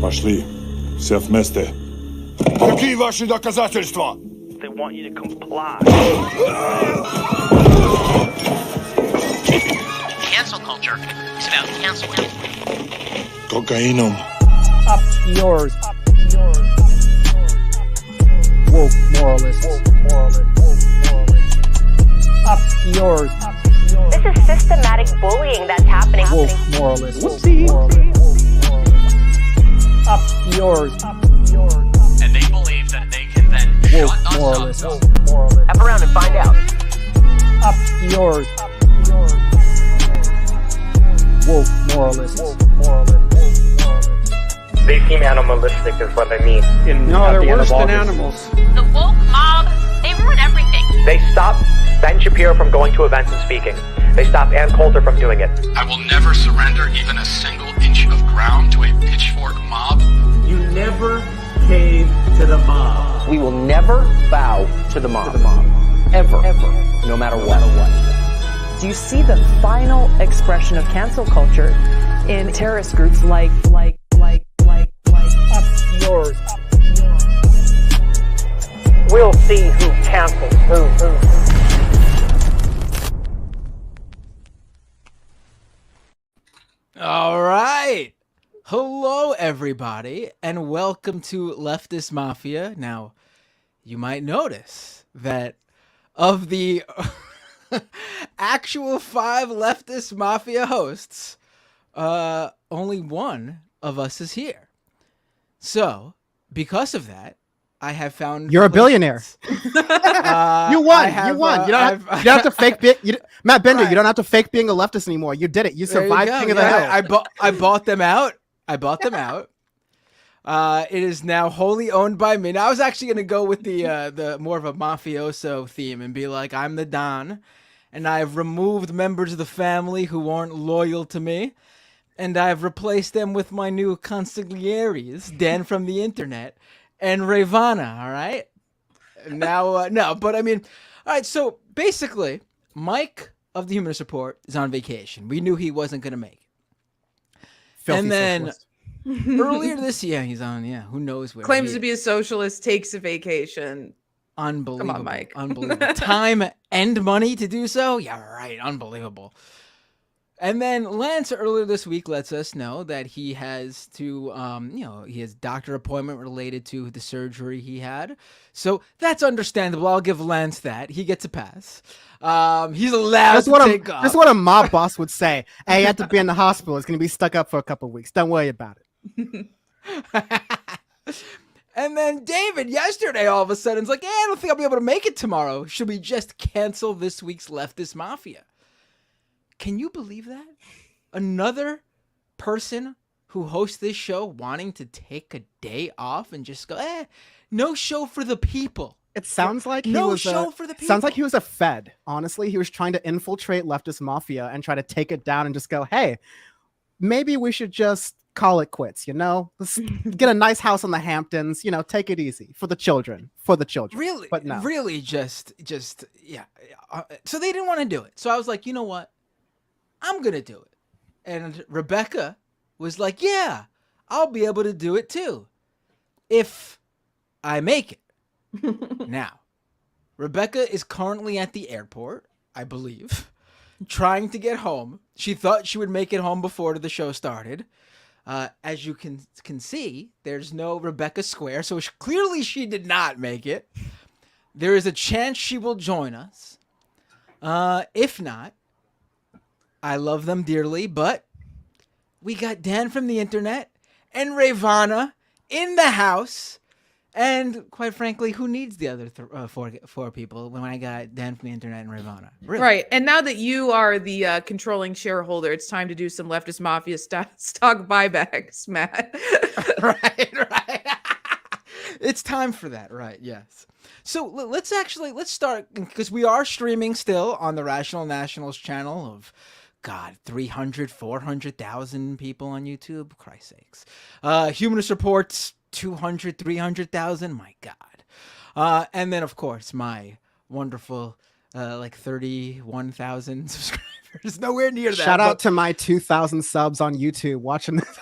Пошли. Все вместе. Какие ваши доказательства? They want you to comply. Cancel culture is about canceling. Кокаином. Up yours. Woke moralists. Up yours. This is systematic bullying that's happening. Woke moralists. Up yours. And they believe that they can then Woke shut us moralists. up. F around and find out. Up yours. Woke moralists. They seem animalistic is what I mean. No, they're worse than animals. The woke mob, they ruin everything. They stop Ben Shapiro from going to events and speaking. They stop Ann Coulter from doing it. I will never surrender even a single inch of ground to a pitchfork mob. You never cave to the mob. We will never bow to the mob. Ever. No matter what. Do you see the final expression of cancel culture in terrorist groups like Up yours. We'll see who cancels who. All right. Hello, everybody, and welcome to Leftist Mafia. Now, you might notice that of the actual 5 Leftist Mafia hosts, only one of us is here. So, because of that, I have found... You're a billionaire. You won. You won. You don't have to fake being... Matt Bender, right. You don't have to fake being a leftist anymore. You did it. You survived King of the Hill. I bought them out. It is now wholly owned by me. Now, I was actually going to go with the more of a mafioso theme and be like, I'm the Don, and I've removed members of the family who aren't loyal to me, and I've replaced them with my new consiglieres, Dan from the internet, and Ravana, all right? Now, no, but I mean, all right, so basically, Mike of the Humanist Report is on vacation. We knew he wasn't going to make it. Filthy and then socialist. Earlier this year, he's on, who knows where. Claims to be a socialist, takes a vacation. Unbelievable. Come on, Mike. Unbelievable. Time and money to do so? Yeah, right. Unbelievable. And then Lance earlier this week lets us know that he has to, he has doctor appointment related to the surgery he had. So that's understandable. I'll give Lance that. He gets a pass. He's allowed to take off. That's what a mob boss would say. Hey, you have to be in the hospital. It's going to be stuck up for a couple of weeks. Don't worry about it. And then David yesterday all of a sudden is like, I don't think I'll be able to make it tomorrow. Should we just cancel this week's Leftist Mafia? Can you believe that? Another person who hosts this show wanting to take a day off and just go, no show for the people. It sounds like show for the people. Sounds like he was a Fed. Honestly, he was trying to infiltrate Leftist Mafia and try to take it down and just go, hey, maybe we should just call it quits, Let's get a nice house in the Hamptons, take it easy for the children. Really? But no. Really just yeah. So they didn't want to do it. So I was like, you know what? I'm going to do it. And Rebecca was like, yeah, I'll be able to do it too. If I make it. Now, Rebecca is currently at the airport, I believe, trying to get home. She thought she would make it home before the show started. As you can see, there's no Rebecca Square, so clearly she did not make it. There is a chance she will join us. If not, I love them dearly, but we got Dan from the internet and Ravana in the house. And quite frankly, who needs the other four people when I got Dan from the internet and Ravana? Really? Right. And now that you are the controlling shareholder, it's time to do some Leftist Mafia stock buybacks, Matt. Right. It's time for that, right? Yes. So let's start, because we are streaming still on the Rational Nationals channel of 300, 400,000 people on YouTube. Christ's sakes. Humanist Reports, 200, 300,000. My God. And then, of course, my wonderful, 31,000 subscribers. Nowhere near that. Shout out to my 2,000 subs on YouTube watching this.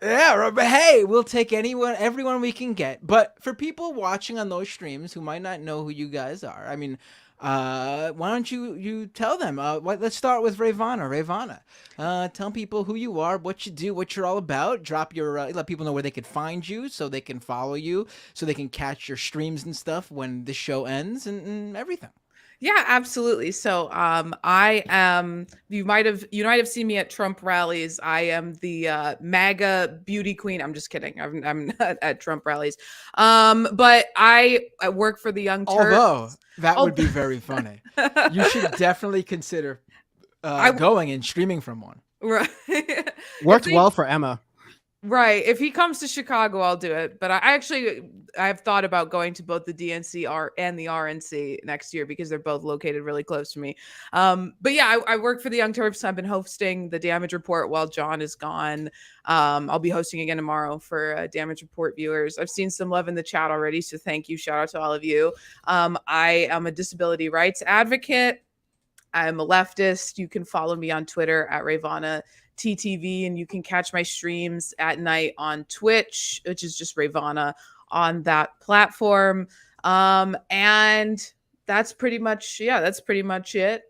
Yeah, but hey, we'll take everyone we can get. But for people watching on those streams who might not know who you guys are, I mean, why don't you tell them? Let's start with Ravana. Ravana, tell people who you are, what you do, what you're all about. Drop your let people know where they could find you, so they can follow you, so they can catch your streams and stuff when the show ends and everything. Yeah, absolutely. So I am, you might have seen me at Trump rallies. I am the MAGA beauty queen. I'm just kidding. I'm not at Trump rallies. But I work for the Young Turks. Although that would be very funny. You should definitely consider going and streaming from one. Right. Worked well for Emma. Right. If he comes to Chicago, I'll do it. But I have thought about going to both the DNC and the RNC next year because they're both located really close to me. But yeah, I work for the Young Turks. I've been hosting the Damage Report while John is gone. I'll be hosting again tomorrow for Damage Report viewers. I've seen some love in the chat already, so thank you. Shout out to all of you. I am a disability rights advocate. I'm a leftist. You can follow me on Twitter at Ravana TTV, and you can catch my streams at night on Twitch, which is just Ravana on that platform. And that's pretty much it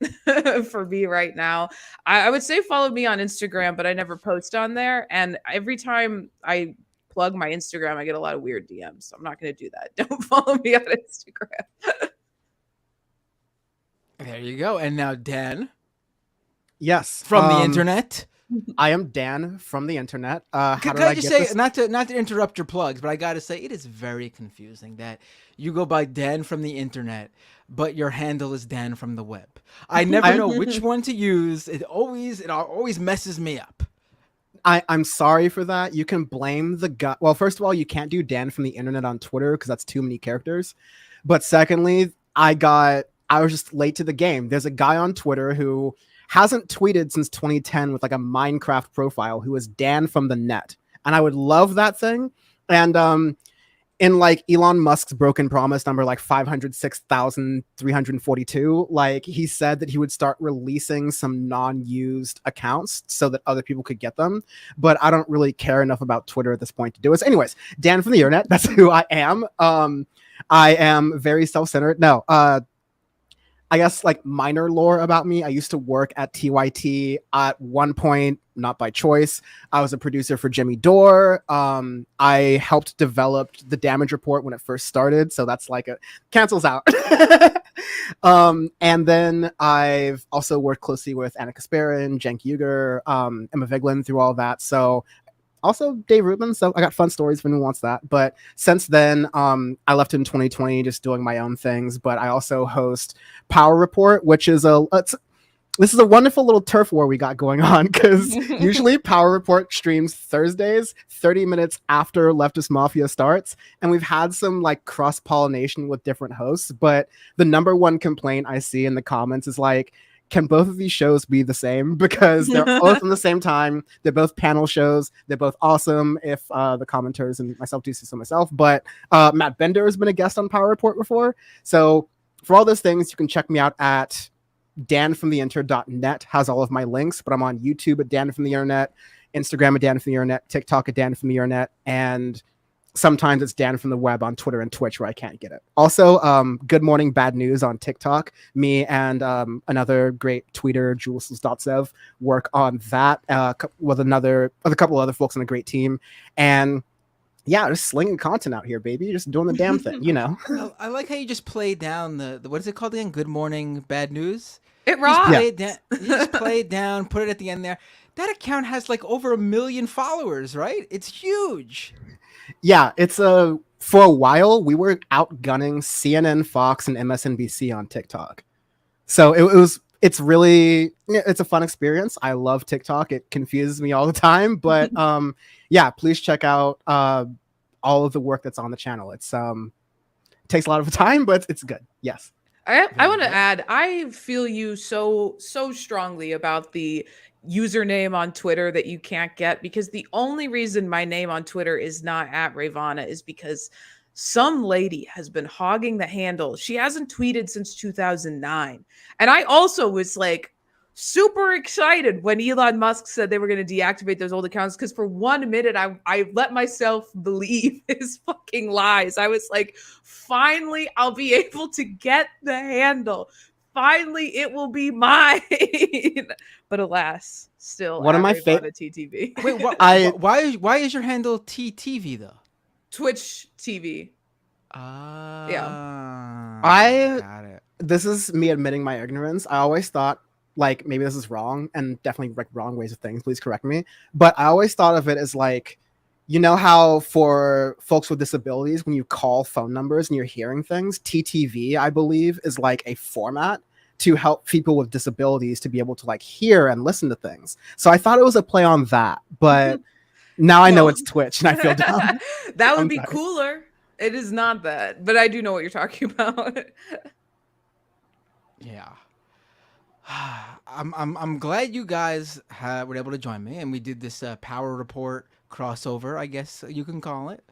for me right now. I would say follow me on Instagram, but I never post on there. And every time I plug my Instagram, I get a lot of weird DMs. So I'm not going to do that. Don't follow me on Instagram. There you go. And now Dan. Yes. From the internet. I am Dan from the internet. Can I just say, not to interrupt your plugs, but I got to say, it is very confusing that you go by Dan from the internet, but your handle is Dan from the web. I never know which one to use. It always messes me up. I'm sorry for that. You can blame the guy. Well, first of all, you can't do Dan from the internet on Twitter because that's too many characters. But secondly, I was just late to the game. There's a guy on Twitter who hasn't tweeted since 2010 with like a Minecraft profile who is Dan from the net. And I would love that thing. And in like Elon Musk's broken promise number, like 506,342, like he said that he would start releasing some non-used accounts so that other people could get them. But I don't really care enough about Twitter at this point to do it. So anyways, Dan from the internet, that's who I am. I am very self-centered. No, I guess like minor lore about me. I used to work at TYT at one point, not by choice. I was a producer for Jimmy Dore. I helped develop the Damage Report when it first started. So that's like cancels out. And then I've also worked closely with Anna Kasparin, Cenk Uygur, Emma Vigeland through all that. So also Dave Rubin, so I got fun stories if anyone wants that. But since then, I left in 2020 just doing my own things. But I also host Power Report, which is this is a wonderful little turf war we got going on because usually Power Report streams Thursdays, 30 minutes after Leftist Mafia starts. And we've had some like cross-pollination with different hosts. But the number one complaint I see in the comments is like, can both of these shows be the same? Because they're both on the same time. They're both panel shows. They're both awesome if the commenters and myself do so myself. But Matt Bender has been a guest on Power Report before. So for all those things, you can check me out at danfromtheinter.net. Has all of my links. But I'm on YouTube at Dan from the Internet, Instagram at Dan from the Internet, TikTok at Dan from the Internet, and sometimes it's Dan from the web on Twitter and Twitch where I can't get it. Also, Good Morning Bad News on TikTok. Me and another great tweeter, Jules Dotsev, work on that with a couple other folks on a great team. And yeah, just slinging content out here, baby. Just doing the damn thing, you know. I like how you just play down the what is it called again? Good Morning Bad News. It rocks. You just play it down, put it at the end there. That account has like over 1 million followers, right? It's huge. Yeah, it's for a while we were outgunning CNN, Fox, and MSNBC on TikTok. So it's a fun experience. I love TikTok. It confuses me all the time, but yeah, please check out all of the work that's on the channel. It's takes a lot of time, but it's good. Yes. I want to add, I feel you so strongly about the username on Twitter that you can't get, because the only reason my name on Twitter is not at Ravana is because some lady has been hogging the handle. She hasn't tweeted since 2009. And I also was like super excited when Elon Musk said they were going to deactivate those old accounts, because for 1 minute I let myself believe his fucking lies. I was like, finally I'll be able to get the handle. Finally it will be mine. But alas, still One of my favorite TTV. Wait, why is your handle TTV though? Twitch TV. Got it. This is me admitting my ignorance. I always thought, like, maybe this is wrong, and definitely like wrong ways of things, please correct me, but I always thought of it as like, you know how for folks with disabilities, when you call phone numbers and you're hearing things, TTV, I believe, is like a format to help people with disabilities to be able to like hear and listen to things. So I thought it was a play on that, but now I know it's Twitch and I feel dumb. That would be cooler. It is not that, but I do know what you're talking about. Yeah. I'm glad you guys were able to join me, and we did this Power Report crossover, I guess you can call it.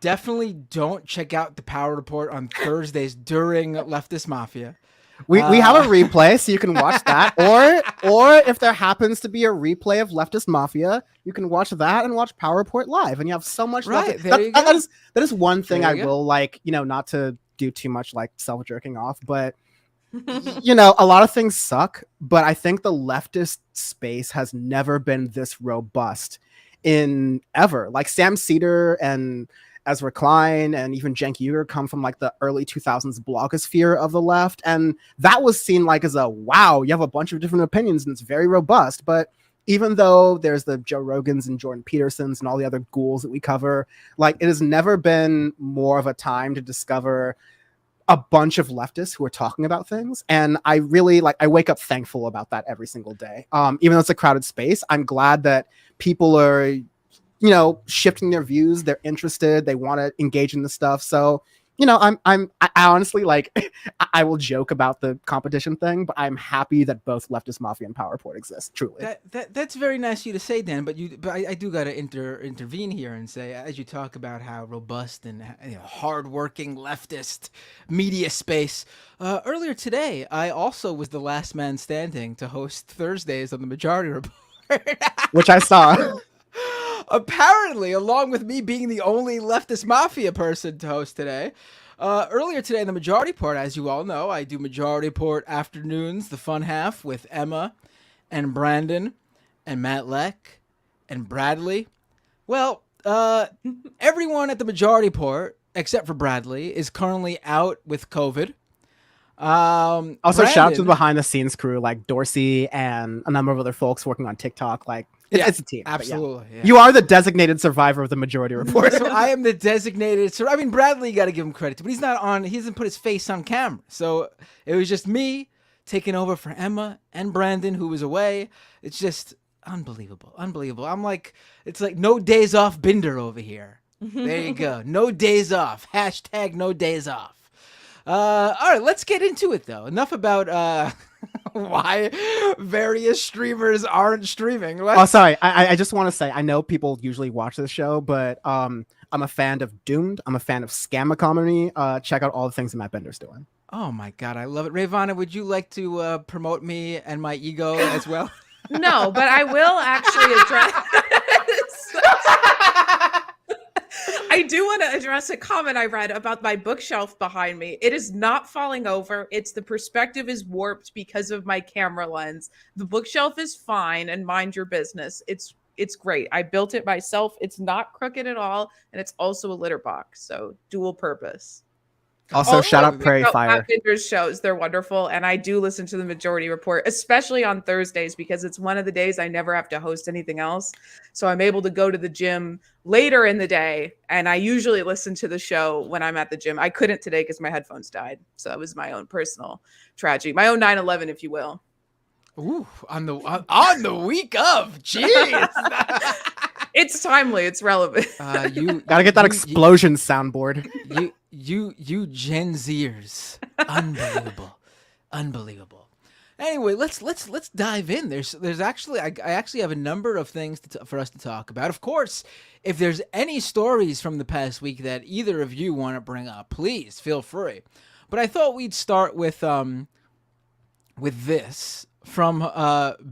Definitely don't check out the Power Report on Thursdays during Leftist Mafia. We have a replay, so you can watch that, or if there happens to be a replay of Leftist Mafia, you can watch that and watch Power Report live, and you have so much. Right, there you go. That is one thing I will like, not to do too much like self jerking off, but a lot of things suck, but I think the leftist space has never been this robust in ever. Like Sam Cedar and Ezra Klein and even Cenk Uygur come from like the early 2000s blogosphere of the left, and that was seen like as a wow, you have a bunch of different opinions and it's very robust. But even though there's the Joe Rogans and Jordan Petersons and all the other ghouls that we cover, like it has never been more of a time to discover a bunch of leftists who are talking about things. And I really I wake up thankful about that every single day. Even though it's a crowded space, I'm glad that people are, shifting their views. They're interested. They want to engage in the stuff. So, I honestly I will joke about the competition thing, but I'm happy that both Leftist Mafia and Power Report exist. Truly. That's very nice of you to say, Dan, but I do got to intervene here and say, as you talk about how robust and hardworking leftist media space, earlier today, I also was the last man standing to host Thursdays on the Majority Report. Which I saw. Apparently, along with me being the only Leftist Mafia person to host today. Earlier today in the Majority Report, as you all know, I do Majority Report afternoons, the fun half, with Emma and Brandon and Matt Leck and Bradley. Well, everyone at the Majority Report, except for Bradley, is currently out with COVID. Also, Brandon, shout out to the behind the scenes crew like Dorsey and a number of other folks working on TikTok. It's a team. Absolutely. Yeah. You are the designated survivor of the Majority Report. So I am the designated. So I mean, Bradley, you got to give him credit, but he's not on. He hasn't put his face on camera. So it was just me taking over for Emma and Brandon, who was away. It's just unbelievable. I'm like, it's like no days off Binder over here. There you go. No days off. # no days off. All right, let's get into it though. Enough about why various streamers aren't streaming. Sorry. I just want to say, I know people usually watch this show, but I'm a fan of Doomed. I'm a fan of Scam Comedy. Check out all the things that Matt Bender's doing. Oh my God, I love it. Rayvana, would you like to promote me and my ego as well? No, but I will actually address. I do want to address a comment I read about my bookshelf behind me. It is not falling over. It's the perspective is warped because of my camera lens. The bookshelf is fine, and mind your business. It's great. I built it myself. It's not crooked at all, and it's also a litter box, so dual purpose. Also, shout out Prairie Fire. Bender's shows, they're wonderful, and I do listen to the Majority Report, especially on Thursdays, because it's one of the days I never have to host anything else. So I'm able to go to the gym later in the day, and I usually listen to the show when I'm at the gym. I couldn't today because my headphones died, so it was my own personal tragedy, my own 9/11, if you will. Ooh, on the week of, jeez. It's timely. It's relevant. You gotta get that explosion soundboard. You Gen Zers, unbelievable. Anyway, let's dive in. There's actually I actually have a number of things for us to talk about. Of course, if there's any stories from the past week that either of you want to bring up, please feel free. But I thought we'd start with with this from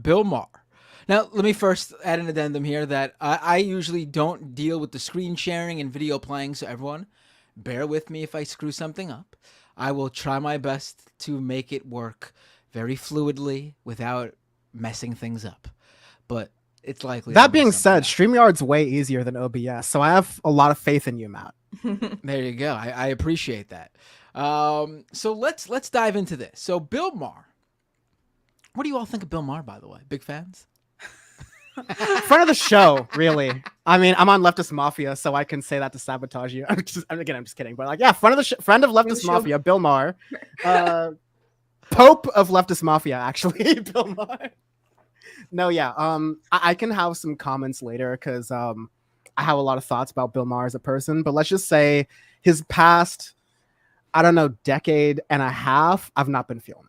Bill Maher. Now, let me first add an addendum here that I usually don't deal with the screen sharing and video playing, so everyone, bear with me if I screw something up. I will try my best to make it work very fluidly without messing things up. But it's likely. That being said, StreamYard's way easier than OBS, so I have a lot of faith in you, Matt. There you go. I appreciate that. So let's dive into this. So Bill Maher. What do you all think of Bill Maher, by the way? Big fans? Friend of the show, really. I mean, I'm on Leftist Mafia, so I can say that to sabotage you. I'm just kidding. But like, yeah, friend of Leftist Mafia, Bill Maher. Pope of Leftist Mafia, actually, Bill Maher. No, yeah. I can have some comments later because I have a lot of thoughts about Bill Maher as a person. But let's just say his past, I don't know, decade and a half, I've not been feeling it.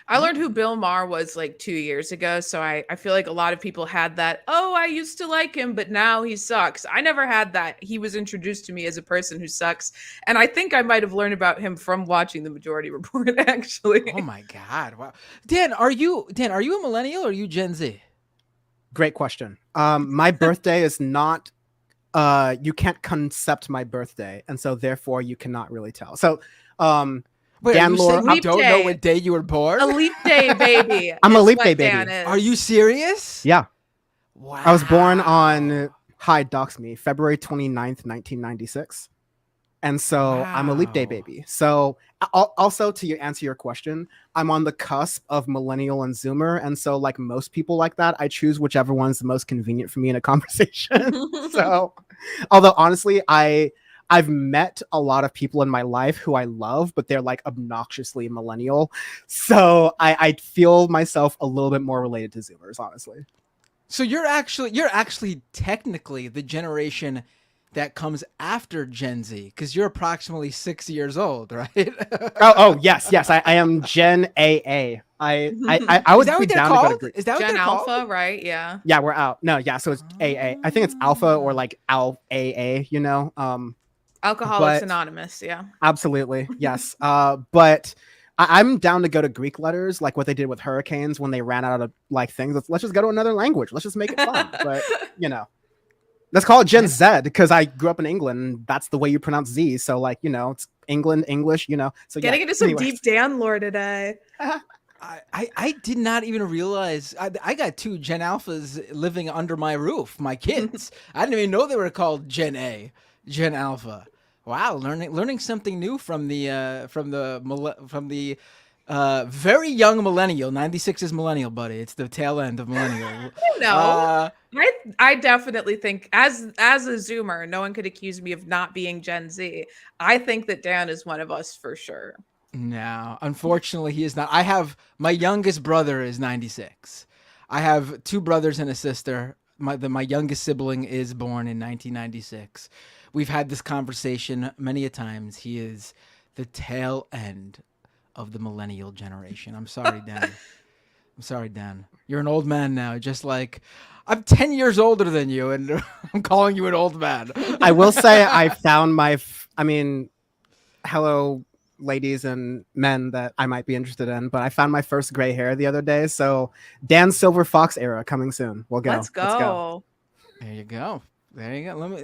I learned who Bill Maher was like 2 years ago. So I feel like a lot of people had that, oh, I used to like him, but now he sucks. I never had that. He was introduced to me as a person who sucks. And I think I might have learned about him from watching The Majority Report, actually. Oh my God. Wow. Dan, are you a millennial or are you Gen Z? Great question. My birthday is not, you can't concept my birthday. And so therefore you cannot really tell. So, wait, Dan are you saying Lore, you don't know what day you were born? A leap day baby. I'm a leap day Dan baby. is. Are you serious? Yeah. Wow. I was born on, dox me, February 29th, 1996. And so I'm a leap day baby. So also to answer your question, I'm on the cusp of millennial and Zoomer. And so like most people like that, I choose whichever one's the most convenient for me in a conversation. So although honestly, I've met a lot of people in my life who I love, but they're like obnoxiously millennial. So I feel myself a little bit more related to Zoomers, honestly. So you're actually technically the generation that comes after Gen Z because you're approximately 6 years old, right? oh yes. I am Gen AA. I would be down to go to Greek. Is that what Gen they're Alpha, called? right? Yeah. Yeah, we're out. No, yeah, so it's AA. I think it's Alpha or like Al AA, you know. Alcoholics Anonymous, yeah. Absolutely, yes. But I'm down to go to Greek letters, like what they did with hurricanes when they ran out of like things. Let's just go to another language. Let's just make it fun. But you know, let's call it Gen Z because I grew up in England. And that's the way you pronounce Z. So like, you know, it's England English. You know, so Getting yeah. into some Anyways. deep Dan lore today. I did not even realize I got 2 Gen Alphas living under my roof. My kids. I didn't even know they were called Gen A, Gen Alpha. Wow, learning something new from the very young millennial. 96 is millennial, buddy. It's the tail end of millennial. No, I definitely think as a Zoomer, no one could accuse me of not being Gen Z. I think that Dan is one of us for sure. No, unfortunately, he is not. I have my youngest brother is 96. I have 2 brothers and a sister. My youngest sibling is born in 1996. We've had this conversation many a times. He is the tail end of the millennial generation. I'm sorry, Dan. I'm sorry, Dan. You're an old man now, just like I'm 10 years older than you, and I'm calling you an old man. I will say I found hello, ladies and men that I might be interested in, but I found my first gray hair the other day. So Dan's Silver Fox era coming soon. We'll go. Let's go. There you go. There you go. Let me,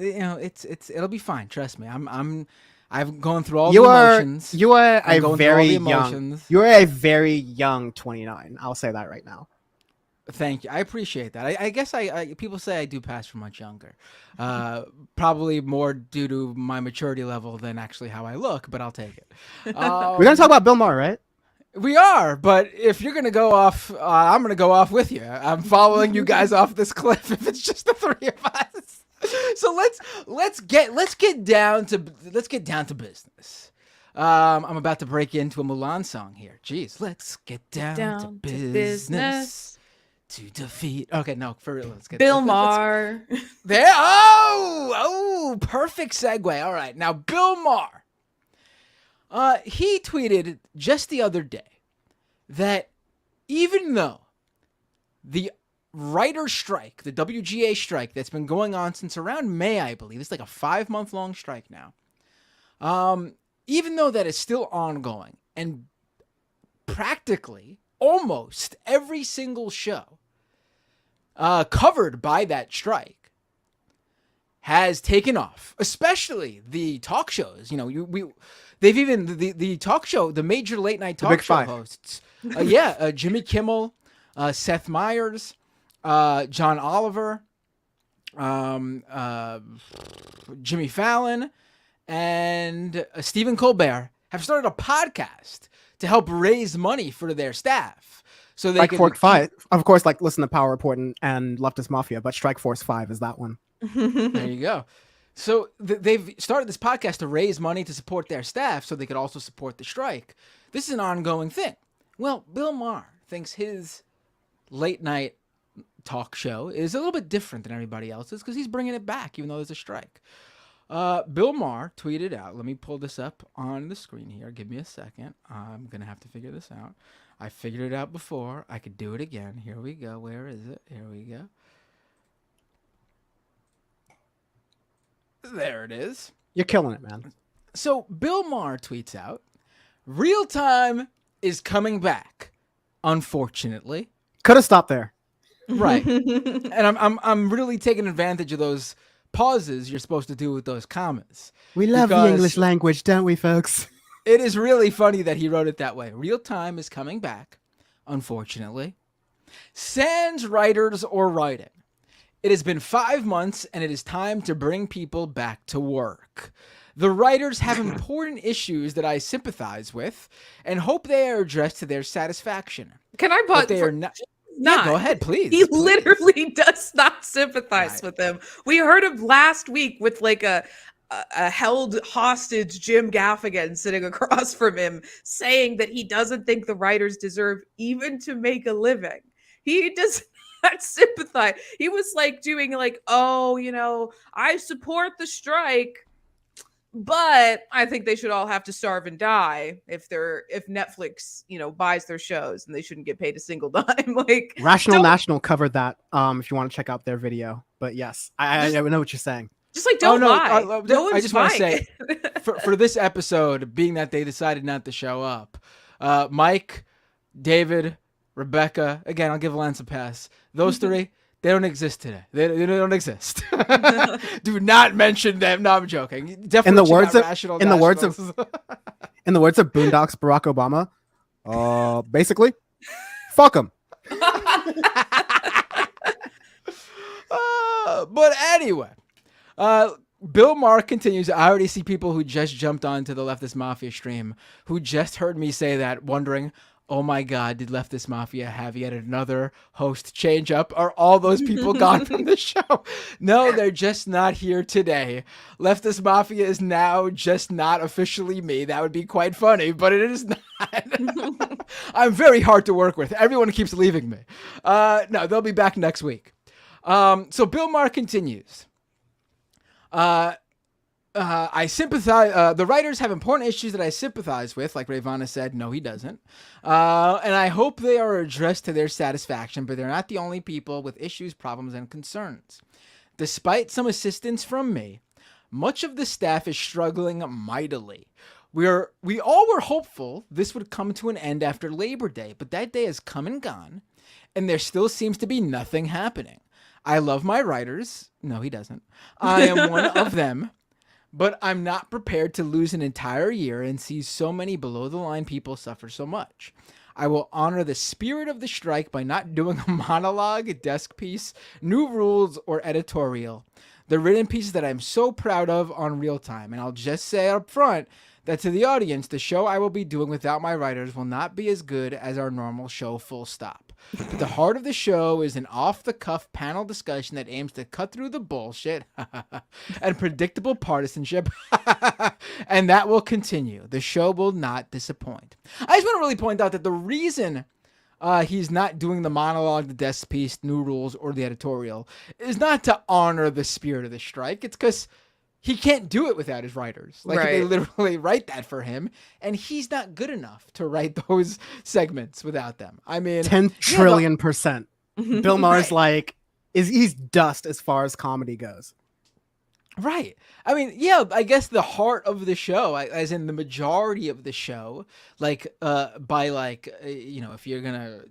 it'll be fine. Trust me. I've gone through all the emotions. You are a very young. You are a very young 29. I'll say that right now. Thank you. I appreciate that. I guess people say I do pass for much younger. Probably more due to my maturity level than actually how I look, but I'll take it. We're gonna talk about Bill Maher, right? We are, but if you're gonna go off, I'm gonna go off with you. I'm following you guys off this cliff if it's just the 3 of us. So let's get down to business. I'm about to break into a Mulan song here. Jeez, let's get down to business to defeat. Okay, no, for real. Let's get Bill Maher. There. Oh, perfect segue. All right, now Bill Maher. He tweeted just the other day that even though the writer strike, the WGA strike that's been going on since around May, I believe. It's like a 5-month long strike now. Even though that is still ongoing and practically almost every single show covered by that strike has taken off, especially the talk shows. You know, they've even the talk show, the major late night talk show hosts. Jimmy Kimmel, Seth Meyers, John Oliver, Jimmy Fallon, and Stephen Colbert have started a podcast to help raise money for their staff. So they Strike Force 5, of course, like listen to Power Report and Leftist Mafia, but Strike Force 5 is that one. There you go. So they've started this podcast to raise money to support their staff so they could also support the strike. This is an ongoing thing. Well, Bill Maher thinks his late night talk show is a little bit different than everybody else's because he's bringing it back even though there's a strike. Bill Maher tweeted out, let me pull this up on the screen here. Give me a second. I'm going to have to figure this out. I figured it out before. I could do it again. Here we go. Where is it? Here we go. There it is. You're killing it, man. So Bill Maher tweets out, real time is coming back, unfortunately. Could have stopped there. Right. And I'm really taking advantage of those pauses you're supposed to do with those commas. We love the English language, don't we, folks? It is really funny that he wrote it that way. Real time is coming back, unfortunately. Sans writers or writing. It has been 5 months and it is time to bring people back to work. The writers have important issues that I sympathize with and hope they are addressed to their satisfaction. Can I put they are not? Not. Yeah, go ahead, please. He literally does not sympathize with him. We heard him last week with like a held hostage Jim Gaffigan sitting across from him saying that he doesn't think the writers deserve even to make a living. He does not sympathize. He was like doing like, oh, you know, I support the strike, but I think they should all have to starve and die if Netflix, you know, buys their shows and they shouldn't get paid a single dime. Like Rational National covered that. If you want to check out their video, but yes, I know what you're saying. Just like don't lie. I just want to say for this episode, being that they decided not to show up, Mike, David, Rebecca, again, I'll give Lance a pass. Those three, they don't exist today. They don't exist. Do not mention them. No, I'm joking. Definitely in the words of Boondocks Barack Obama, basically, fuck him. But anyway, Bill Maher continues. I already see people who just jumped onto the Leftist Mafia stream who just heard me say that, wondering, oh my God, did Leftist Mafia have yet another host change up? Are all those people gone from the show? No, they're just not here today. Leftist Mafia is now just not officially me. That would be quite funny, but it is not. I'm very hard to work with. Everyone keeps leaving me. No, they'll be back next week. So Bill Maher continues. I sympathize. The writers have important issues that I sympathize with, like Ravana said. No, he doesn't. And I hope they are addressed to their satisfaction, but they're not the only people with issues, problems, and concerns. Despite some assistance from me, much of the staff is struggling mightily. We all were hopeful this would come to an end after Labor Day, but that day has come and gone, and there still seems to be nothing happening. I love my writers. No, he doesn't. I am one of them. But I'm not prepared to lose an entire year and see so many below-the-line people suffer so much. I will honor the spirit of the strike by not doing a monologue, a desk piece, new rules, or editorial. The written pieces that I'm so proud of on real time. And I'll just say up front that to the audience, the show I will be doing without my writers will not be as good as our normal show, full stop. The heart of the show is an off-the-cuff panel discussion that aims to cut through the bullshit and predictable partisanship, and that will continue. The show will not disappoint. I just want to really point out that the reason he's not doing the monologue, the desk piece, new rules, or the editorial is not to honor the spirit of the strike. It's because he can't do it without his writers. Like, they literally write that for him, and he's not good enough to write those segments without them. I mean, 10 trillion %. Bill Maher's like, he's dust as far as comedy goes. Right. I mean, yeah, I guess the heart of the show, as in the majority of the show, like by like if you're gonna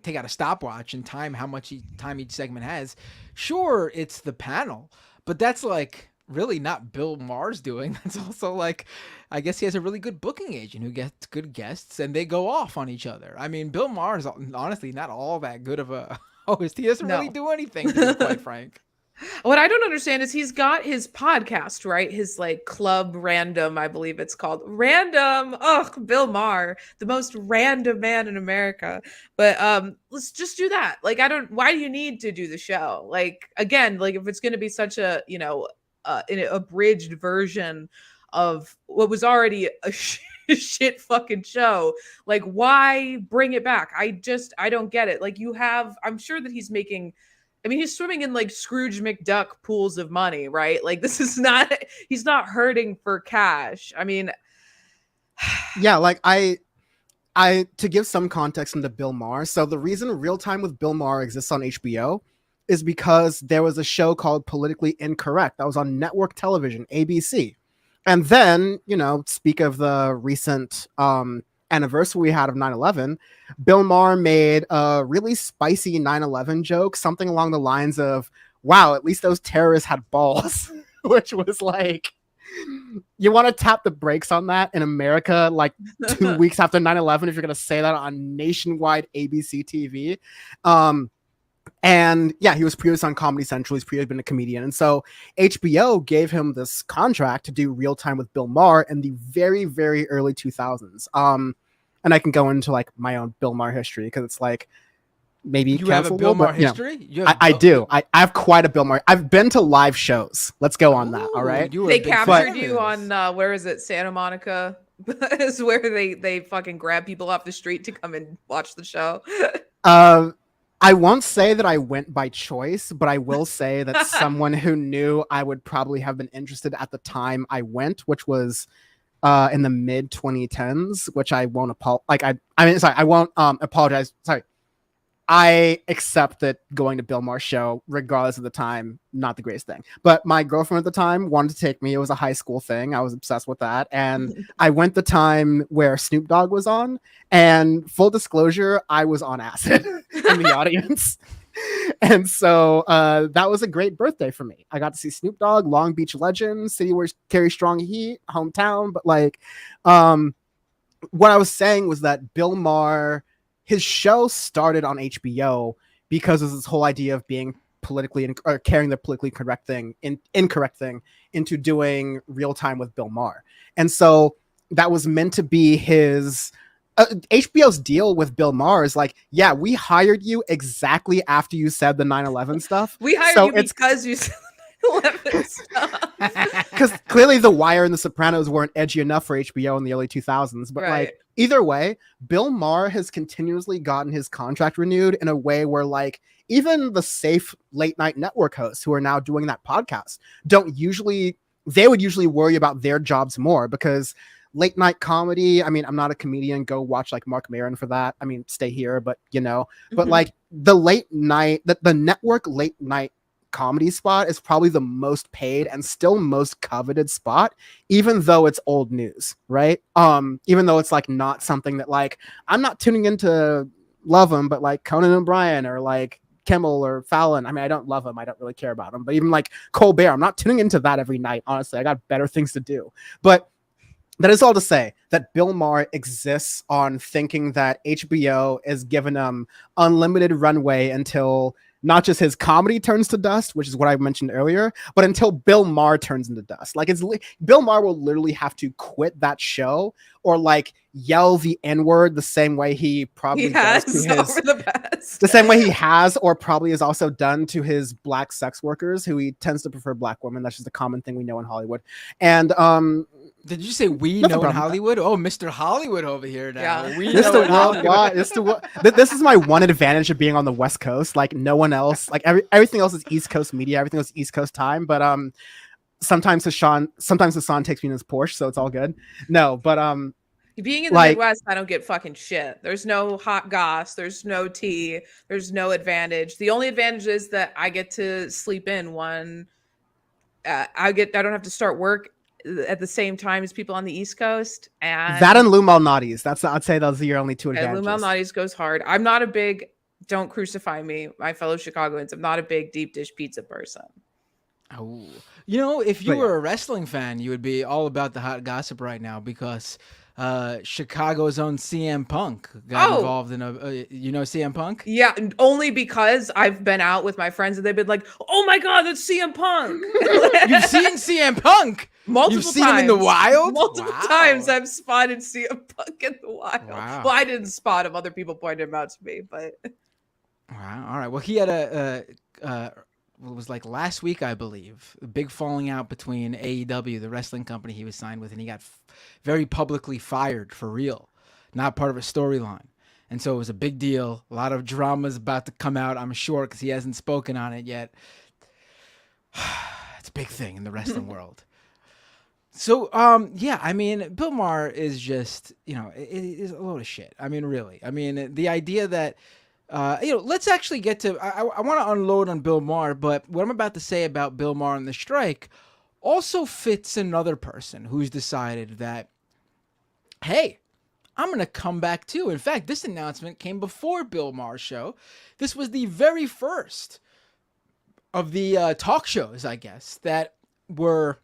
take out a stopwatch and time how much time each segment has, sure, it's the panel, but that's like really not Bill Maher's doing. That's also like, I guess he has a really good booking agent who gets good guests and they go off on each other. I mean, Bill Maher is honestly not all that good of a host. He doesn't really do anything, to be quite frank. What I don't understand is he's got his podcast, right? His like Club Random, I believe it's called. Random. Ugh, Bill Maher, the most random man in America. But let's just do that. Like, why do you need to do the show? Like, again, like if it's going to be such a, an abridged version of what was already a shit fucking show, like why bring it back? I don't get it. Like I'm sure that he's making, I mean, he's swimming in like Scrooge McDuck pools of money, right? Like he's not hurting for cash. I mean, yeah, like I to give some context into Bill Maher. So the reason Real Time with Bill Maher exists on HBO is because there was a show called Politically Incorrect that was on network television, ABC. And then, speak of the recent anniversary we had of 9/11, Bill Maher made a really spicy 9/11 joke, something along the lines of, wow, at least those terrorists had balls, which was like, you want to tap the brakes on that in America, like 2 weeks after 9/11, if you're going to say that on nationwide ABC TV. And yeah, he was previously on Comedy Central. He's previously been a comedian. And so HBO gave him this contract to do Real Time with Bill Maher in the very, very early 2000s. And I can go into like my own Bill Maher history because it's like maybe you have a Bill Maher history. I do. I have quite a Bill Maher. I've been to live shows. Let's go on that. All right. They captured you on where is it? Santa Monica is where they fucking grab people off the street to come and watch the show. I won't say that I went by choice, but I will say that someone who knew I would probably have been interested at the time I went, which was in the mid 2010s, which I won't I won't apologize. Sorry. I accept that going to Bill Maher's show, regardless of the time, not the greatest thing. But my girlfriend at the time wanted to take me. It was a high school thing. I was obsessed with that. And I went the time where Snoop Dogg was on. And full disclosure, I was on acid in the audience. And so that was a great birthday for me. I got to see Snoop Dogg, Long Beach legend, city where carry strong heat, hometown. But like, what I was saying was that Bill Maher, his show started on HBO because of this whole idea of being or carrying the politically incorrect thing into doing Real Time with Bill Maher. And so that was meant to be his HBO's deal with Bill Maher is like, yeah, we hired you exactly after you said the 9/11 stuff. We hired you because you said because clearly The Wire and The Sopranos weren't edgy enough for HBO in the early 2000s. But like either way, Bill Maher has continuously gotten his contract renewed in a way where like even the safe late night network hosts who are now doing that podcast they would usually worry about their jobs more because late night comedy, I mean, I'm not a comedian, go watch like Mark Maron for that. I mean, stay here, but but like the late night, the network late night comedy spot is probably the most paid and still most coveted spot, even though it's old news, right? Even though it's like not something that like I'm not tuning into love them, but like Conan O'Brien or like Kimmel or Fallon. I mean, I don't love them, I don't really care about them, but even like Colbert, I'm not tuning into that every night. Honestly, I got better things to do. But that is all to say that Bill Maher exists on thinking that HBO is giving him unlimited runway until not just his comedy turns to dust, which is what I mentioned earlier, but until Bill Maher turns into dust. Like Bill Maher will literally have to quit that show or like yell the N-word the same way he probably does to the same way he has or probably is also done to his black sex workers, who he tends to prefer black women. That's just a common thing we know in Hollywood. And did you say we know in Hollywood? Oh, Mr. Hollywood over here now. Yeah. We know worldwide. This is my one advantage of being on the West Coast. Like no one else. Like everything else is East Coast media. Everything else is East Coast time. But sometimes Hassan takes me in his Porsche, so it's all good. No, but being in the Midwest, I don't get fucking shit. There's no hot goss. There's no tea. There's no advantage. The only advantage is that I get to sleep in one I don't have to start work at the same time as people on the East Coast. And That and Lou Malnati's. I'd say those are your only two advantages. Lou Malnati's goes hard. I'm not a big, don't crucify me, my fellow Chicagoans. I'm not a big deep dish pizza person. Oh, if you were a wrestling fan, you would be all about the hot gossip right now because Chicago's own CM Punk got involved in CM Punk? Yeah, only because I've been out with my friends and they've been like, "Oh my God, that's CM Punk." You've seen CM Punk multiple You've seen times. him in the wild? Multiple times I've spotted CM Punk in the wild. Wow. Well, I didn't spot him. Other people pointed him out to me, but wow. All right. Well, he had it was like last week, I believe, a big falling out between AEW, the wrestling company he was signed with, and he got very publicly fired for real, not part of a storyline. And so it was a big deal. A lot of drama's about to come out, I'm sure, because he hasn't spoken on it yet. It's a big thing in the wrestling world. So, I mean, Bill Maher is just, it is a load of shit. I mean, really. I mean, the idea that, let's actually get to, I want to unload on Bill Maher, but what I'm about to say about Bill Maher and the strike also fits another person who's decided that, hey, I'm going to come back too. In fact, this announcement came before Bill Maher's show. This was the very first of the talk shows, I guess, that were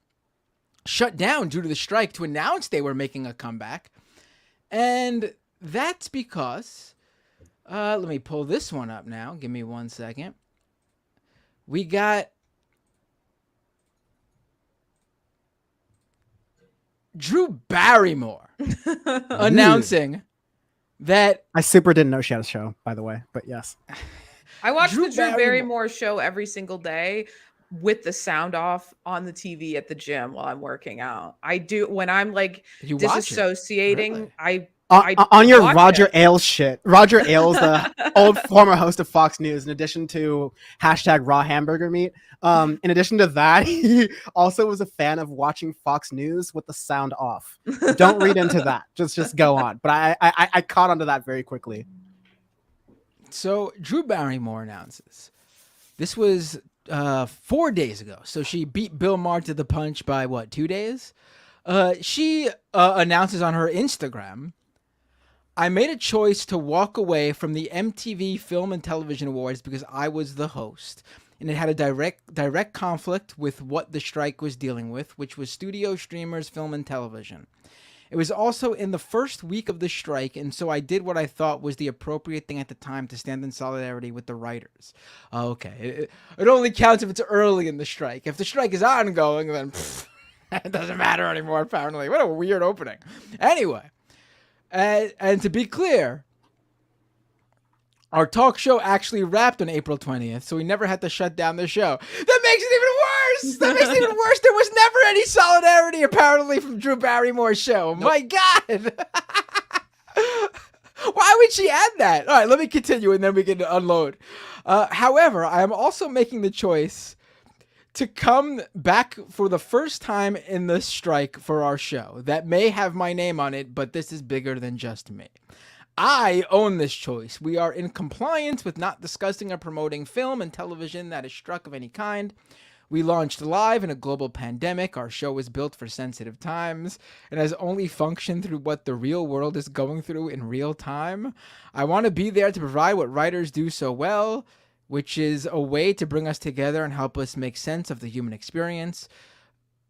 shut down due to the strike to announce they were making a comeback. And that's because, let me pull this one up now. Give me 1 second. We got Drew Barrymore announcing that. I super didn't know she had a show, by the way, but yes. I watch the Drew Barrymore show every single day with the sound off on the TV at the gym while I'm working out. I do when I'm like disassociating. Really? On your Roger Ailes shit. Roger Ailes, the old former host of Fox News, in addition to #raw hamburger meat. In addition to that, he also was a fan of watching Fox News with the sound off. Don't read into that. Just go on. But I caught onto that very quickly. So Drew Barrymore announces. This was 4 days ago. So she beat Bill Maher to the punch by 2 days? She announces on her Instagram, I made a choice to walk away from the MTV Film and Television Awards because I was the host. And it had a direct conflict with what the strike was dealing with, which was studio streamers, film, and television. It was also in the first week of the strike, and so I did what I thought was the appropriate thing at the time to stand in solidarity with the writers. Okay, it only counts if it's early in the strike. If the strike is ongoing, then it doesn't matter anymore, apparently. What a weird opening. Anyway, and to be clear, our talk show actually wrapped on April 20th, so we never had to shut down the show. That makes it even worse! That makes it even worse! There was never any solidarity, apparently, from Drew Barrymore's show. Nope. My God! Why would she add that? All right, let me continue, and then we can unload. However, I am also making the choice to come back for the first time in the strike for our show. That may have my name on it, but this is bigger than just me. I own this choice. We are in compliance with not discussing or promoting film and television that is struck of any kind. We launched live in a global pandemic. Our show was built for sensitive times and has only functioned through what the real world is going through in real time. I want to be there to provide what writers do so well, which is a way to bring us together and help us make sense of the human experience.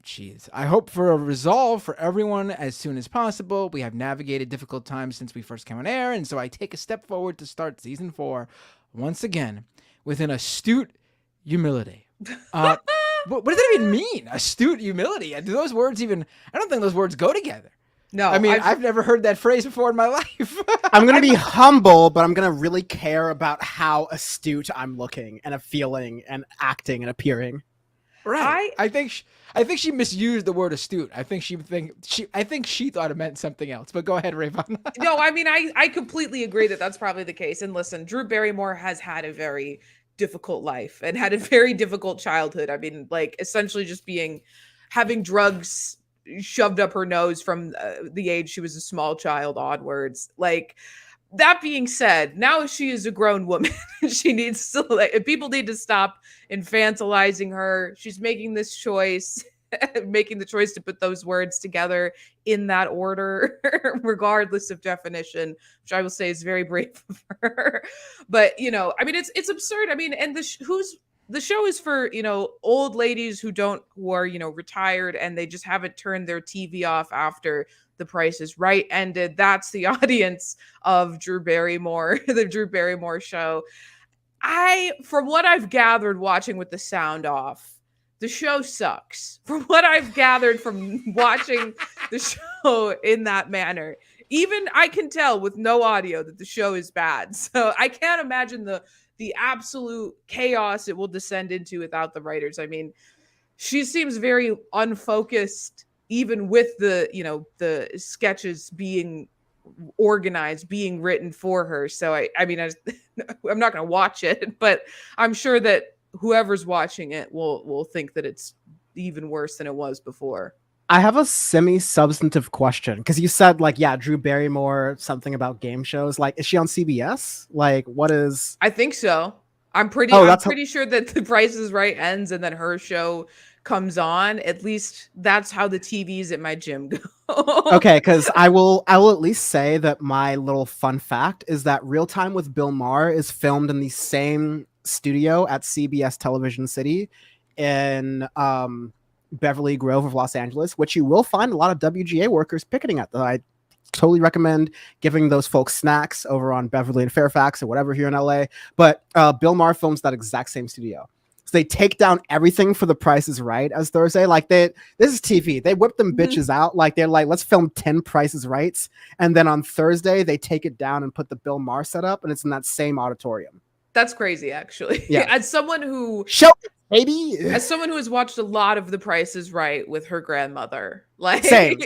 Jeez. I hope for a resolve for everyone as soon as possible. We have navigated difficult times since we first came on air, and so I take a step forward to start season 4 once again with an astute humility. What does that even mean? Astute humility? Do those words even? I don't think those words go together. No, I mean, I've never heard that phrase before in my life. I'm going to be humble, but I'm going to really care about how astute I'm looking and feeling and acting and appearing. Right. I think she misused the word astute. I think she thought it meant something else. But go ahead, Rayvon. No, I mean, I completely agree that that's probably the case. And listen, Drew Barrymore has had a very difficult life and had a very difficult childhood. I mean, like essentially just having drugs shoved up her nose from the age she was a small child onwards. Like, that being said, now she is a grown woman. She needs to, like, people need to stop infantilizing her. She's making this choice, making the choice to put those words together in that order, regardless of definition, which I will say is very brave of her. But, you know, I mean, it's absurd. I mean, and the show is for, you know, old ladies who are, you know, retired, and they just haven't turned their TV off after The Price is Right ended. That's the audience of Drew Barrymore, the Drew Barrymore show. From what I've gathered watching with the sound off, the show sucks. From what I've gathered from watching the show in that manner, even I can tell with no audio that the show is bad. So I can't imagine the absolute chaos it will descend into without the writers. I mean, she seems very unfocused, even with the, you know, the sketches being organized, being written for her. So I mean, I'm not going to watch it, but I'm sure that whoever's watching it will think that it's even worse than it was before. I have a semi-substantive question, because you said, like, yeah, Drew Barrymore, something about game shows. Like, is she on CBS? Like, what is? I think so. I'm pretty sure that The Price is Right ends and then her show comes on. At least that's how the TVs at my gym go. Okay, because I will at least say that my little fun fact is that Real Time with Bill Maher is filmed in the same studio at CBS Television City in Beverly Grove of Los Angeles, which you will find a lot of WGA workers picketing at. I totally recommend giving those folks snacks over on Beverly and Fairfax or whatever here in LA. But Bill Maher films that exact same studio. So they take down everything for The Price is Right as Thursday. Like, this is TV. They whip them bitches out. Like, they're like, let's film 10 Prices Rights. And then on Thursday, they take it down and put the Bill Maher setup, and it's in that same auditorium. That's crazy, actually. Yeah. As someone who has watched a lot of The Price is Right with her grandmother, like same.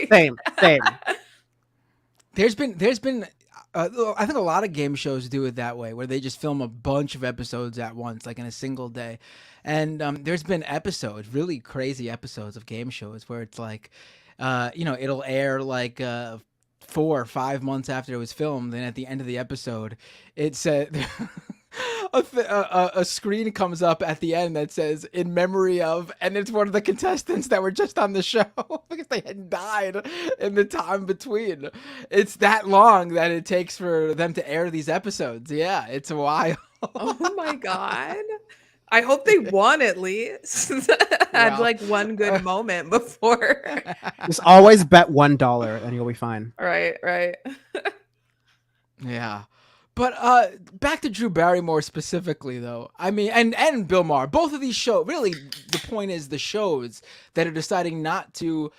There's been I think a lot of game shows do it that way, where they just film a bunch of episodes at once, like in a single day. And there's been episodes, really crazy episodes of game shows where it's like, you know, it'll air like 4 or 5 months after it was filmed, and at the end of the episode, it said a screen comes up at the end that says "in memory of," and it's one of the contestants that were just on the show because they had died in the time between. It's that long that it takes for them to air these episodes. Yeah, it's wild. Oh my god. I hope they won at least. Had like one good moment before. Just always bet $1 and you'll be fine. Right. Yeah. But back to Drew Barrymore specifically, though. I mean, and Bill Maher, both of these shows, really, the point is the shows that are deciding not to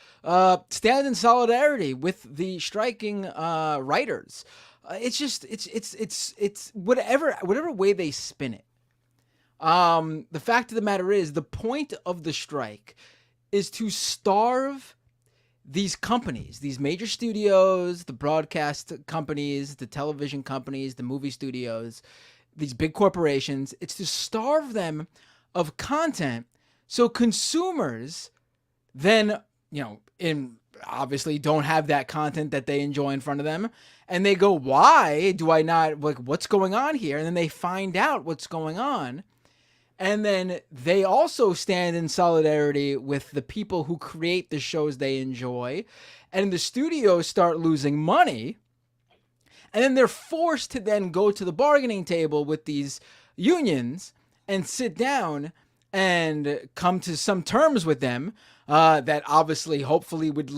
stand in solidarity with the striking writers. It's just, it's whatever way they spin it. The fact of the matter is, the point of the strike is to starve these companies, these major studios, the broadcast companies, the television companies, the movie studios, these big corporations. It's to starve them of content, so consumers then, you know, obviously don't have that content that they enjoy in front of them, and they go, why do I not, like, what's going on here? And then they find out what's going on. And then they also stand in solidarity with the people who create the shows they enjoy. And the studios start losing money. And then they're forced to then go to the bargaining table with these unions and sit down and come to some terms with them that obviously, hopefully would,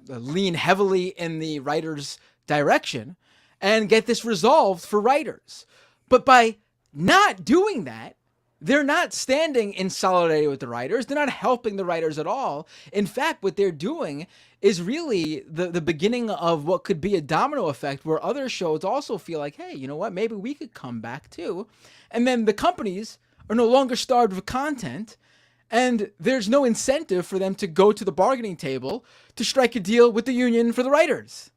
lean heavily in the writers' direction and get this resolved for writers. But by not doing that, they're not standing in solidarity with the writers. They're not helping the writers at all. In fact, what they're doing is really the beginning of what could be a domino effect, where other shows also feel like, hey, you know what, maybe we could come back too. And then the companies are no longer starved of content, and there's no incentive for them to go to the bargaining table to strike a deal with the union for the writers.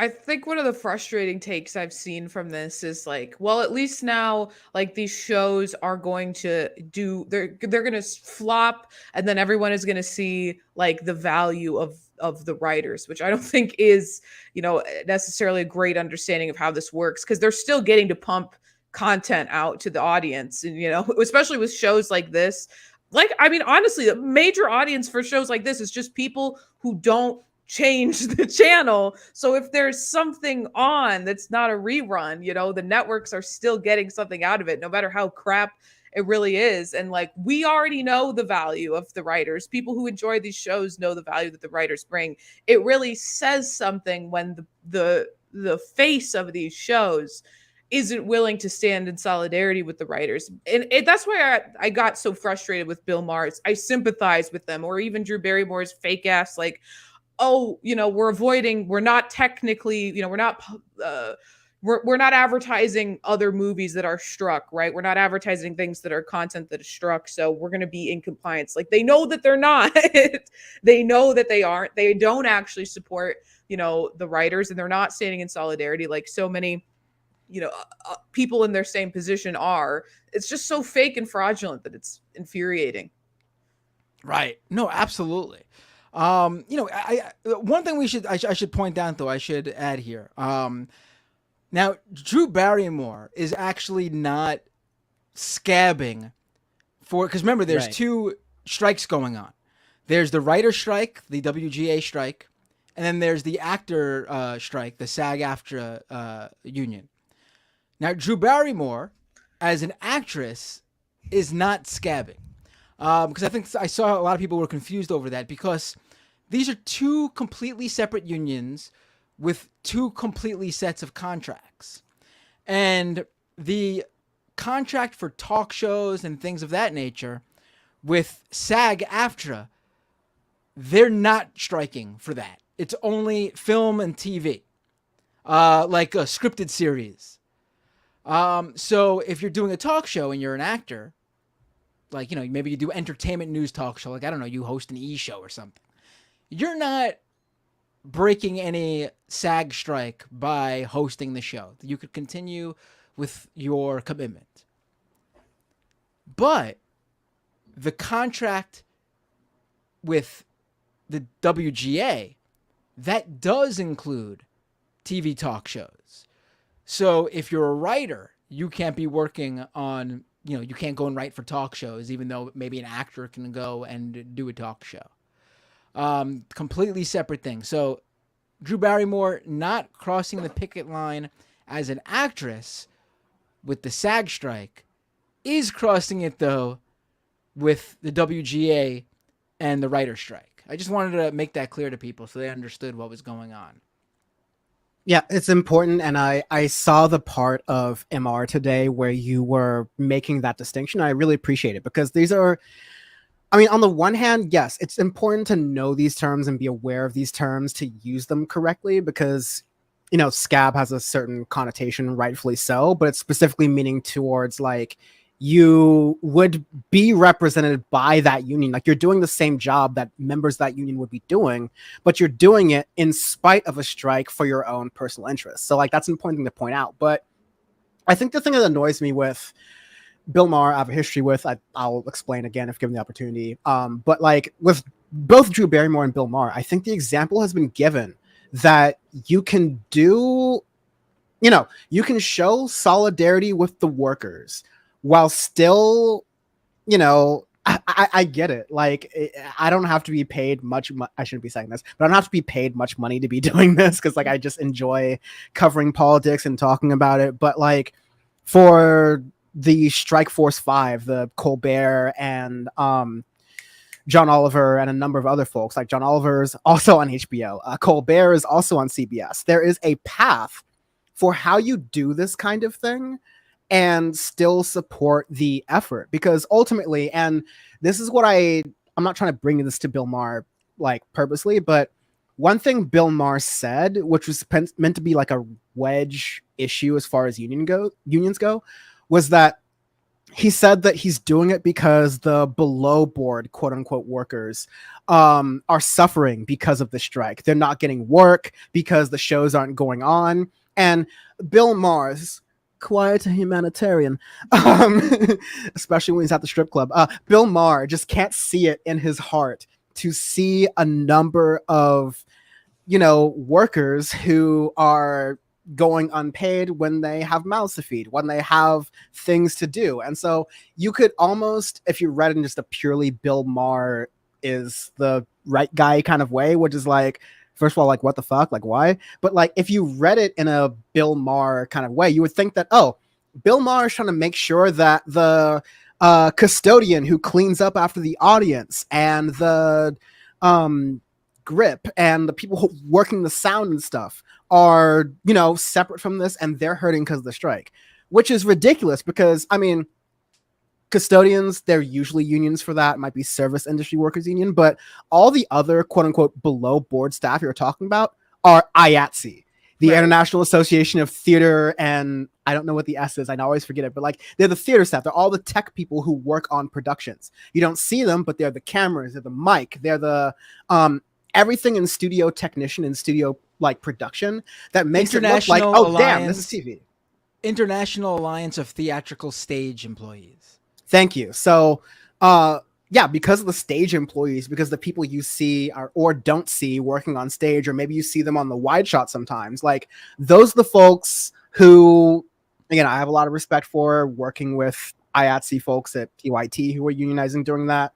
I think one of the frustrating takes I've seen from this is like, well, at least now, like, these shows are going to they're going to flop, and then everyone is going to see like the value of of the writers, which I don't think is, necessarily a great understanding of how this works, because they're still getting to pump content out to the audience, and especially with shows like this. Like, I mean, honestly, the major audience for shows like this is just people who don't change the channel. So if there's something on that's not a rerun, the networks are still getting something out of it, no matter how crap it really is. And like, we already know the value of the writers. People who enjoy these shows know the value that the writers bring. It really says something when the face of these shows isn't willing to stand in solidarity with the writers. And that's why I got so frustrated with Bill Maher. I sympathize with them, or even Drew Barrymore's fake ass, like, oh, we're not technically, we're not advertising other movies that are struck, right? We're not advertising things that are content that is struck. So we're going to be in compliance. Like, they know that they're not. They know that they aren't. They don't actually support, the writers, and they're not standing in solidarity like so many, people in their same position are. It's just so fake and fraudulent that it's infuriating. Right. No, absolutely. One thing I should point out, though, I should add here. Now, Drew Barrymore is actually not scabbing because remember, there's two strikes going on. There's the writer strike, the WGA strike, and then there's the actor strike, the SAG-AFTRA union. Now, Drew Barrymore, as an actress, is not scabbing. Because I think I saw a lot of people were confused over that, because these are two completely separate unions with two completely sets of contracts. And the contract for talk shows and things of that nature with SAG-AFTRA, they're not striking for that. It's only film and TV, like a scripted series. So if you're doing a talk show and you're an actor, like, maybe you do entertainment news talk show, like, I don't know, you host an e-show or something, you're not breaking any SAG strike by hosting the show. You could continue with your commitment. But the contract with the WGA, that does include TV talk shows. So if you're a writer, you can't be working on, you can't go and write for talk shows, even though maybe an actor can go and do a talk show. Completely separate thing. So Drew Barrymore not crossing the picket line as an actress with the SAG strike is crossing it, though, with the WGA and the writer strike. I just wanted to make that clear to people so they understood what was going on. Yeah, it's important. And I saw the part of MR today where you were making that distinction. I really appreciate it, because these are, I mean, on the one hand, yes, it's important to know these terms and be aware of these terms to use them correctly, because, scab has a certain connotation, rightfully so, but it's specifically meaning towards, like, you would be represented by that union. Like, you're doing the same job that members of that union would be doing, but you're doing it in spite of a strike for your own personal interests. So, like, that's an important thing to point out. But I think the thing that annoys me with Bill Maher, I have a history with, I'll explain again if given the opportunity. But like with both Drew Barrymore and Bill Maher, I think the example has been given that you can do, you can show solidarity with the workers while still, I get it. Like, I don't have to be paid much. I shouldn't be saying this, but I don't have to be paid much money to be doing this, because like I just enjoy covering politics and talking about it. But like for the Strike Force 5, the Colbert and John Oliver and a number of other folks, like John Oliver's also on HBO. Colbert is also on CBS. There is a path for how you do this kind of thing and still support the effort, because ultimately, and this is what I'm not trying to bring this to Bill Maher like purposely, but one thing Bill Maher said, which was meant to be like a wedge issue as far as unions go, was that he said that he's doing it because the below board, quote unquote, workers are suffering because of the strike. They're not getting work because the shows aren't going on. And Bill Maher's quite a humanitarian, especially when he's at the strip club. Bill Maher just can't see it in his heart to see a number of, workers who are going unpaid when they have mouths to feed, when they have things to do. And so you could almost, if you read in just a purely Bill Maher is the right guy kind of way, which is like, first of all, like, what the fuck? Like, why? But like, if you read it in a Bill Maher kind of way, you would think that, oh, Bill Maher is trying to make sure that the custodian who cleans up after the audience and the grip and the people who working the sound and stuff are, separate from this, and they're hurting because of the strike, which is ridiculous because, I mean, custodians, they're usually unions for that. It might be service industry workers union, but all the other quote unquote below board staff you're talking about are IATSE, the International Association of Theater, and I don't know what the S is. I always forget it, but like they're the theater staff. They're all the tech people who work on productions. You don't see them, but they're the cameras, they're the mic, they're the everything in studio technician and studio like production that makes it look like, oh damn, this is TV. International Alliance of Theatrical Stage Employees. Thank you. So, because of the stage employees, because the people you see or don't see working on stage, or maybe you see them on the wide shot sometimes, like those are the folks who, again, I have a lot of respect for, working with IATSE folks at PYT who were unionizing during that.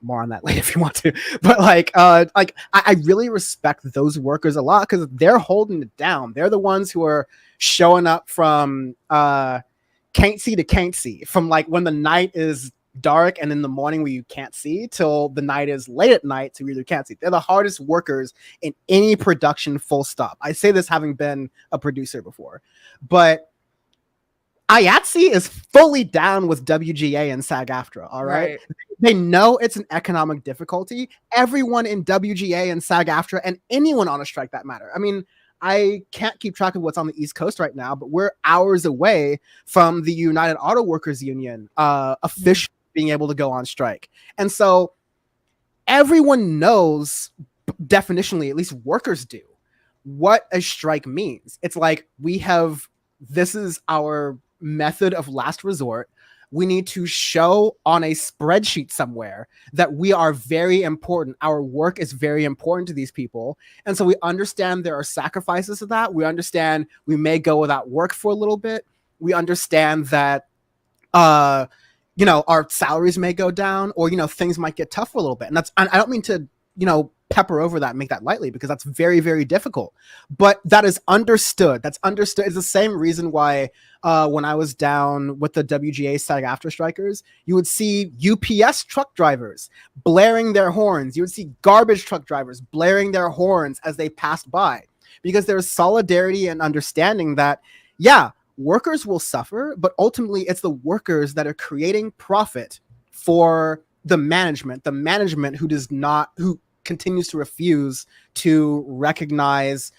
More on that later if you want to. But I really respect those workers a lot because they're holding it down. They're the ones who are showing up from can't see to can't see, from like when the night is dark and in the morning where you can't see till the night is late at night to where you can't see. They're the hardest workers in any production, full stop. I say this having been a producer before, but IATSE is fully down with WGA and SAG-AFTRA, all right? They know it's an economic difficulty. Everyone in WGA and SAG-AFTRA, and anyone on a strike that matter. I mean, I can't keep track of what's on the East Coast right now, but we're hours away from the United Auto Workers Union officially being able to go on strike. And so everyone knows, definitionally, at least workers do, what a strike means. It's like, this is our method of last resort. We need to show on a spreadsheet somewhere that we are very important. Our work is very important to these people. And so we understand there are sacrifices to that. We understand we may go without work for a little bit. We understand that, our salaries may go down, or, things might get tough for a little bit. And I don't mean to, pepper over that and make that lightly, because that's very, very difficult. But that is understood. That's understood. It's the same reason why when I was down with the WGA SAG-AFTRA strikers, you would see UPS truck drivers blaring their horns. You would see garbage truck drivers blaring their horns as they passed by, because there's solidarity and understanding that, workers will suffer, but ultimately it's the workers that are creating profit for the management who continues to refuse to recognize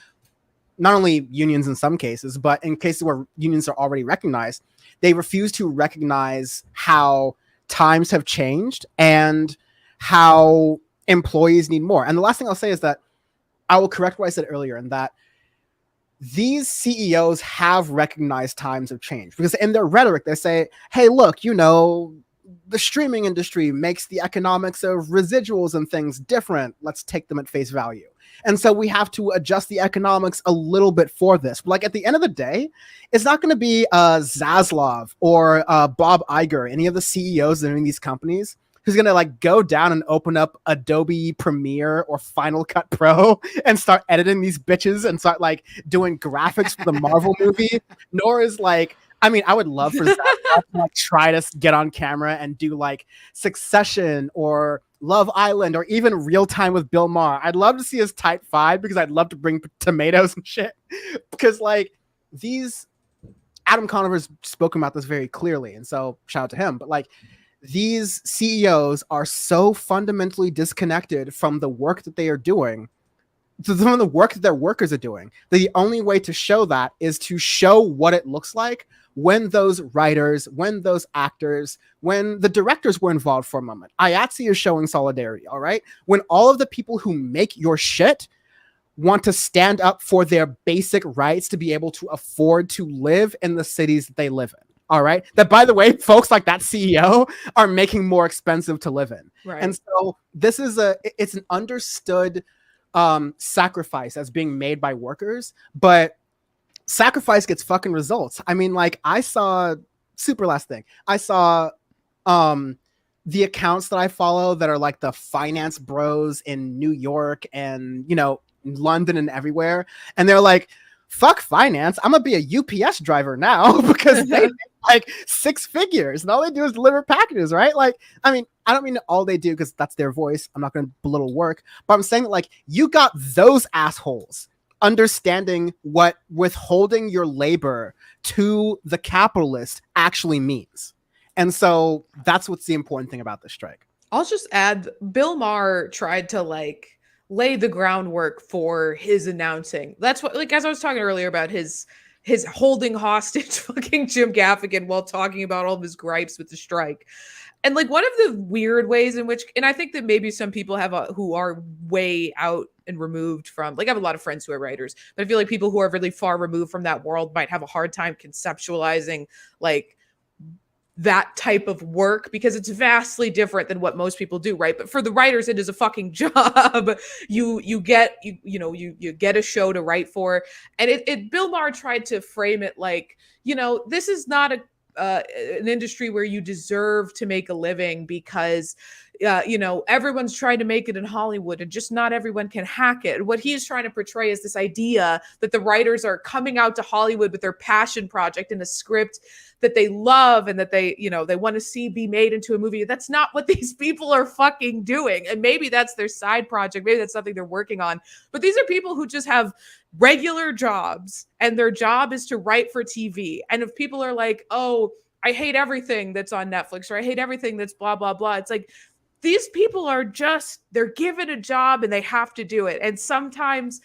not only unions in some cases, but in cases where unions are already recognized, they refuse to recognize how times have changed and how employees need more. And the last thing I'll say is that I will correct what I said earlier, in that these CEOs have recognized times have changed, because in their rhetoric, they say, hey, look, the streaming industry makes the economics of residuals and things different. Let's take them at face value. And so we have to adjust the economics a little bit for this. But like at the end of the day, it's not going to be Zaslav or Bob Iger, any of the CEOs in these companies, who's going to like go down and open up Adobe Premiere or Final Cut Pro and start editing these bitches and start like doing graphics for the Marvel movie. Nor is like, I mean, I would love for Zaslav to like try to get on camera and do like Succession or Love Island or even Real Time with Bill Maher. I'd love to see his Type 5, because I'd love to bring tomatoes and shit. Because like Adam Conover's spoken about this very clearly, and so shout out to him. But like, these CEOs are so fundamentally disconnected from the work that they are doing, from the work that their workers are doing, that the only way to show that is to show what it looks like when those writers, when those actors, when the directors were involved for a moment. IATSE is showing solidarity, all right? When all of the people who make your shit want to stand up for their basic rights to be able to afford to live in the cities that they live in. All right. That, by the way, folks like that CEO are making more expensive to live in. Right. And so this is it's an understood sacrifice that's being made by workers, but sacrifice gets fucking results. I mean, like I saw the accounts that I follow that are like the finance bros in New York and, you know, London and everywhere. And they're like, fuck finance. I'm gonna be a UPS driver now because they make like 6 figures and all they do is deliver packages, right? Like, I mean, I don't mean all they do because that's their voice. I'm not gonna belittle work, but I'm saying that like you got those assholes understanding what withholding your labor to the capitalist actually means. And so that's what's the important thing about the strike. I'll just add, Bill Maher tried to like lay the groundwork for his announcing. That's what, like, as I was talking earlier about his holding hostage fucking Jim Gaffigan while talking about all of his gripes with the strike. And like one of the weird ways in which, and I think that maybe some people have who are way out and removed from, like I have a lot of friends who are writers, but I feel like people who are really far removed from that world might have a hard time conceptualizing like that type of work because it's vastly different than what most people do, right? But for the writers, it is a fucking job. You get a show to write for, and Bill Maher tried to frame it like, you know, this is not an industry where you deserve to make a living because you know, everyone's trying to make it in Hollywood and just not everyone can hack it. What he's trying to portray is this idea that the writers are coming out to Hollywood with their passion project and a script that they love and that they, you know, they want to see be made into a movie. That's not what these people are fucking doing. And maybe that's their side project. Maybe that's something they're working on. But these are people who just have regular jobs and their job is to write for TV. And if people are like, oh, I hate everything that's on Netflix or I hate everything that's blah, blah, blah. It's like, these people are just, they're given a job and they have to do it. And sometimes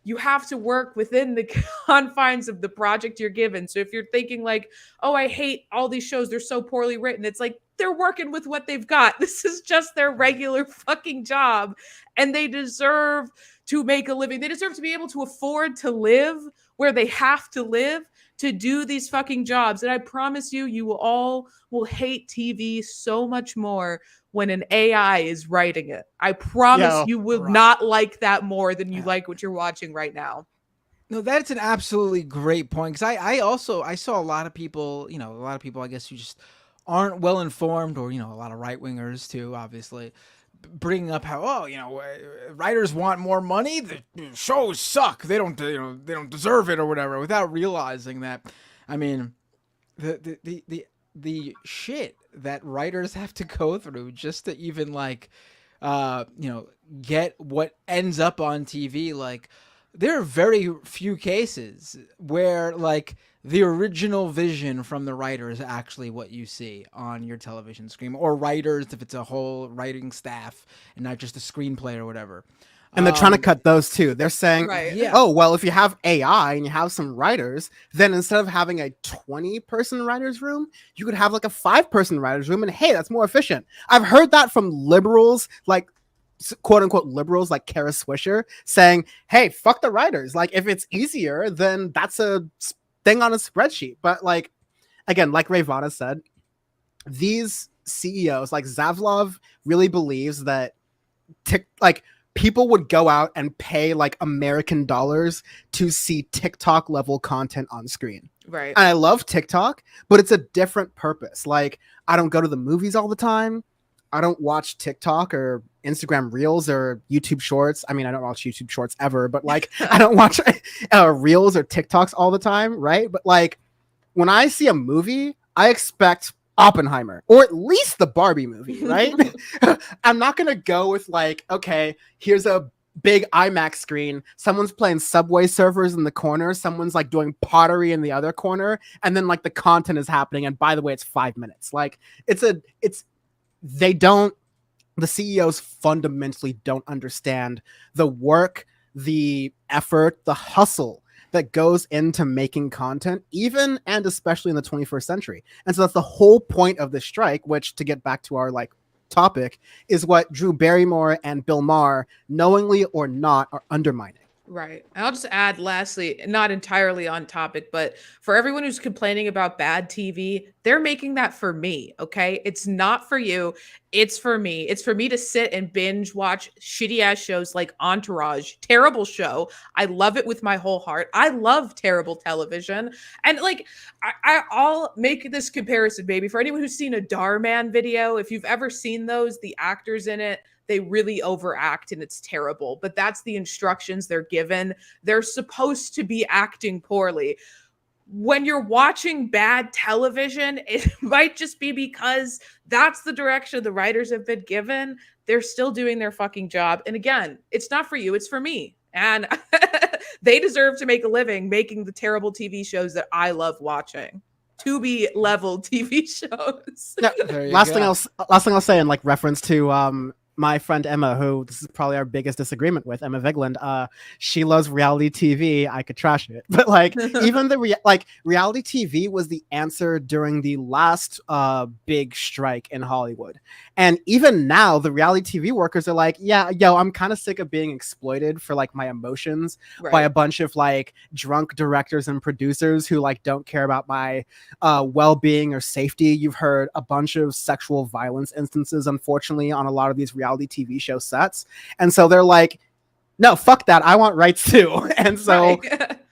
you have to work within the confines of the project you're given. So if you're thinking like, oh, I hate all these shows, they're so poorly written. It's like, they're working with what they've got. This is just their regular fucking job. And they deserve to make a living. They deserve to be able to afford to live where they have to live to do these fucking jobs. And I promise you, you all will hate TV so much more when an AI is writing it. I promise you will not like that more than you like what you're watching right now. No, that's an absolutely great point. Because I saw a lot of people, you know, I guess who just aren't well informed, or, you know, a lot of right wingers too, obviously, bringing up how, oh, you know, writers want more money. The shows suck. They don't deserve it or whatever, without realizing that, I mean, the shit that writers have to go through just to even like, you know, get what ends up on TV. Like, there are very few cases where like the original vision from the writer is actually what you see on your television screen, or writers if it's a whole writing staff and not just a screenplay or whatever. And they're trying to cut those too. They're saying, oh, well, if you have AI and you have some writers, then instead of having a 20-person writer's room, you could have like a 5-person writer's room. And hey, that's more efficient. I've heard that from liberals, like quote unquote liberals like Kara Swisher, saying, hey, fuck the writers. Like, if it's easier, then that's a thing on a spreadsheet. But like, again, like Ravana said, these CEOs, like Zavlov, really believes that people would go out and pay like American dollars to see TikTok level content on screen. Right. And I love TikTok, but it's a different purpose. Like, I don't go to the movies all the time. I don't watch TikTok or Instagram Reels or YouTube Shorts. I mean, I don't watch YouTube Shorts ever, but like, I don't watch Reels or TikToks all the time, right? But like, when I see a movie, I expect Oppenheimer, or at least the Barbie movie, right? I'm not gonna go with like, okay, here's a big IMAX screen, someone's playing Subway Surfers in the corner, someone's like doing pottery in the other corner, and then like the content is happening, and by the way, it's 5 minutes. Like, the CEOs fundamentally don't understand the work, the effort, the hustle that goes into making content, even and especially in the 21st century. And so that's the whole point of the strike, which, to get back to our like topic, is what Drew Barrymore and Bill Maher, knowingly or not, are undermining. Right. And I'll just add lastly, not entirely on topic, but for everyone who's complaining about bad TV, they're making that for me. Okay. It's not for you. It's for me. It's for me to sit and binge watch shitty ass shows like Entourage. Terrible show. I love it with my whole heart. I love terrible television. And like, I'll make this comparison, baby. For anyone who's seen a Darman video, if you've ever seen those, the actors in it, they really overact and it's terrible, but that's the instructions they're given. They're supposed to be acting poorly. When you're watching bad television, it might just be because that's the direction the writers have been given. They're still doing their fucking job. And again, it's not for you, it's for me. And they deserve to make a living making the terrible TV shows that I love watching. To be level TV shows. Last thing I'll say in like reference to my friend Emma, who this is probably our biggest disagreement with, Emma Vigland. She loves reality TV. I could trash it, but like even the reality TV was the answer during the last big strike in Hollywood, and even now the reality TV workers are like, yeah, I'm kind of sick of being exploited for like my emotions by a bunch of like drunk directors and producers who like don't care about my well-being or safety. You've heard a bunch of sexual violence instances, unfortunately, on a lot of these reality TV show sets, and so they're like, no, fuck that, I want rights too. And so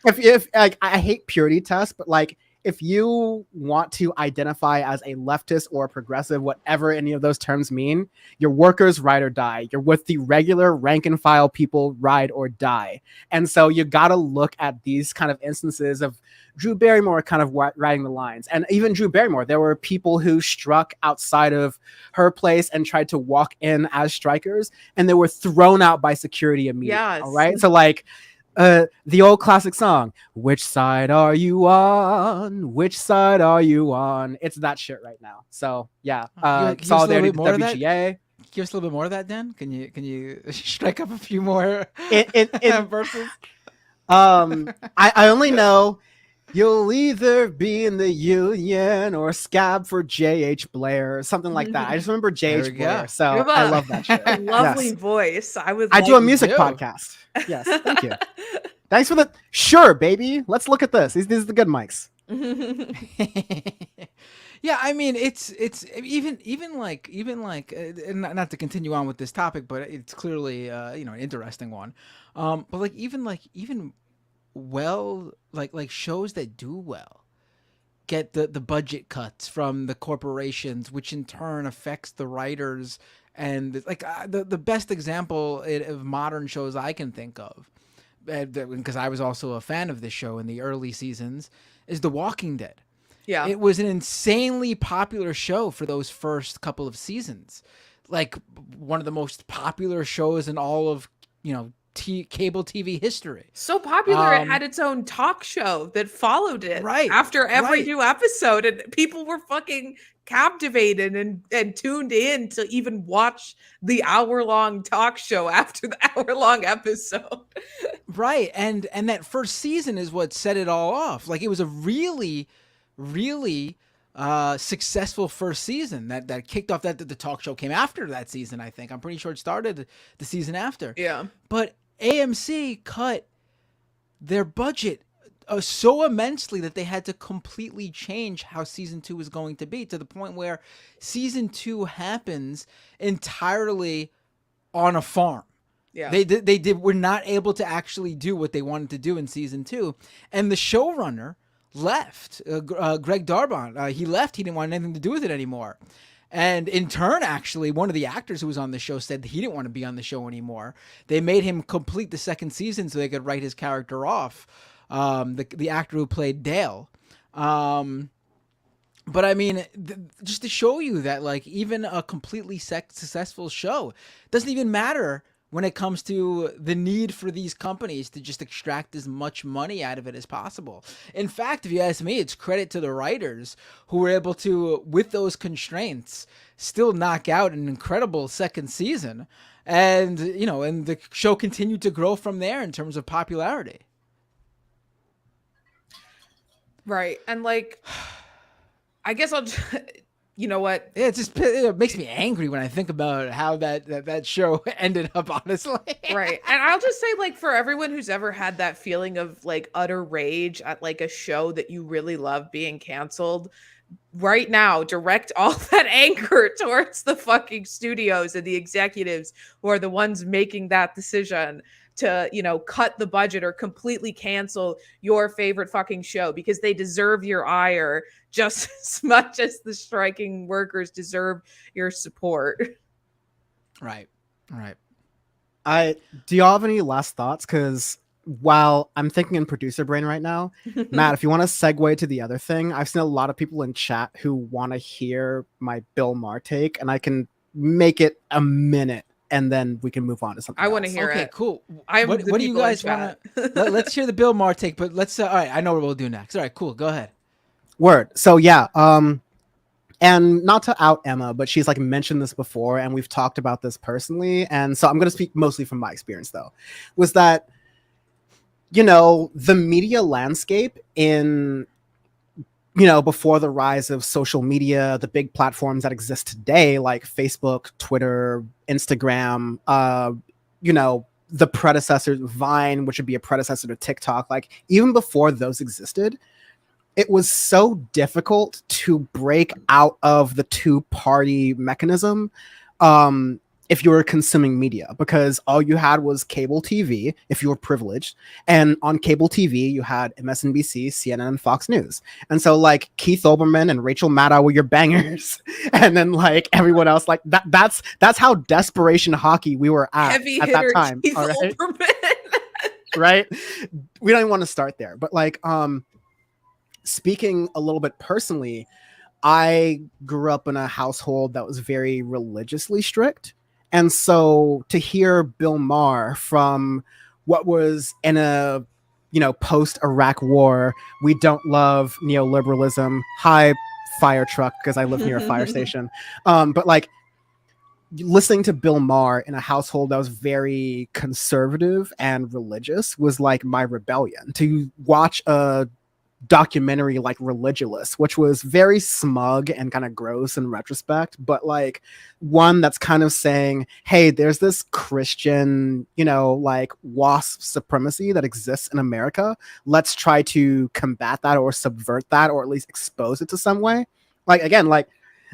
if like, I hate purity tests, but like if you want to identify as a leftist or a progressive, whatever any of those terms mean, your workers ride or die. You're with the regular rank and file people, ride or die. And so you got to look at these kind of instances of Drew Barrymore kind of writing the lines. And even Drew Barrymore, there were people who struck outside of her place and tried to walk in as strikers, and they were thrown out by security immediately. Yes. All right. So like, the old classic song, which side are you on? Which side are you on? It's that shit right now. So yeah, solidarity to WGA. Give us a little bit more of that, Dan. Can you strike up a few more verses? I only know you'll either be in the union or scab for J.H. Blair or something like that. I just remember J.H. Blair, so I love that shit. Lovely voice. I do a music podcast. Yes, thank you. Thanks for the sure, baby. Let's look at this. These are the good mics. Yeah, I mean, it's even like not to continue on with this topic, but it's clearly an interesting one. But even well, like shows that do well get the budget cuts from the corporations, which in turn affects the writers. And like the best example of modern shows I can think of, because I was also a fan of this show in the early seasons, is The Walking Dead. Yeah, it was an insanely popular show for those first couple of seasons, like one of the most popular shows in all of cable TV history. So popular, it had its own talk show that followed it after every new episode, and people were fucking captivated and tuned in to even watch the hour-long talk show after the hour-long episode. Right, and that first season is what set it all off. Like, it was a really, really successful first season that kicked off. That the talk show came after that season, I think. I'm pretty sure it started the season after. Yeah. But AMC cut their budget so immensely that they had to completely change how season 2 was going to be, to the point where season 2 happens entirely on a farm. Yeah. They were not able to actually do what they wanted to do in season 2. And the showrunner left, Greg Darbon. He left. He didn't want anything to do with it anymore. And in turn, actually, one of the actors who was on the show said that he didn't want to be on the show anymore. They made him complete the second season so they could write his character off. The actor who played Dale. But I mean, just to show you that, like, even a completely successful show doesn't even matter when it comes to the need for these companies to just extract as much money out of it as possible. In fact, if you ask me, it's credit to the writers who were able to, with those constraints, still knock out an incredible second season. And, and the show continued to grow from there in terms of popularity. Right. And like, I guess you know what? It makes me angry when I think about how that show ended up, honestly. Right. And I'll just say, like, for everyone who's ever had that feeling of like utter rage at like a show that you really love being canceled, right now, direct all that anger towards the fucking studios and the executives who are the ones making that decision to, you know, cut the budget or completely cancel your favorite fucking show, because they deserve your ire just as much as the striking workers deserve your support. Right. Do y'all have any last thoughts? Because while I'm thinking in producer brain right now, Matt, if you want to segue to the other thing, I've seen a lot of people in chat who want to hear my Bill Maher take, and I can make it a minute and then we can move on to something I want to else. hear it. Okay, cool. What do you guys want to... Let's hear the Bill Maher take, but let's... all right, I know what we'll do next. All right, cool. Go ahead. Word. So yeah, and not to out Emma, but she's like mentioned this before, and we've talked about this personally, and so I'm going to speak mostly from my experience, though, was that, you know, the media landscape in, you know, before the rise of social media, the big platforms that exist today, like Facebook, Twitter, Instagram, you know, the predecessor Vine, which would be a predecessor to TikTok, like even before those existed, it was so difficult to break out of the two-party mechanism if you were consuming media, because all you had was cable TV if you were privileged, and on cable TV you had MSNBC, CNN, and Fox News, and so like Keith Olbermann and Rachel Maddow were your bangers, and then like everyone else, like that's how desperation hockey we were at that time. Keith all right? Olbermann. Right? We don't even want to start there, but like speaking a little bit personally, I grew up in a household that was very religiously strict. And so to hear Bill Maher from what was in a, you know, post-Iraq war, we don't love neoliberalism. Hi, fire truck, because I live near a fire station. But like listening to Bill Maher in a household that was very conservative and religious was like my rebellion. To watch a documentary like Religulous, which was very smug and kind of gross in retrospect, but like one that's kind of saying, hey, there's this Christian, you know, like WASP supremacy that exists in America. Let's try to combat that or subvert that, or at least expose it to some way. Like, again, like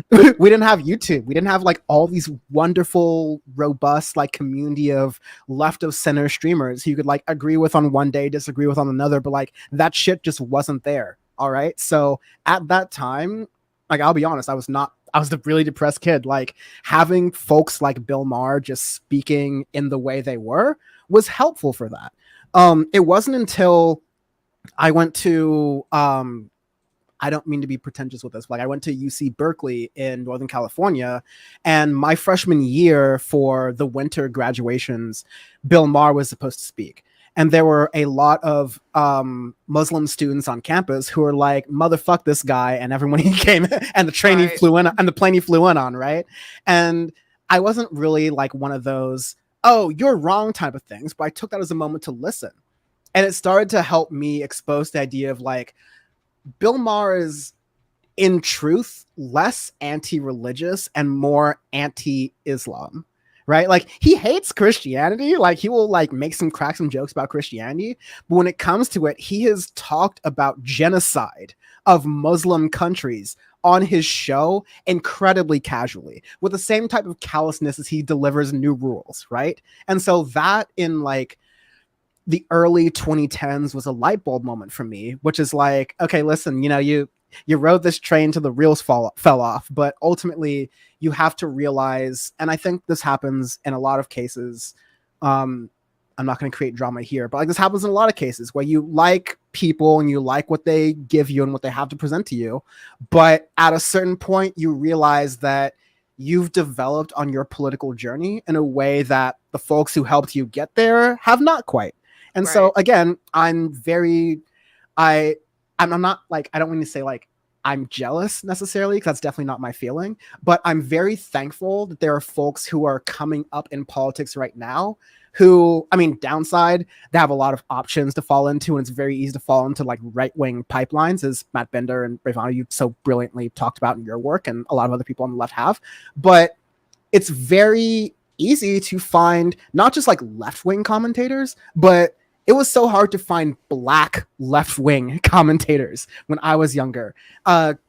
we didn't have YouTube. We didn't have like all these wonderful, robust like community of left of center streamers who you could like agree with on one day, disagree with on another, but like that shit just wasn't there. All right. So at that time, like, I'll be honest, I was the really depressed kid. Like having folks like Bill Maher just speaking in the way they were was helpful for that. It wasn't until I went to I don't mean to be pretentious with this, but like I went to UC Berkeley in Northern California, and my freshman year for the winter graduations, Bill Maher was supposed to speak. And there were a lot of Muslim students on campus who were like, motherfuck this guy, and everyone he came and the train he flew in and the plane he flew in on, right? And I wasn't really like one of those, oh, you're wrong type of things, but I took that as a moment to listen. And it started to help me expose the idea of like, Bill Maher is, in truth, less anti-religious and more anti-Islam, right? Like he hates Christianity. Like he will like crack some jokes about Christianity. But when it comes to it, he has talked about genocide of Muslim countries on his show incredibly casually, with the same type of callousness as he delivers new rules, right? And so that in like the early 2010s was a light bulb moment for me, which is like, okay, listen, you know, you rode this train till the wheels fell off, but ultimately you have to realize, and I think this happens in a lot of cases, I'm not going to create drama here, but like this happens in a lot of cases where you like people and you like what they give you and what they have to present to you, but at a certain point you realize that you've developed on your political journey in a way that the folks who helped you get there have not quite. And so again, I'm not like, I don't want to say like I'm jealous necessarily, because that's definitely not my feeling, but I'm very thankful that there are folks who are coming up in politics right now who, I mean, downside, they have a lot of options to fall into, and it's very easy to fall into like right-wing pipelines, as Matt Bender and Ravana, you so brilliantly talked about in your work, and a lot of other people on the left have. But it's very easy to find not just like left-wing commentators, but it was so hard to find black left-wing commentators when I was younger.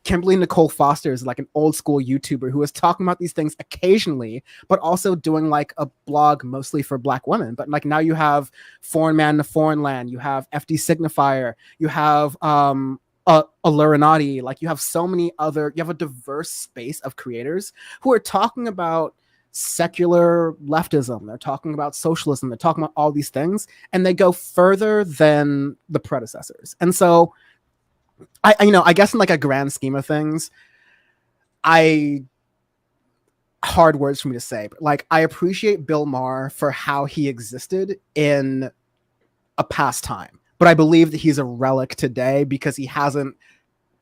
Kimberly Nicole Foster is like an old school YouTuber who was talking about these things occasionally, but also doing like a blog mostly for black women. But like now you have Foreign Man in a Foreign Land, you have FD Signifier, you have Alurinati, like you have so many other, you have a diverse space of creators who are talking about secular leftism, they're talking about socialism, they're talking about all these things, and they go further than the predecessors. And so I guess in like a grand scheme of things, hard words for me to say, but like I appreciate Bill Maher for how he existed in a past time, but I believe that he's a relic today because he hasn't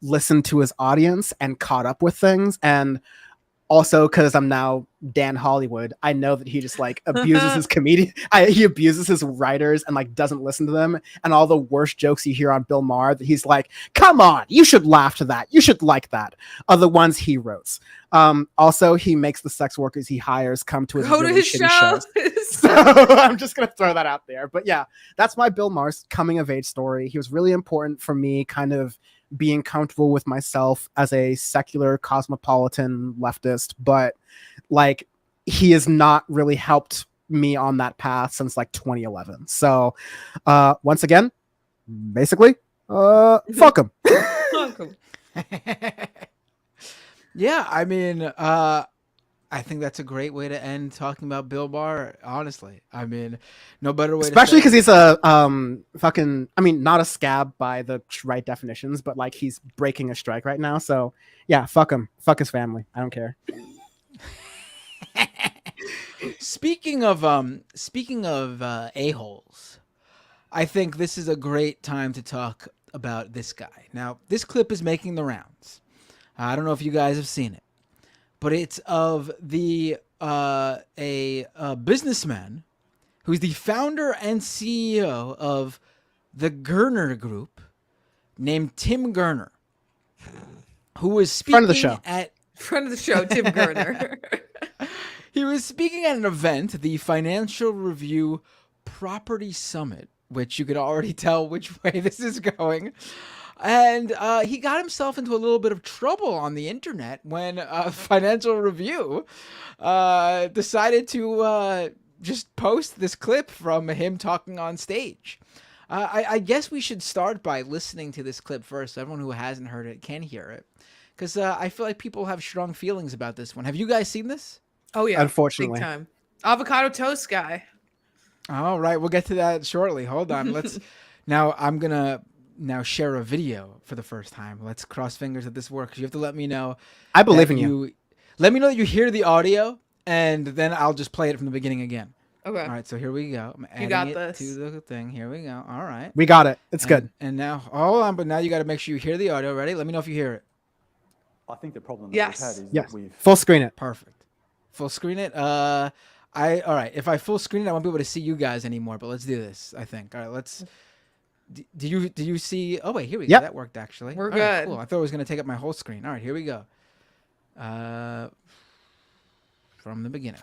listened to his audience and caught up with things. And also, because I'm now Dan Hollywood, I know that he just like abuses his comedian. He abuses his writers and like doesn't listen to them. And all the worst jokes you hear on Bill Maher, that he's like, "Come on, you should laugh to that. You should like that," are the ones he wrote. Also, he makes the sex workers he hires come to his really shitty shows. So I'm just gonna throw that out there. But yeah, that's my Bill Maher's coming of age story. He was really important for me, kind of being comfortable with myself as a secular cosmopolitan leftist, but like he has not really helped me on that path since like 2011. So once again, basically, fuck him. Fuck him. Yeah, I mean, I think that's a great way to end talking about Bill Maher. Honestly, I mean, no better way. Especially because he's a fucking, I mean, not a scab by the right definitions, but like he's breaking a strike right now. So yeah, fuck him, fuck his family. I don't care. Speaking of a-holes, I think this is a great time to talk about this guy. Now, this clip is making the rounds. I don't know if you guys have seen it, but it's of a businessman who's the founder and CEO of the Gurner Group, named Tim Gurner, who was speaking friend of the show. Tim Gurner. He was speaking at an event, the Financial Review Property Summit, which you could already tell which way this is going. And he got himself into a little bit of trouble on the internet when Financial Review decided to just post this clip from him talking on stage. I guess we should start by listening to this clip first, so everyone who hasn't heard it can hear it. Because I feel like people have strong feelings about this one. Have you guys seen this? Oh, yeah. Unfortunately. Big time. Avocado toast guy. All right, we'll get to that shortly. Hold on. Now I'm going to share a video for the first time. Let's cross fingers that this works. You have to let me know. I believe in you. Let me know that you hear the audio, and then I'll just play it from the beginning again. Okay. All right, so here we go. I'm adding it to the thing. Here we go. All right. We got it. It's good. And now, hold on, but now you got to make sure you hear the audio. Ready? Let me know if you hear it. I think the problem that we've had is that we've... Full screen it. Perfect. Full screen it. All right. If I full screen it, I won't be able to see you guys anymore, but let's do this, I think. All right, let's... Do you see? Oh wait, here we go. That worked actually. We're all good. Right, cool. I thought it was gonna take up my whole screen. All right, here we go. From the beginning.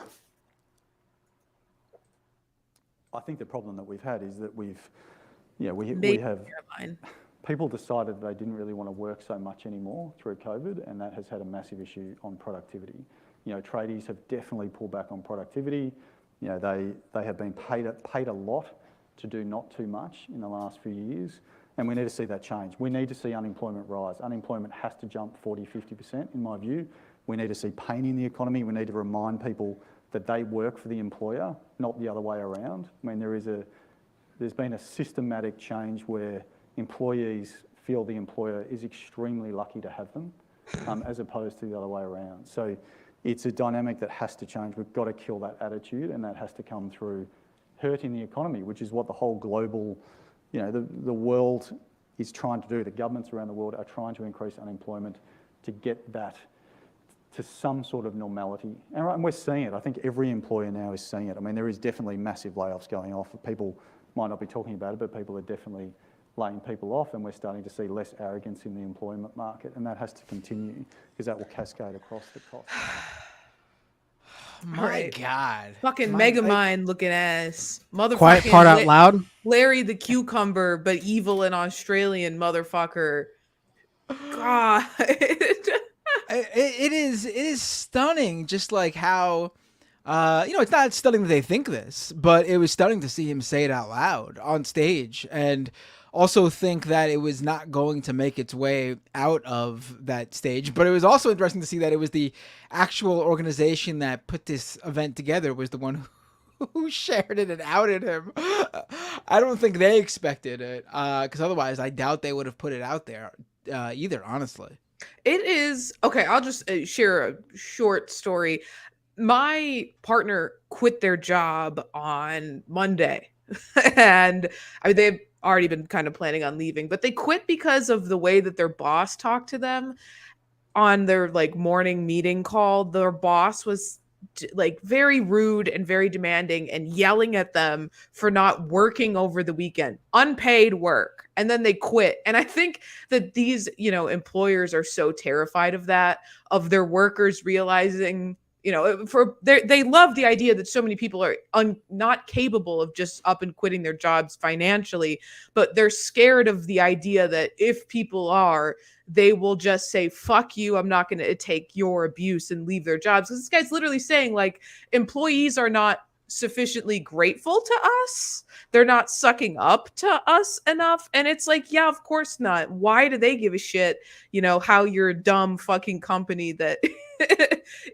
I think the problem that we've had is that we have people decided they didn't really want to work so much anymore through COVID, and that has had a massive issue on productivity. You know, tradies have definitely pulled back on productivity. You know, they have been paid a lot to do not too much in the last few years, and we need to see that change. We need to see unemployment rise. Unemployment has to jump 40–50% in my view. We need to see pain in the economy. We need to remind people that they work for the employer, not the other way around. I mean, there's been a systematic change where employees feel the employer is extremely lucky to have them, as opposed to the other way around. So it's a dynamic that has to change. We've got to kill that attitude, and that has to come through hurting the economy, which is what the whole global, you know, the world is trying to do. The governments around the world are trying to increase unemployment to get that, to some sort of normality. And we're seeing it. I think every employer now is seeing it. I mean, there is definitely massive layoffs going off. People might not be talking about it, but people are definitely laying people off, and we're starting to see less arrogance in the employment market, and that has to continue because that will cascade across the cost. My God. Fucking Megamind looking ass. Motherfucking Quiet part out loud. Larry the Cucumber, but evil and Australian motherfucker. God. It is stunning, just like how it's not stunning that they think this, but it was stunning to see him say it out loud on stage, and also think that it was not going to make its way out of that stage. But it was also interesting to see that it was the actual organization that put this event together was the one who shared it and outed him. I don't think they expected it, because otherwise I doubt they would have put it out there either, honestly. It is okay. I'll just share a short story. My partner quit their job on Monday, and I mean, they've already been kind of planning on leaving, but they quit because of the way that their boss talked to them on their like morning meeting call. Their boss was like very rude and very demanding and yelling at them for not working over the weekend, unpaid work. And then they quit. And I think that these, employers are so terrified of that, of their workers realizing, they love the idea that so many people are not capable of just up and quitting their jobs financially, but they're scared of the idea that if people are, they will just say, fuck you, I'm not going to take your abuse, and leave their jobs. Because this guy's literally saying, like, employees are not sufficiently grateful to us. They're not sucking up to us enough. And it's like, yeah, of course not. Why do they give a shit, how your dumb fucking company that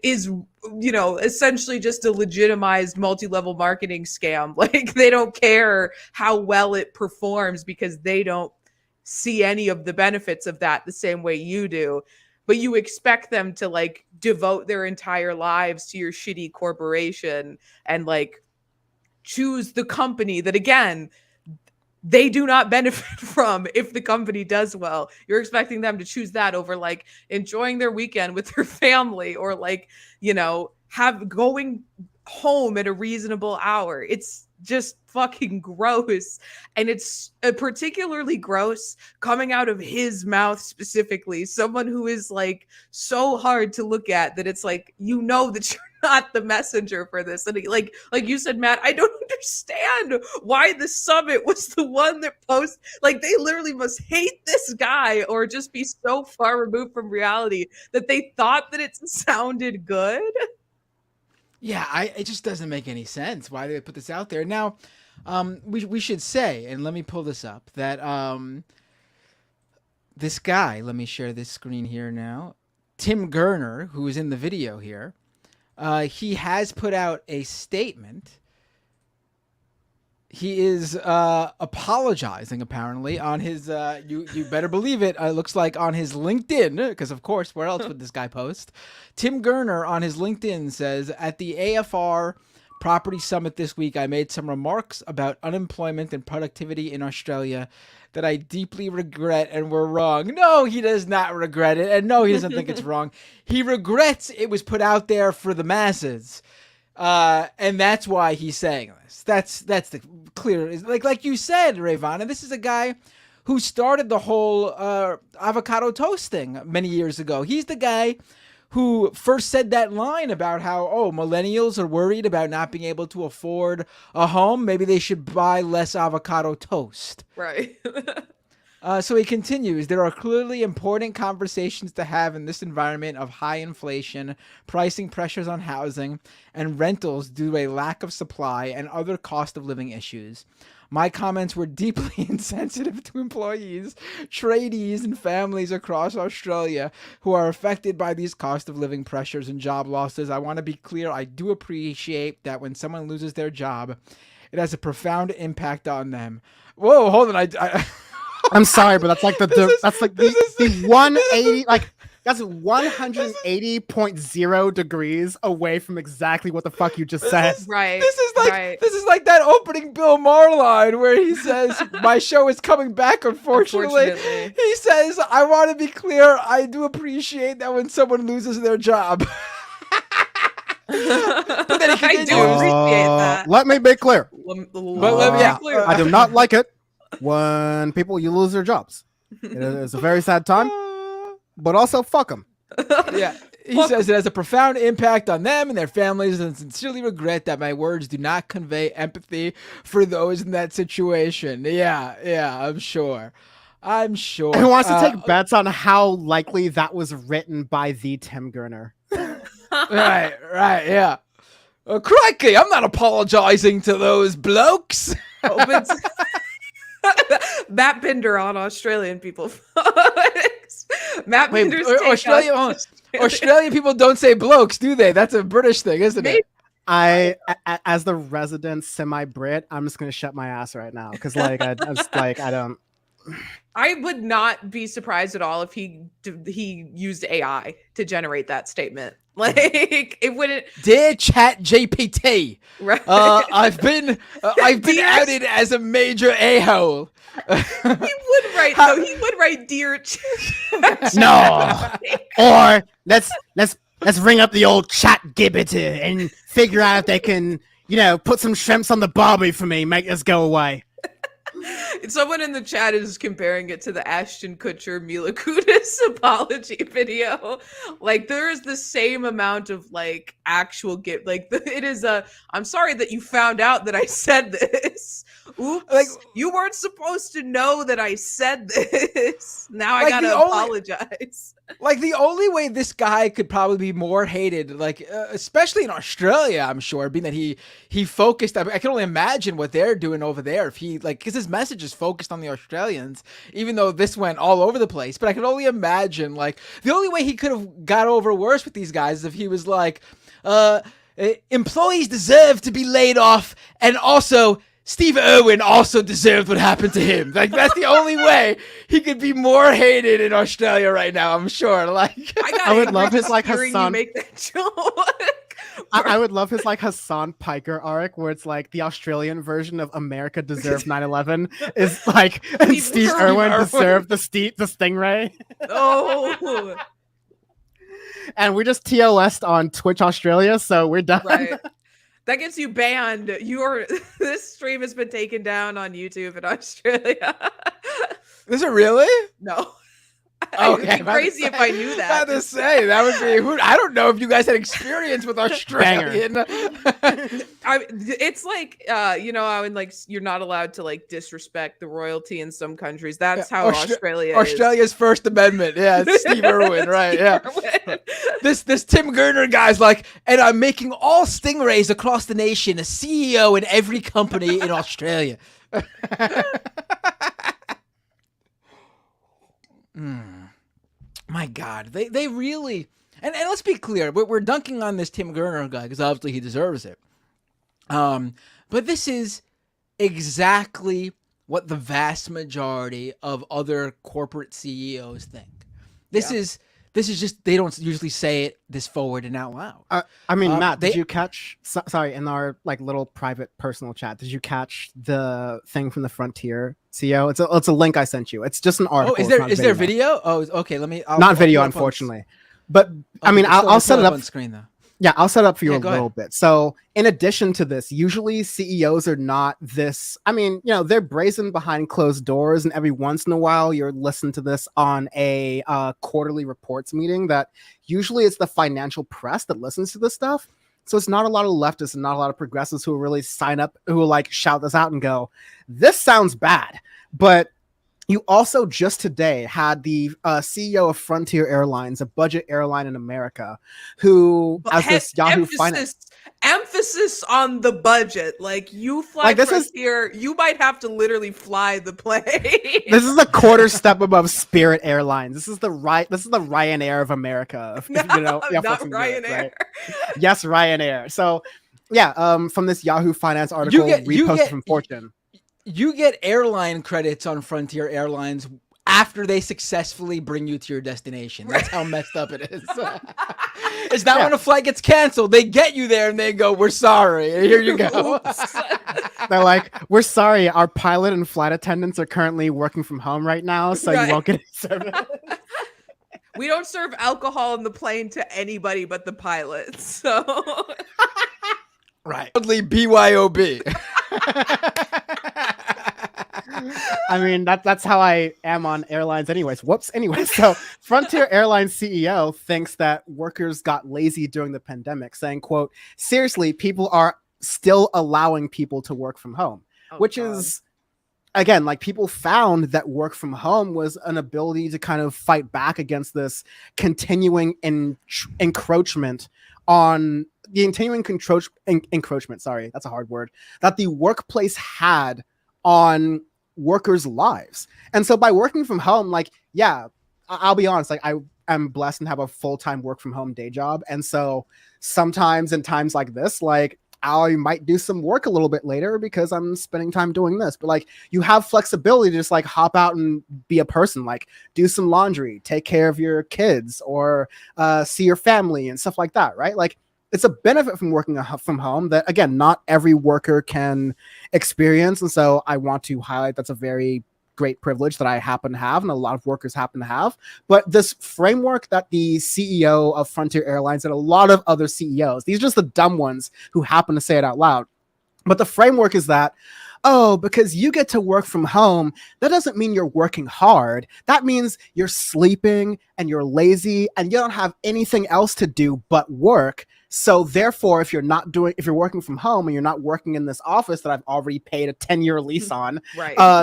is, essentially just a legitimized multi-level marketing scam. Like, they don't care how well it performs because they don't see any of the benefits of that the same way you do. But you expect them to like devote their entire lives to your shitty corporation and like choose the company that, again, they do not benefit from if the company does well. You're expecting them to choose that over like enjoying their weekend with their family, or like, have going home at a reasonable hour. It's just fucking gross. And it's particularly gross coming out of his mouth specifically, someone who is like so hard to look at that it's like, that you're not the messenger for this. And like you said, Matt, I don't understand why the summit was the one that posted, like, they literally must hate this guy or just be so far removed from reality that they thought that it sounded good. Yeah, it just doesn't make any sense why they put this out there. Now, we should say, and let me pull this up, that this guy, let me share this screen here now, Tim Gurner, who is in the video here, he has put out a statement. He is apologizing, apparently, on his, you better believe it, looks like on his LinkedIn, because, of course, where else would this guy post? Tim Gurner on his LinkedIn says, at the AFR Property Summit this week, I made some remarks about unemployment and productivity in Australia that I deeply regret and were wrong. No, he does not regret it, and no, he doesn't think it's wrong. He regrets it was put out there for the masses. And that's why he's saying this. That's the clear, like you said, Rayvon, and this is a guy who started the whole avocado toast thing many years ago. He's the guy who first said that line about how, millennials are worried about not being able to afford a home. Maybe they should buy less avocado toast. Right. So he continues, there are clearly important conversations to have in this environment of high inflation, pricing pressures on housing, and rentals due to a lack of supply and other cost of living issues. My comments were deeply insensitive to employees, tradies, and families across Australia who are affected by these cost of living pressures and job losses. I want to be clear, I do appreciate that when someone loses their job, it has a profound impact on them. Whoa, hold on, I'm sorry, but that's like the 180, like That's 180.0 degrees away from exactly what the fuck you just said. Right. This is like that opening Bill Maher line where he says, "My show is coming back, unfortunately." He says, "I want to be clear. I do appreciate that when someone loses their job." But then he I do appreciate that. Let me be clear. I do not like it when people lose their jobs. It is a very sad time, but also fuck them. Yeah. He says it has a profound impact on them and their families, and sincerely regret that my words do not convey empathy for those in that situation. Yeah, I'm sure. Who wants to take bets on how likely that was written by the Tim Gurner? Right, yeah. Crikey, I'm not apologizing to those blokes. Matt Binder on Australian people. Matt Binder's Australian people don't say blokes, do they? That's a British thing, isn't it? As the resident semi-Brit, I'm just gonna shut my ass right now because I don't. I would not be surprised at all if he used AI to generate that statement. Like it wouldn't. Dear Chat GPT, right? I've been outed as a major a-hole. He would write dear. No, or let's ring up the old Chat Gibbet and figure out if they can put some shrimps on the barbie for me, make this go away. Someone in the chat is comparing it to the Ashton Kutcher Mila Kunis apology video. Like there is the same amount of like actual it is I'm sorry that you found out that I said this. Oops, like you weren't supposed to know that I said this. Now I gotta apologize. Like the only way this guy could probably be more hated, especially in Australia, I'm sure, being that he focused. I can only imagine what they're doing over there if he because his message is focused on the Australians, even though this went all over the place. But I can only imagine the only way he could have got over worse with these guys is if he was like, employees deserve to be laid off, and also Steve Irwin also deserved what happened to him. Like that's the only way he could be more hated in Australia right now. I'm sure. I would love his Hassan. You make that joke. I would love his Hassan Piker arc where it's like the Australian version of America deserved 9/11 is and Steve Irwin deserved the stingray. Oh. And we just TOS'd on Twitch Australia, so we're done. Right. That gets you banned. This stream has been taken down on YouTube in Australia. Is it really? No. Okay, It'd be crazy if I knew that. About to say that would be. I don't know if you guys had experience with Australian. It's you're not allowed to disrespect the royalty in some countries. That's how Australia's First Amendment. Yeah, it's Steve Irwin, right? Irwin. This Tim Gurner guy's and I'm making all stingrays across the nation a CEO in every company in Australia. My God, they really and let's be clear, we're dunking on this Tim Gurner guy because obviously he deserves it. But this is exactly what the vast majority of other corporate CEOs think. This is just they don't usually say it this forward and out loud. Matt, did you catch? Sorry, in our little private personal chat, did you catch the thing from the Frontier CEO? It's a link I sent you. It's just an article. Oh, is there video? Oh, okay. Not video, unfortunately. But I'll set it up on screen though. Yeah, I'll set up for you a little bit. So in addition to this, usually CEOs are not this. They're brazen behind closed doors, and every once in a while you're listening to this on a quarterly reports meeting that usually it's the financial press that listens to this stuff. So it's not a lot of leftists and not a lot of progressives who really sign up, who will shout this out and go, this sounds bad. But you also just today had the CEO of Frontier Airlines, a budget airline in America, who, as this Yahoo Finance... Emphasis on the budget. You fly Frontier, you might have to literally fly the plane. This is the quarter step above Spirit Airlines. This is the Ryanair of America. Not Ryanair. Right? Yes, Ryanair. So, yeah, from this Yahoo Finance article reposted from Fortune. You get airline credits on Frontier Airlines after they successfully bring you to your destination. That's how messed up it is. It's not when a flight gets canceled. They get you there and they go, "We're sorry. Here you go." They're like, "We're sorry. Our pilot and flight attendants are currently working from home right now, so you won't get any service." We don't serve alcohol on the plane to anybody but the pilots. So, right. Oddly BYOB. I mean, that's how I am on airlines anyways. Whoops. Anyway, so Frontier Airlines CEO thinks that workers got lazy during the pandemic, saying, quote, "Seriously, people are still allowing people to work from home," which is, again, like, people found that work from home was an ability to kind of fight back against this continuing encroachment on the encroachment. Sorry, that's a hard word, that the workplace had on workers' lives. And so by working from home, like, yeah, I'll be honest, like, I am blessed and have a full-time work from home day job. And so sometimes in times like this, like, I might do some work a little bit later because I'm spending time doing this. But like, you have flexibility to just like hop out and be a person, like do some laundry, take care of your kids, or see your family and stuff like that, right? Like, it's a benefit from working from home that, again, not every worker can experience. And so I want to highlight that's a very great privilege that I happen to have and a lot of workers happen to have. But this framework that the CEO of Frontier Airlines and a lot of other CEOs, these are just the dumb ones who happen to say it out loud. But the framework is that, oh, because you get to work from home, that doesn't mean you're working hard. That means you're sleeping and you're lazy and you don't have anything else to do but work. So therefore, if you're working from home and you're not working in this office that I've already paid a 10-year lease on,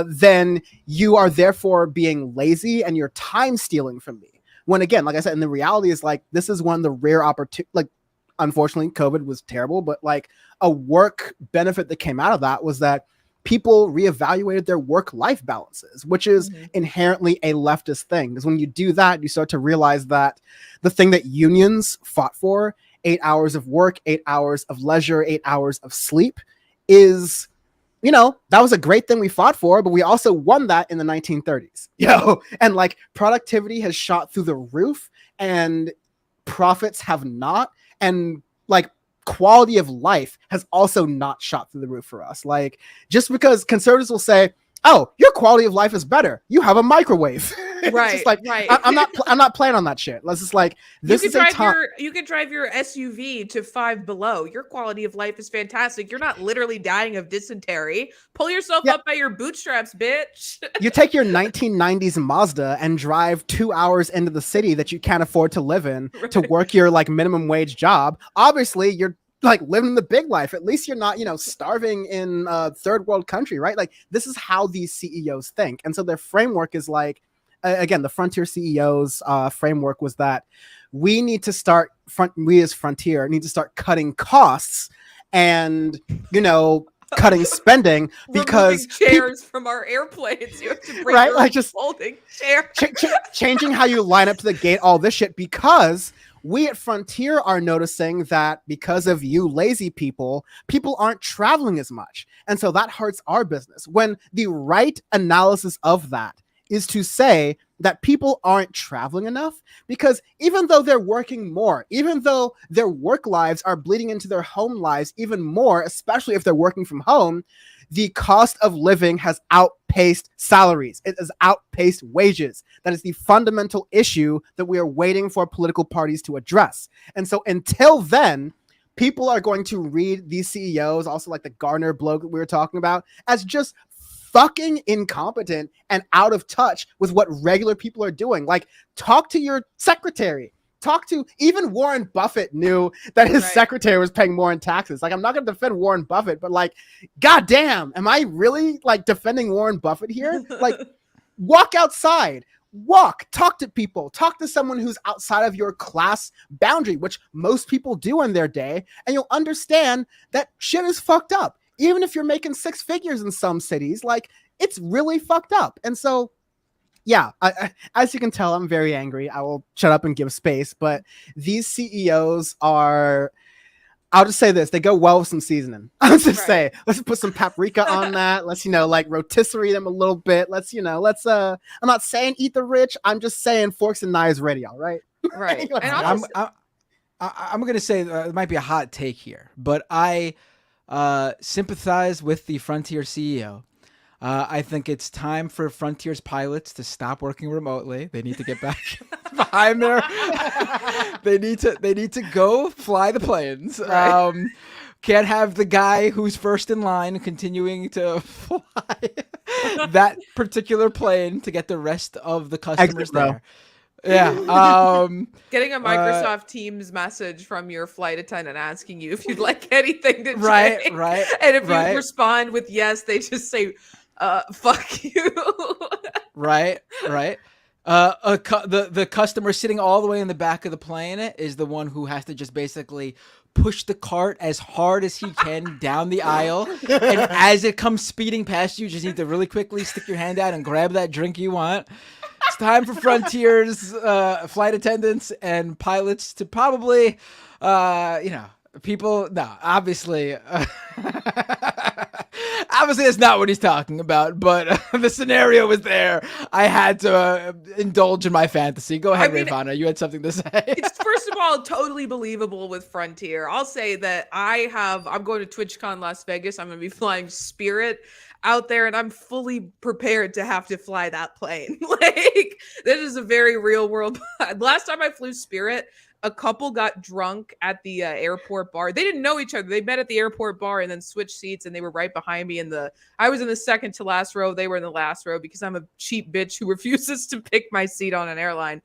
then you are therefore being lazy and you're time stealing from me. When, again, like I said, and the reality is, like, this is one of the rare opportunities, like, unfortunately, COVID was terrible, but like a work benefit that came out of that was that people reevaluated their work-life balances, which is inherently a leftist thing. Because when you do that, you start to realize that the thing that unions fought for, 8 hours of work, 8 hours of leisure, 8 hours of sleep, is, you know, that was a great thing we fought for, but we also won that in the 1930s. And like, productivity has shot through the roof and profits have not. And like, quality of life has also not shot through the roof for us. Like, just because conservatives will say, "Oh, your quality of life is better, you have a microwave." Right, like, right. I'm not playing on that shit. Let's just like, this is a time. You can drive your SUV to 5 Below. Your quality of life is fantastic. You're not literally dying of dysentery. Pull yourself up by your bootstraps, bitch. You take your 1990s Mazda and drive 2 hours into the city that you can't afford to live in to work your like minimum wage job. Obviously, you're like living the big life. At least you're not, you know, starving in a third world country, right? Like, this is how these CEOs think. And so their framework is like, again, the Frontier CEOs framework was that we as Frontier need to start cutting costs and, you know, cutting spending because chairs from our airplanes. You have to bring right, like, just folding chair. Changing how you line up to the gate, all this shit, because we at Frontier are noticing that because of you lazy people aren't traveling as much. And so that hurts our business. When the right analysis of that is to say that people aren't traveling enough, because even though they're working more, even though their work lives are bleeding into their home lives even more, especially if they're working from home, the cost of living has outpaced salaries. It has outpaced wages. That is the fundamental issue that we are waiting for political parties to address. And so until then, people are going to read these CEOs, also like the Gurner blog that we were talking about, as just fucking incompetent and out of touch with what regular people are doing. Like, talk to your secretary. Talk to, even Warren Buffett knew that his secretary was paying more in taxes. Like, I'm not going to defend Warren Buffett, but like, goddamn, am I really like defending Warren Buffett here? Like, walk outside, talk to people, talk to someone who's outside of your class boundary, which most people do in their day. And you'll understand that shit is fucked up. Even if you're making 6 figures in some cities, like, it's really fucked up. And so, yeah, as you can tell, I'm very angry. I will shut up and give space. But these CEOs are, I'll just say this: they go well with some seasoning. I'll just say, let's put some paprika on that. Let's, like rotisserie them a little bit. Let's, I'm not saying eat the rich. I'm just saying forks and knives ready. All right. Right. I'm going to say it might be a hot take here, but I sympathize with the Frontier CEO. I think it's time for Frontier's pilots to stop working remotely. They need to get back behind there. They need to go fly the planes. Right. Can't have the guy who's first in line continuing to fly that particular plane to get the rest of the customers there. Yeah. Getting a Microsoft Teams message from your flight attendant asking you if you'd like anything to drink. Right. And if you respond with yes, they just say, fuck you. Right. The customer sitting all the way in the back of the plane is the one who has to just basically push the cart as hard as he can down the aisle. And as it comes speeding past you, just need to really quickly stick your hand out and grab that drink you want. It's time for Frontier's flight attendants and pilots to probably, obviously, obviously that's not what he's talking about, but the scenario was there. I had to indulge in my fantasy. Go ahead, Ravana. You had something to say. It's, first of all, totally believable with Frontier. I'll say that I'm going to TwitchCon Las Vegas. I'm going to be flying Spirit out there, and I'm fully prepared to have to fly that plane. Like, this is a very real world. Last time I flew Spirit, a couple got drunk at the airport bar. They didn't know each other. They met at the airport bar and then switched seats, and they were right behind me. I was in the second to last row. They were in the last row because I'm a cheap bitch who refuses to pick my seat on an airline.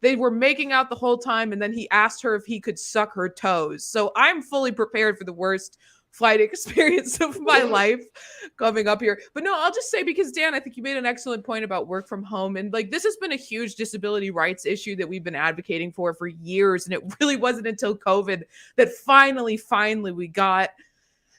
They were making out the whole time, and then he asked her if he could suck her toes. So I'm fully prepared for the worst flight experience of my life coming up here. But no, I'll just say, because Dan, I think you made an excellent point about work from home. And like, this has been a huge disability rights issue that we've been advocating for years. And it really wasn't until COVID that finally we got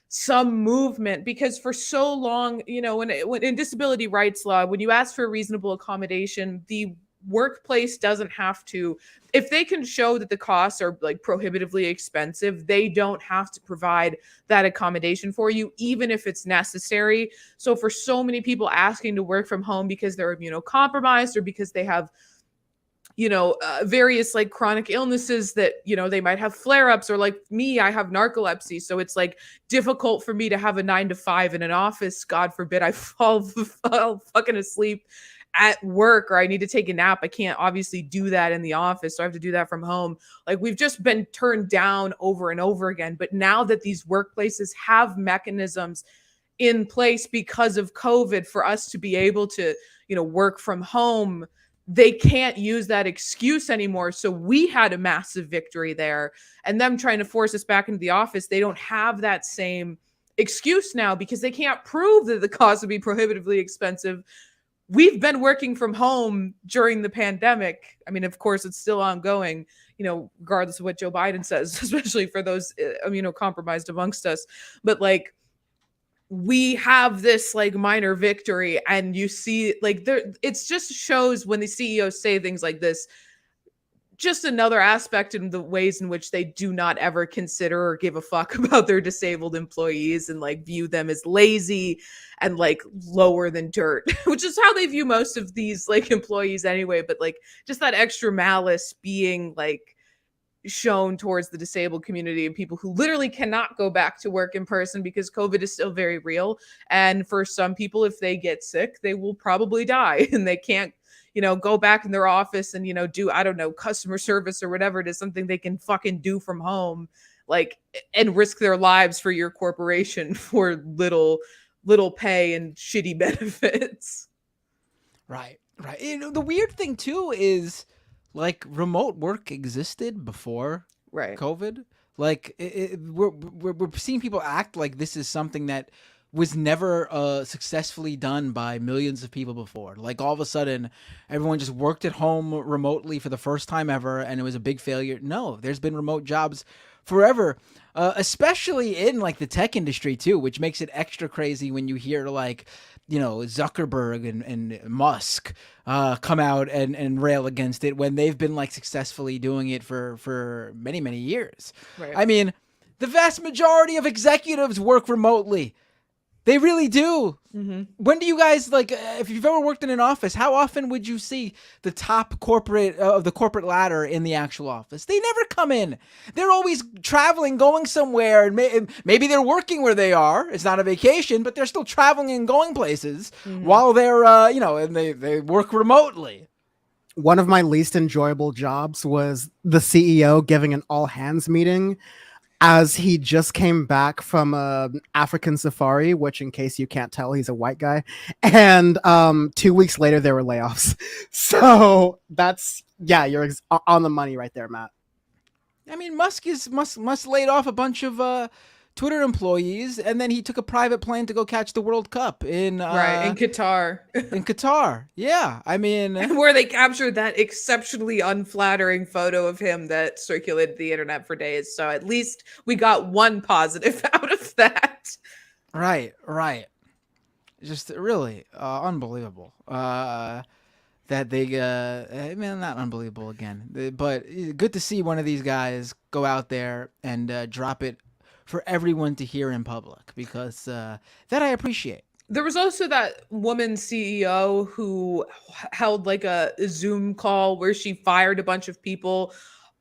some movement, because for so long, when in disability rights law, when you ask for a reasonable accommodation, the workplace doesn't have to, if they can show that the costs are like prohibitively expensive, they don't have to provide that accommodation for you, even if it's necessary. So for so many people asking to work from home because they're immunocompromised or because they have various like chronic illnesses that, they might have flare-ups, or like me, I have narcolepsy. So it's like difficult for me to have a 9 to 5 in an office. God forbid I fall fucking asleep at work, or I need to take a nap. I can't obviously do that in the office, so I have to do that from home. Like, we've just been turned down over and over again. But now that these workplaces have mechanisms in place because of COVID for us to be able to, work from home, they can't use that excuse anymore. So we had a massive victory there, and them trying to force us back into the office, they don't have that same excuse now because they can't prove that the cost would be prohibitively expensive. We've been working from home during the pandemic. I mean, of course, it's still ongoing, regardless of what Joe Biden says, especially for those immunocompromised amongst us. But like, we have this like minor victory, and you see like it's just shows when the CEOs say things like this, just another aspect in the ways in which they do not ever consider or give a fuck about their disabled employees, and like view them as lazy and like lower than dirt, which is how they view most of these like employees anyway. But like, just that extra malice being like shown towards the disabled community and people who literally cannot go back to work in person because COVID is still very real. And for some people, if they get sick, they will probably die, and they can't go back in their office and, do, I don't know, customer service or whatever it is, something they can fucking do from home, like, and risk their lives for your corporation for little pay and shitty benefits. Right. The weird thing too is like remote work existed before COVID. Like we're seeing people act like this is something that was never successfully done by millions of people before. Like, all of a sudden, everyone just worked at home remotely for the first time ever, and it was a big failure. No, there's been remote jobs forever, especially in, like, the tech industry, too, which makes it extra crazy when you hear, like, Zuckerberg and Musk come out and rail against it when they've been, like, successfully doing it for many, many years. Right. I mean, The vast majority of executives work remotely. They really do. Mm-hmm. When do you guys, like, if you've ever worked in an office, how often would you see the top corporate of the corporate ladder in the actual office? They never come in. They're always traveling, going somewhere, and maybe they're working where they are. It's not a vacation, but they're still traveling and going places while they're, and they work remotely. One of my least enjoyable jobs was the CEO giving an all hands meeting as he just came back from a African safari, which, in case you can't tell, he's a white guy. And 2 weeks later, there were layoffs. So that's, you're on the money right there, Matt. I mean, Musk laid off a bunch of Twitter employees, and then he took a private plane to go catch the World Cup in Qatar. In Qatar, yeah. I mean, where they captured that exceptionally unflattering photo of him that circulated the internet for days. So at least we got one positive out of that. Right. Just really unbelievable. That they, not unbelievable again, but good to see one of these guys go out there and drop it for everyone to hear in public, because that I appreciate. There was also that woman CEO who held like a Zoom call where she fired a bunch of people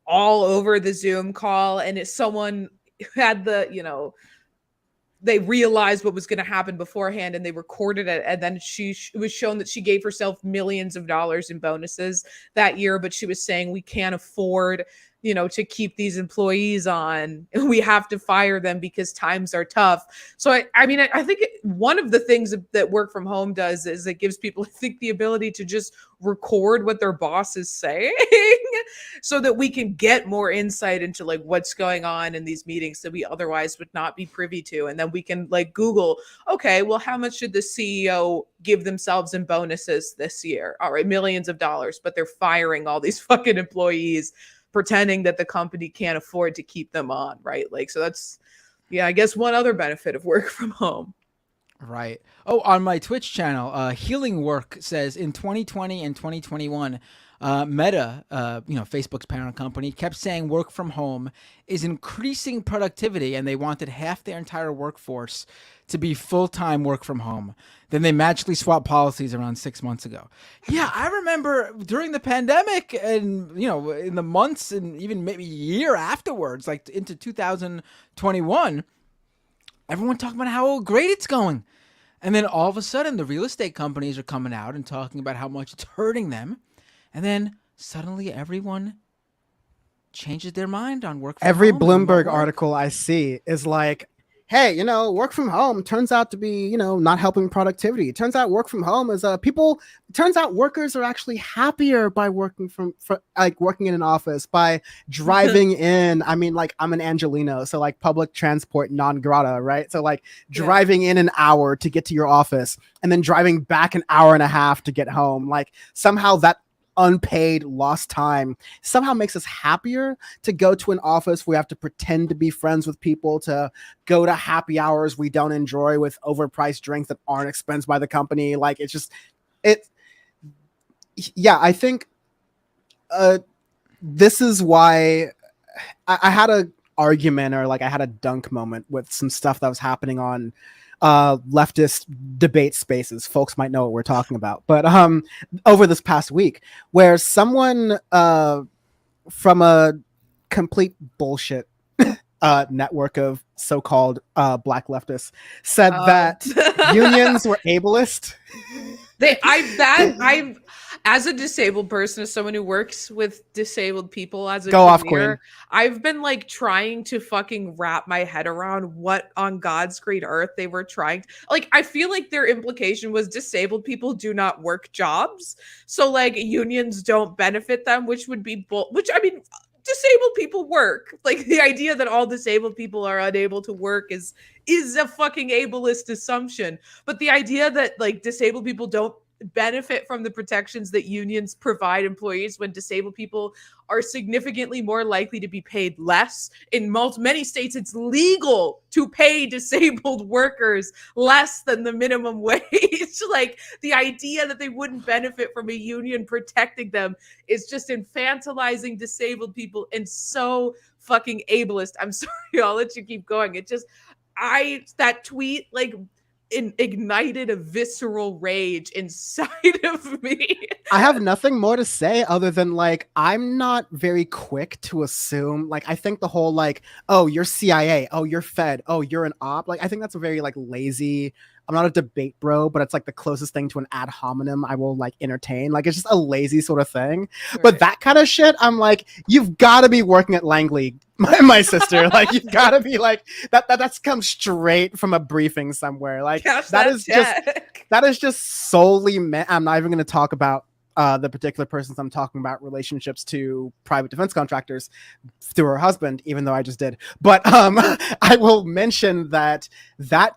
all over the Zoom call, and someone had they realized what was going to happen beforehand and they recorded it, and then it was shown that she gave herself millions of dollars in bonuses that year, but she was saying we can't afford to keep these employees on, and we have to fire them because times are tough. So I think one of the things that work from home does is it gives people, I think, the ability to just record what their boss is saying so that we can get more insight into like what's going on in these meetings that we otherwise would not be privy to. And then we can like Google, okay, well, how much did the CEO give themselves in bonuses this year? All right, millions of dollars, but they're firing all these fucking employees, pretending that the company can't afford to keep them on, right? Like, so that's, I guess one other benefit of work from home. Right. Oh, on my Twitch channel, Healing Work says in 2020 and 2021, Meta, Facebook's parent company, kept saying work from home is increasing productivity, and they wanted half their entire workforce to be full-time work from home. Then they magically swapped policies around 6 months ago. Yeah, I remember during the pandemic and, in the months and even maybe a year afterwards, like into 2021, everyone talking about how great it's going. And then all of a sudden, the real estate companies are coming out and talking about how much it's hurting them. And then suddenly everyone changes their mind on work from home. Every Bloomberg article I see is like, hey, work from home turns out to be, not helping productivity. It turns out work from home is turns out workers are actually happier by working working in an office, by driving in. I mean, like, I'm an Angelino, so like public transport non grata, right? So like driving in an hour to get to your office and then driving back an hour and a half to get home. Like somehow that unpaid lost time somehow makes us happier to go to an office. We have to pretend to be friends with people, to go to happy hours we don't enjoy with overpriced drinks that aren't expensed by the company. Like I think this is why I had a argument, or like I had a dunk moment with some stuff that was happening on leftist debate spaces. Folks might know what we're talking about, but over this past week, where someone from a complete bullshit network of so-called black leftists said that unions were ableist. I've as a disabled person, as someone who works with disabled people, as a Go off, Queen. I've been like trying to fucking wrap my head around what on God's green earth they were trying. Like, I feel like their implication was disabled people do not work jobs, so like unions don't benefit them, which would be disabled people work. Like, the idea that all disabled people are unable to work is a fucking ableist assumption. But the idea that like disabled people don't benefit from the protections that unions provide employees when disabled people are significantly more likely to be paid less. In many states, it's legal to pay disabled workers less than the minimum wage. Like, the idea that they wouldn't benefit from a union protecting them is just infantilizing disabled people and so fucking ableist. I'm sorry, I'll let you keep going. That tweet, like, ignited a visceral rage inside of me. I have nothing more to say other than, like, I'm not very quick to assume, like, I think the whole, like, oh, you're CIA, oh, you're Fed, oh, you're an op, like, I think that's a very, like, lazy, I'm not a debate bro, but it's like the closest thing to an ad hominem I will, like, entertain. Like, it's just a lazy sort of thing. Right. But that kind of shit, I'm like, you've got to be working at Langley, my sister. Like, you've got to be like, that's come straight from a briefing somewhere. Like, that is just solely I'm not even going to talk about the particular persons I'm talking about, relationships to private defense contractors through her husband, even though I just did. But I will mention that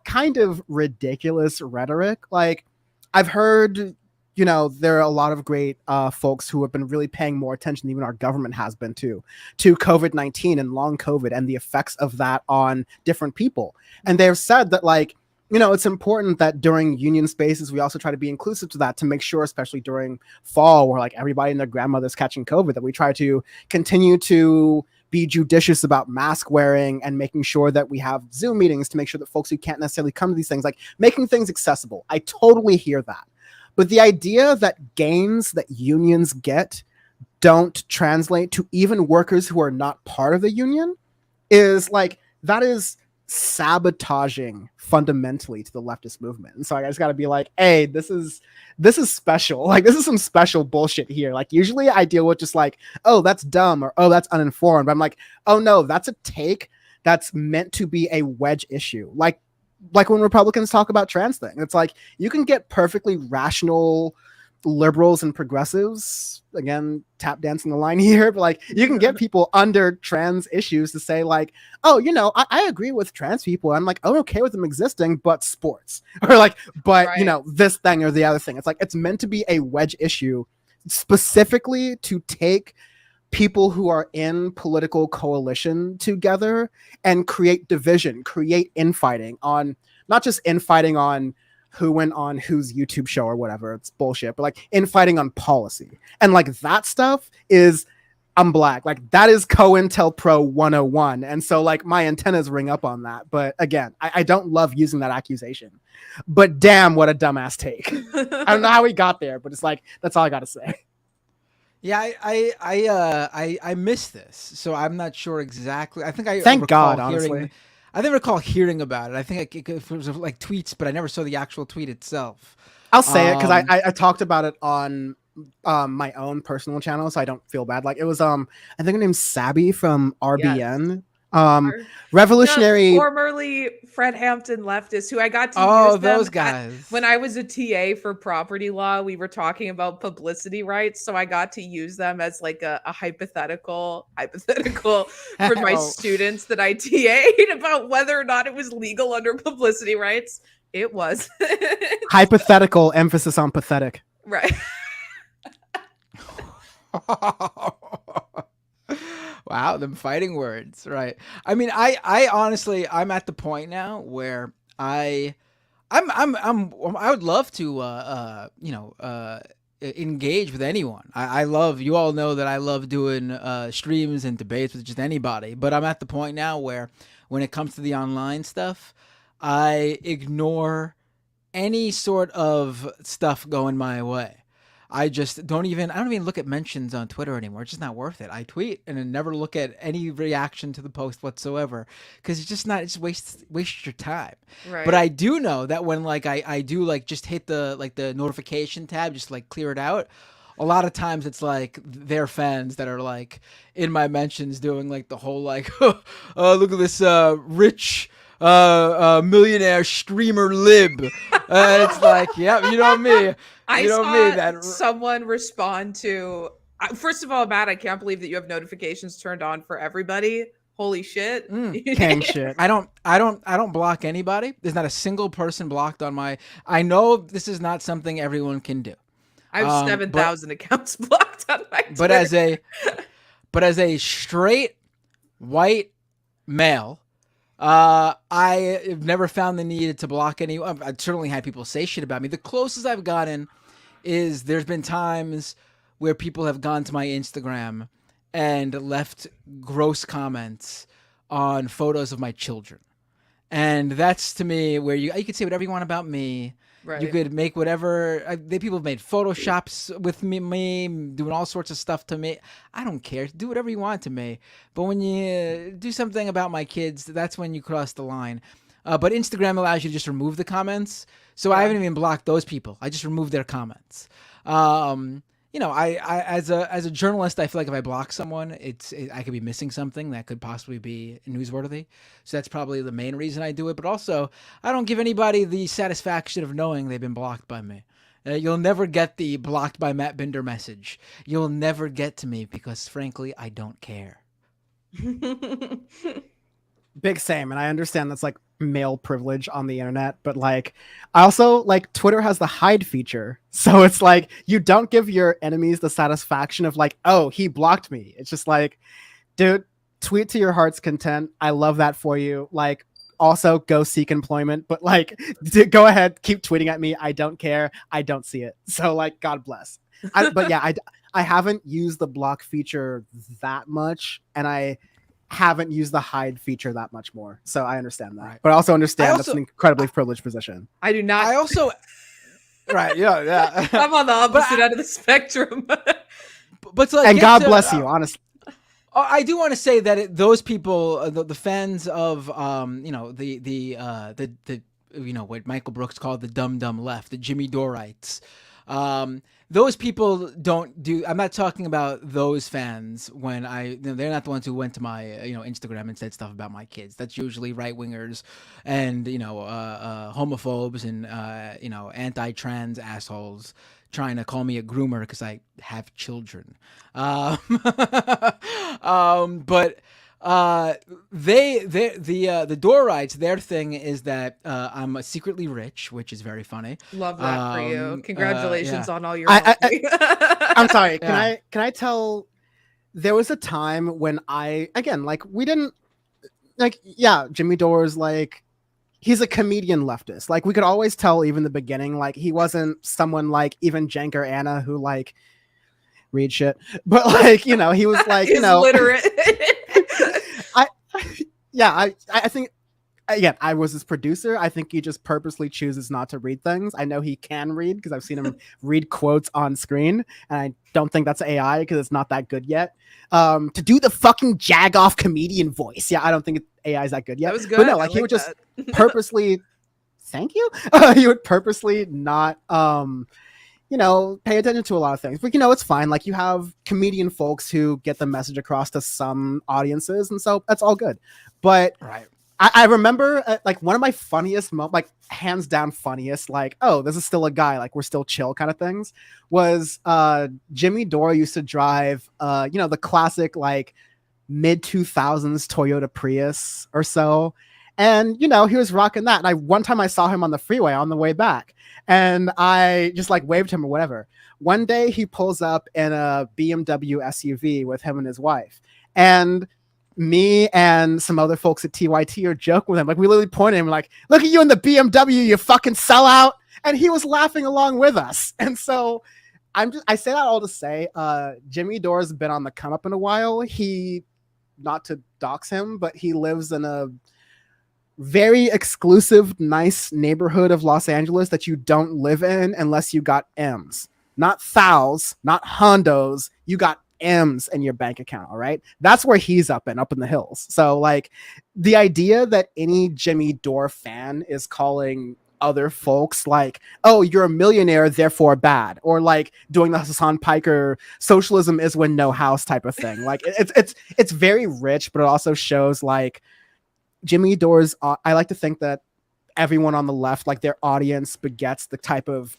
kind of ridiculous rhetoric, like, I've heard, you know, there are a lot of great folks who have been really paying more attention than even our government has been to COVID-19 and long COVID and the effects of that on different people. And they've said that, like, you know, it's important that during union spaces, we also try to be inclusive to that, to make sure, especially during fall, where, like, everybody and their grandmother's catching COVID, that we try to continue to be judicious about mask wearing and making sure that we have Zoom meetings to make sure that folks who can't necessarily come to these things, like, making things accessible. I totally hear that. But the idea that gains that unions get don't translate to even workers who are not part of the union is, like, that is sabotaging fundamentally to the leftist movement. And so I just got to be like, hey, this is special. Like, this is some special bullshit here. Like, usually I deal with just like, oh, that's dumb, or oh, that's uninformed. But I'm like, oh no, that's a take that's meant to be a wedge issue. Like when Republicans talk about trans thing, it's like, you can get perfectly rational liberals and progressives, again, tap dancing the line here, but, like, you can get people under trans issues to say, like, oh, you know, I agree with trans people. I'm like, I'm okay with them existing, but sports, or like, but right, you know, this thing or the other thing. It's like, it's meant to be a wedge issue specifically to take people who are in political coalition together and create division, create infighting on, not just infighting on who went on whose YouTube show or whatever, it's bullshit, but, like, infighting on policy. And, like, that stuff is, I'm black, like, that is COINTELPRO 101. And so, like, my antennas ring up on that. But again, I don't love using that accusation, but damn, what a dumbass take. I don't know how we got there, but it's like, that's all I got to say. Yeah, I missed this, so I'm not sure exactly. I think I thank God, honestly. I didn't recall hearing about it. I think it was like tweets, but I never saw the actual tweet itself. I'll say it because I talked about it on my own personal channel, so I don't feel bad. Like, it was I think her name's Sabby from RBN. Yes. Revolutionary, formerly Fred Hampton leftist, who I got to use those guys when I was a TA for property law. We were talking about publicity rights, so I got to use them as, like, a hypothetical for my students that I TA'd about whether or not it was legal under publicity rights. It was hypothetical, emphasis on pathetic, right? Wow, them fighting words, right? I mean, I honestly, I'm at the point now where I would love to, engage with anyone. I love, you all know that I love doing streams and debates with just anybody. But I'm at the point now where, when it comes to the online stuff, I ignore any sort of stuff going my way. I don't even look at mentions on Twitter anymore. It's just not worth it. I tweet and then never look at any reaction to the post whatsoever, because it's just not, it's waste your time. Right. But I do know that when, like, I do, like, just hit the notification tab, just, like, clear it out. A lot of times it's like their fans that are, like, in my mentions doing, like, the whole, like, look at this rich millionaire streamer lib. It's like, yeah, you know me. I saw someone respond to, first of all, Matt, I can't believe that you have notifications turned on for everybody. Holy shit. King shit. I don't block anybody. There's not a single person blocked on my. I know this is not something everyone can do. I have 7,000 accounts blocked on my Twitter. But as a straight white male, I have never found the need to block anyone. I've certainly had people say shit about me. The closest I've gotten is there's been times where people have gone to my Instagram and left gross comments on photos of my children. And that's, to me, where you can say whatever you want about me. Right. You could make whatever. People have made Photoshops with me, doing all sorts of stuff to me. I don't care. Do whatever you want to me. But when you do something about my kids, that's when you cross the line. But Instagram allows you to just remove the comments. So I haven't even blocked those people. I just removed their comments. I as a journalist, I feel like if I block someone, I could be missing something that could possibly be newsworthy. So that's probably the main reason I do it. But also, I don't give anybody the satisfaction of knowing they've been blocked by me. You'll never get the blocked by Matt Binder message. You'll never get to me because, frankly, I don't care. Big same, and I understand that's like male privilege on the internet, but like I also like Twitter has the hide feature, so it's like you don't give your enemies the satisfaction of like, oh, he blocked me. It's just like, dude, tweet to your heart's content. I love that for you. Like, also go seek employment, but like go ahead, keep tweeting at me. I don't care. I don't see it. So like, God bless. But yeah, I haven't used the block feature that much, and I haven't used the hide feature that much more. So I understand that. Right. But I also understand that's an incredibly privileged position. I do not. I also right, yeah. I'm on the opposite end of the spectrum. but to, like, and God bless you, honestly. I do want to say that those people, the fans of what Michael Brooks called the dumb left, the Jimmy Doreites. Those people don't do. I'm not talking about those fans when they're not the ones who went to my Instagram and said stuff about my kids. That's usually right wingers and homophobes and anti-trans assholes trying to call me a groomer because I have children. But the Dorites, their thing is that I'm secretly rich, which is very funny. Love that for you. Congratulations on all your. I'm sorry. Can I tell? There was a time when Jimmy Dore's like, he's a comedian leftist. Like we could always tell even the beginning, like he wasn't someone like even Cenk or Anna who like read shit, but like he was like literate. I think, again, I was his producer. I think he just purposely chooses not to read things. I know he can read because I've seen him read quotes on screen, and I don't think that's AI because it's not that good yet. To do the fucking jag-off comedian voice. Yeah, I don't think AI is that good yet. That was good. But no, like he would just purposely, thank you? He would purposely not, pay attention to a lot of things. But, it's fine. Like you have comedian folks who get the message across to some audiences, and so that's all good. But right. I remember like one of my funniest moments, like hands down funniest, like, oh, this is still a guy, like we're still chill kind of things, was Jimmy Dore used to drive, the classic like mid 2000s Toyota Prius or so. And, he was rocking that. And one time I saw him on the freeway on the way back and I just like waved him or whatever. One day he pulls up in a BMW SUV with him and his wife. And me and some other folks at TYT are joking with him. Like we literally pointed at him like, look at you in the BMW, you fucking sellout. And he was laughing along with us. And so I say that all to say, Jimmy Dore's been on the come up in a while. Not to dox him, but he lives in a very exclusive, nice neighborhood of Los Angeles that you don't live in unless you got M's. Not thous, not Hondos. You got M's in your bank account, all right? That's where he's up in the hills. So, like, the idea that any Jimmy Dore fan is calling other folks like, oh, you're a millionaire, therefore bad, or like doing the Hassan Piker socialism is when no house type of thing. Like, it's very rich, but it also shows like Jimmy Dore's. I like to think that everyone on the left, like their audience begets the type of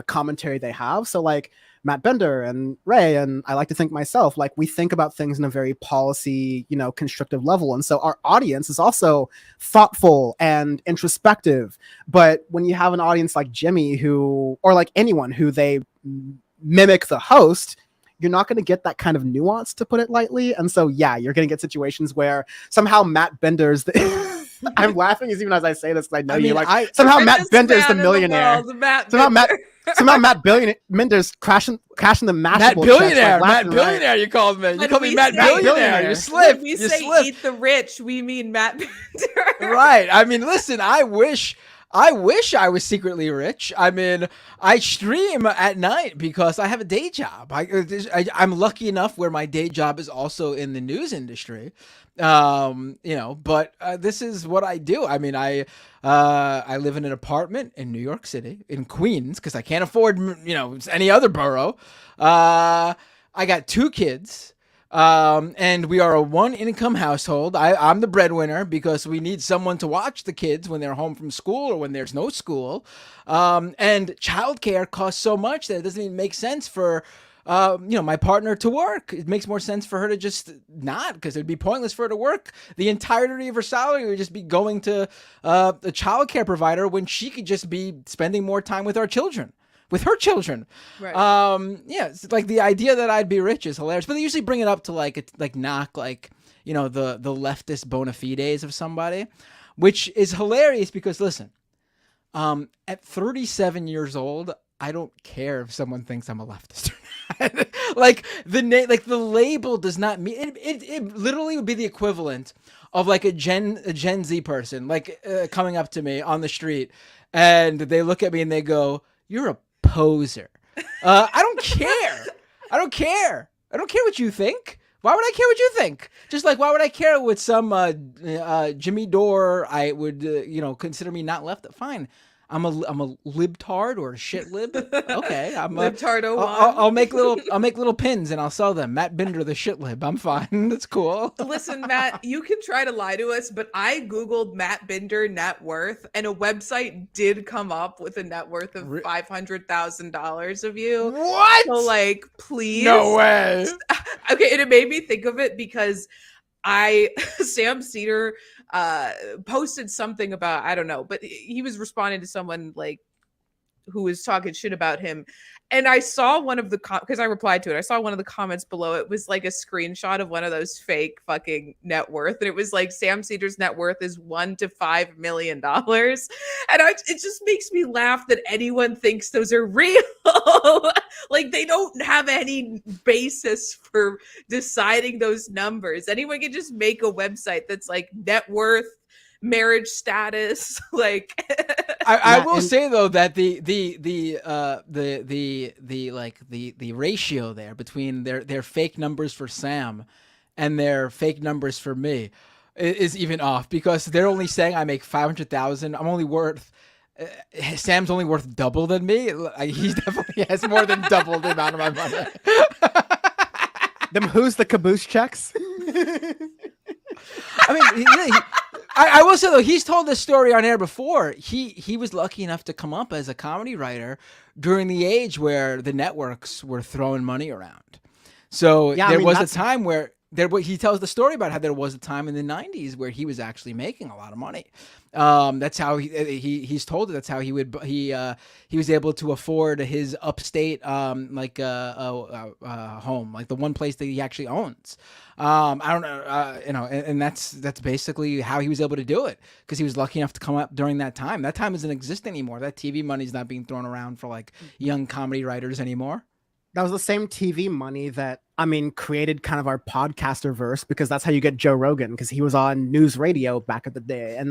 commentary they have. So like Matt Bender and Ray, and I like to think myself, like we think about things in a very policy, constructive level. And so our audience is also thoughtful and introspective. But when you have an audience like Jimmy or like anyone who they mimic the host, you're not going to get that kind of nuance, to put it lightly. And so, yeah, you're going to get situations where somehow Matt Bender's I'm laughing even as I say this because I know somehow Matt Bender's the millionaire. Somehow Matt Bender's crashing the Mashable. Matt Billionaire. Matt Billionaire, you called me. You called me Matt Billionaire. You're slick. When we say eat the rich, we mean Matt Bender. Right. I mean, listen, I wish I was secretly rich. I mean, I stream at night because I have a day job. I'm lucky enough where my day job is also in the news industry. But this is what I do. I mean, I live in an apartment in New York City, in Queens, because I can't afford, any other borough. I got 2 kids. And we are a 1-income household. I'm the breadwinner because we need someone to watch the kids when they're home from school or when there's no school. And childcare costs so much that it doesn't even make sense for my partner to work. It makes more sense for her to just not, because it'd be pointless for her to work. The entirety of her salary would just be going to a childcare provider when she could just be spending more time with her children. Right. It's like the idea that I'd be rich is hilarious, but they usually bring it up to knock the leftist bona fides of somebody, which is hilarious because listen, at 37 years old, I don't care if someone thinks I'm a leftist or not. The label does not mean it literally would be the equivalent of like a Gen Z person coming up to me on the street and they look at me and they go, "You're a poser." I don't care. I don't care what you think. Why would I care what you think? Just like, why would I care what some Jimmy Dore I would consider me not left? Fine. I'm a libtard or a shit lib. Okay, I'm libtard. I'll make little pins and I'll sell them. Matt Bender, the shit lib. I'm fine. That's cool. Listen, Matt, you can try to lie to us, but I googled Matt Bender net worth, and a website did come up with a net worth of $500,000 of you. What? So, please. No way. Okay, and it made me think of it because Sam Cedar posted something about, I don't know, but he was responding to someone who was talking shit about him. And I saw one of the because I replied to it. I saw one of the comments below. It was like a screenshot of one of those fake fucking net worth. And it was like Sam Cedar's net worth is $1 to $5 million. And it just makes me laugh that anyone thinks those are real. They don't have any basis for deciding those numbers. Anyone can just make a website that's like net worth, marriage status, I will say though that the ratio there between their fake numbers for Sam and their fake numbers for me is even off, because they're only saying I make 500,000. I'm only worth Sam's only worth double than me. He definitely has more than double the amount of my money. Them who's the caboose checks? I mean, I will say though, he's told this story on air before. He was lucky enough to come up as a comedy writer during the age where the networks were throwing money around. So there was a time where he tells the story about how there was a time in the 90s where he was actually making a lot of money. That's how he's told it. That's how he was able to afford his upstate home, like the one place that he actually owns. I don't know, and that's basically how he was able to do it, because he was lucky enough to come up during that time. That time doesn't exist anymore. That TV money's not being thrown around for young comedy writers anymore. That was the same TV money that, created kind of our podcaster verse, because that's how you get Joe Rogan, because he was on news radio back in the day. And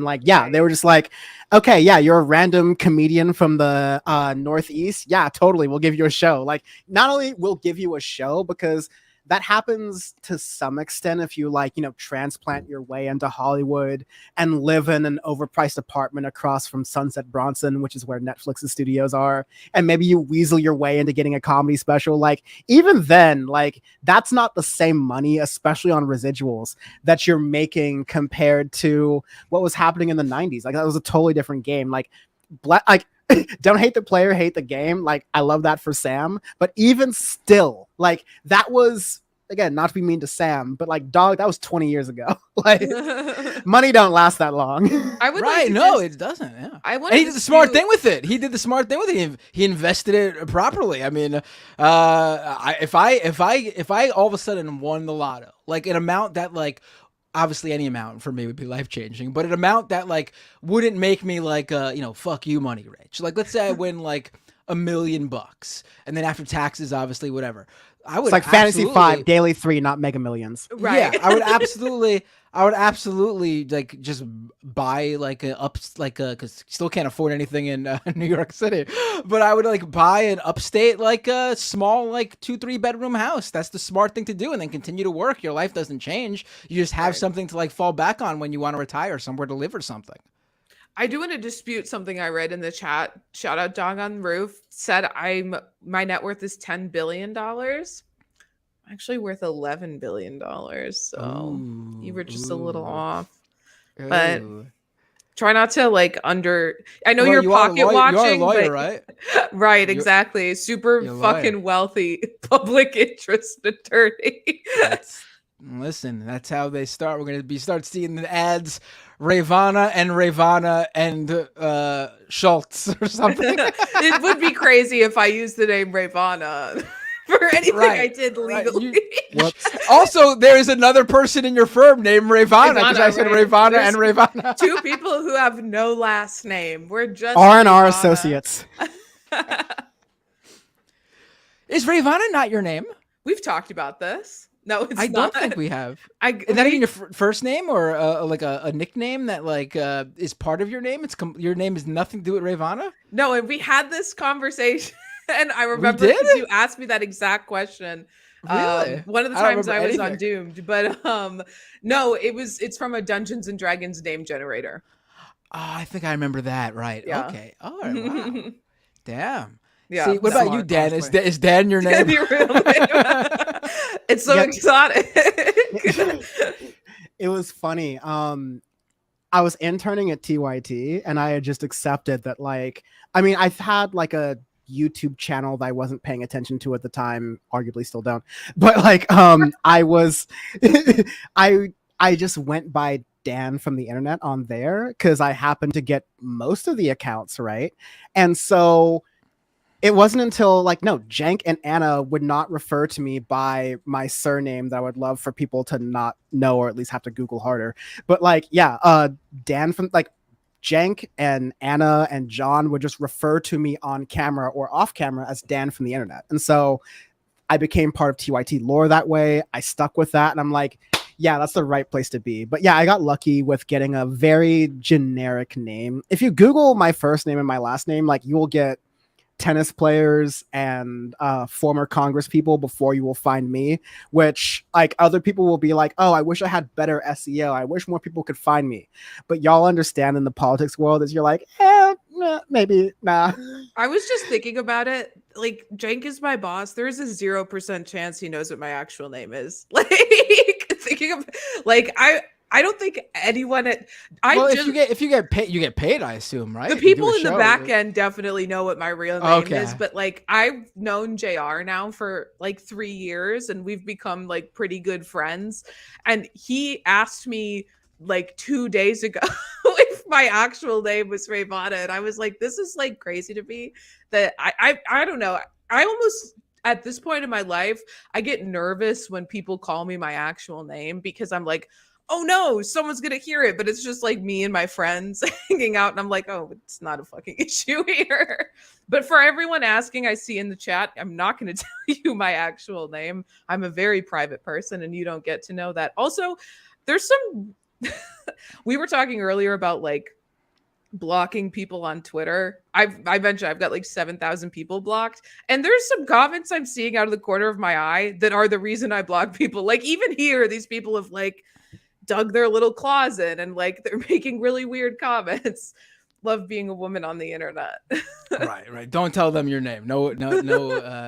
they were just like, okay, yeah, you're a random comedian from the Northeast. Yeah, totally. We'll give you a show. Not only we'll give you a show, because that happens to some extent if you transplant your way into Hollywood and live in an overpriced apartment across from Sunset Bronson, which is where Netflix's studios are. And maybe you weasel your way into getting a comedy special. Even then, that's not the same money, especially on residuals, that you're making compared to what was happening in the 90s. That was a totally different game. don't hate the player, hate the game. Like, I love that for Sam. But even still, like, that was, again, not to be mean to Sam, but like, dog, that was 20 years ago. Like, money don't last that long. I would right? like No, it doesn't. Yeah, and he did the smart thing with it. He did the smart thing with it. He invested it properly. I mean, if I all of a sudden won the lotto, like an amount that like. Obviously, any amount for me would be life changing, but an amount that like wouldn't make me like fuck you money rich. Like, let's say I win like $1 million, and then after taxes, obviously, whatever. I would It's like Fantasy 5, Daily 3, not Mega Millions. Right. Yeah, I would absolutely like just buy like because still can't afford anything in New York City, but I would like buy an upstate like a small like 2-3 bedroom house. That's the smart thing to do, and then continue to work. Your life doesn't change. You just have something to like fall back on when you want to retire, somewhere to live or something. I do want to dispute something I read in the chat. Shout out Dog on the Roof said my net worth is $10 billion. Actually worth $11 billion. So you were just a little off. But try not to like I know you're pocket watching. You're a lawyer, but, right? Right, exactly. Super fucking wealthy public interest attorney. Listen, that's how they start. We're going to start seeing the ads, Ravana and Schultz or something. It would be crazy if I used the name Ravana for anything I did legally. Also, there is another person in your firm named Ravana, because I said Ravana and Ravana. Two people who have no last name. We're just R&R Associates. Is Ravana not your name? We've talked about this. No, it's not. I don't think we have. Is that even your first name or like a nickname that like is part of your name? Your name has nothing to do with Ravana? No, and we had this conversation, and I remember you asked me that exact question. Really? One of the times I was on Doomed, but no, it's from a Dungeons and Dragons name generator. Oh, I think I remember that. Right. Yeah. Okay. All right. Wow. Damn. Yeah. See, what about you, Dan? Is Dan your name? Your real name? It's so exotic. It was funny. I was interning at TYT, and I had just accepted that, like, I mean, I've had like a YouTube channel that I wasn't paying attention to at the time, arguably still don't. But like, I was, I just went by Dan from the internet on there because I happened to get most of the accounts right, and so. It wasn't until like, no, Jank and Anna would not refer to me by my surname that I would love for people to not know, or at least have to Google harder. But like, yeah, Dan from like Jank and Anna and John would just refer to me on camera or off camera as Dan from the internet. And so I became part of TYT lore that way. I stuck with that. And I'm like, yeah, that's the right place to be. But yeah, I got lucky with getting a very generic name. If you Google my first name and my last name, like you will get tennis players and former Congress people before you will find me, which like other people will be like, oh, I wish I had better SEO. I wish more people could find me. But y'all understand in the politics world is you're like, maybe, nah. I was just thinking about it. Like, Jank is my boss. There's a 0% chance he knows what my actual name is. Like, thinking of, like, I don't think anyone if you get paid, you get paid, I assume, right? The people in the back end definitely know what my real name is, but like I've known JR now for like 3 years and we've become like pretty good friends. And he asked me like 2 days ago if my actual name was Ravana. And I was like, this is like crazy to me that I don't know. I almost at this point in my life, I get nervous when people call me my actual name because I'm like, oh no, someone's gonna hear it, but it's just like me and my friends hanging out, and I'm like, oh, it's not a fucking issue here. But for everyone asking, I see in the chat, I'm not gonna tell you my actual name. I'm a very private person, and you don't get to know that. Also, there's some we were talking earlier about like blocking people on Twitter. I mentioned I've got like 7,000 people blocked, and there's some comments I'm seeing out of the corner of my eye that are the reason I block people. Like even here, these people have like dug their little claws in and like they're making really weird comments. Love being a woman on the internet. Right. Don't tell them your name. No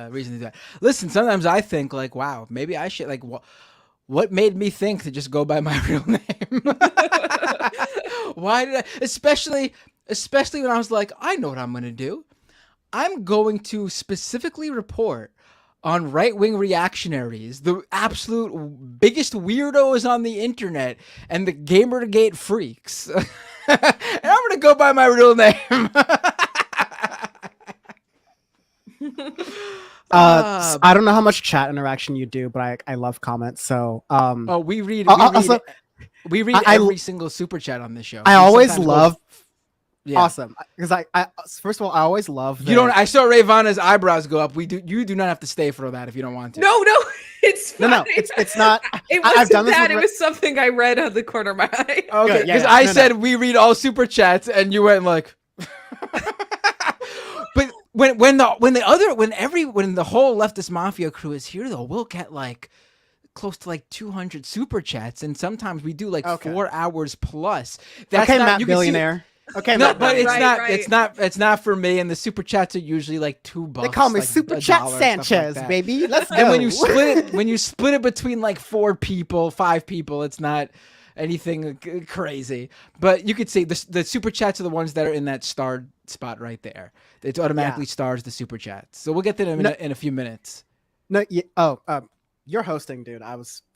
reason to do that. Listen, sometimes I think like, wow, maybe I should like what made me think to just go by my real name? Why did I? Especially especially when I was like, I know what I'm going to do. I'm going to specifically report on right-wing reactionaries, the absolute biggest weirdos on the internet, and the Gamergate freaks. And I'm going to go by my real name. I don't know how much chat interaction you do, but I love comments. So we read I every single super chat on this show. I We always sometimes love Yeah. awesome, because I first of all, I always love You don't. I saw Ravana's eyebrows go up. You do not have to stay for that if you don't want to. No, it's fine. No, it's not. It I've wasn't done this that. with It was something I read on the corner of my eye. Okay, because I said we read all super chats, and you went like. But when the whole Leftist Mafia crew is here, though, we'll get like close to like 200 super chats, and sometimes we do like 4 hours plus. That's okay, not, Matt you can see- Billionaire. Okay, no, Matt but it's Billionaire. not. It's not for me. And the super chats are usually like $2. They call me like Super $1, Chat stuff like Sanchez, that. baby. Let's go. And when you split it between like 4 people, 5 people, it's not anything crazy. But you could see the super chats are the ones that are in that starred spot right there. It automatically stars the super chats. So we'll get to them in a few minutes. No, you're hosting, dude.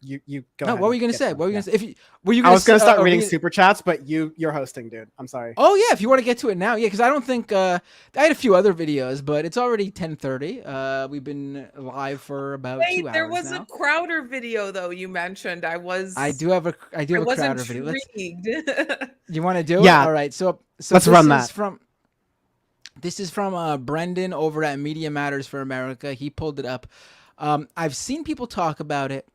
You go. No, ahead what were you and gonna get say? them. What were you Yeah. gonna say? I was gonna start reading read- super chats, but you're hosting, dude. I'm sorry. Oh yeah, if you want to get to it now, yeah, because I don't think I had a few other videos, but it's already 10:30. We've been live for about 2 hours There was now. a Crowder video though you mentioned. I do have a Crowder video. Intrigued. You want to do it? Yeah. All right. So let's run that. This is from Brendan over at Media Matters for America. He pulled it up. I've seen people talk about it.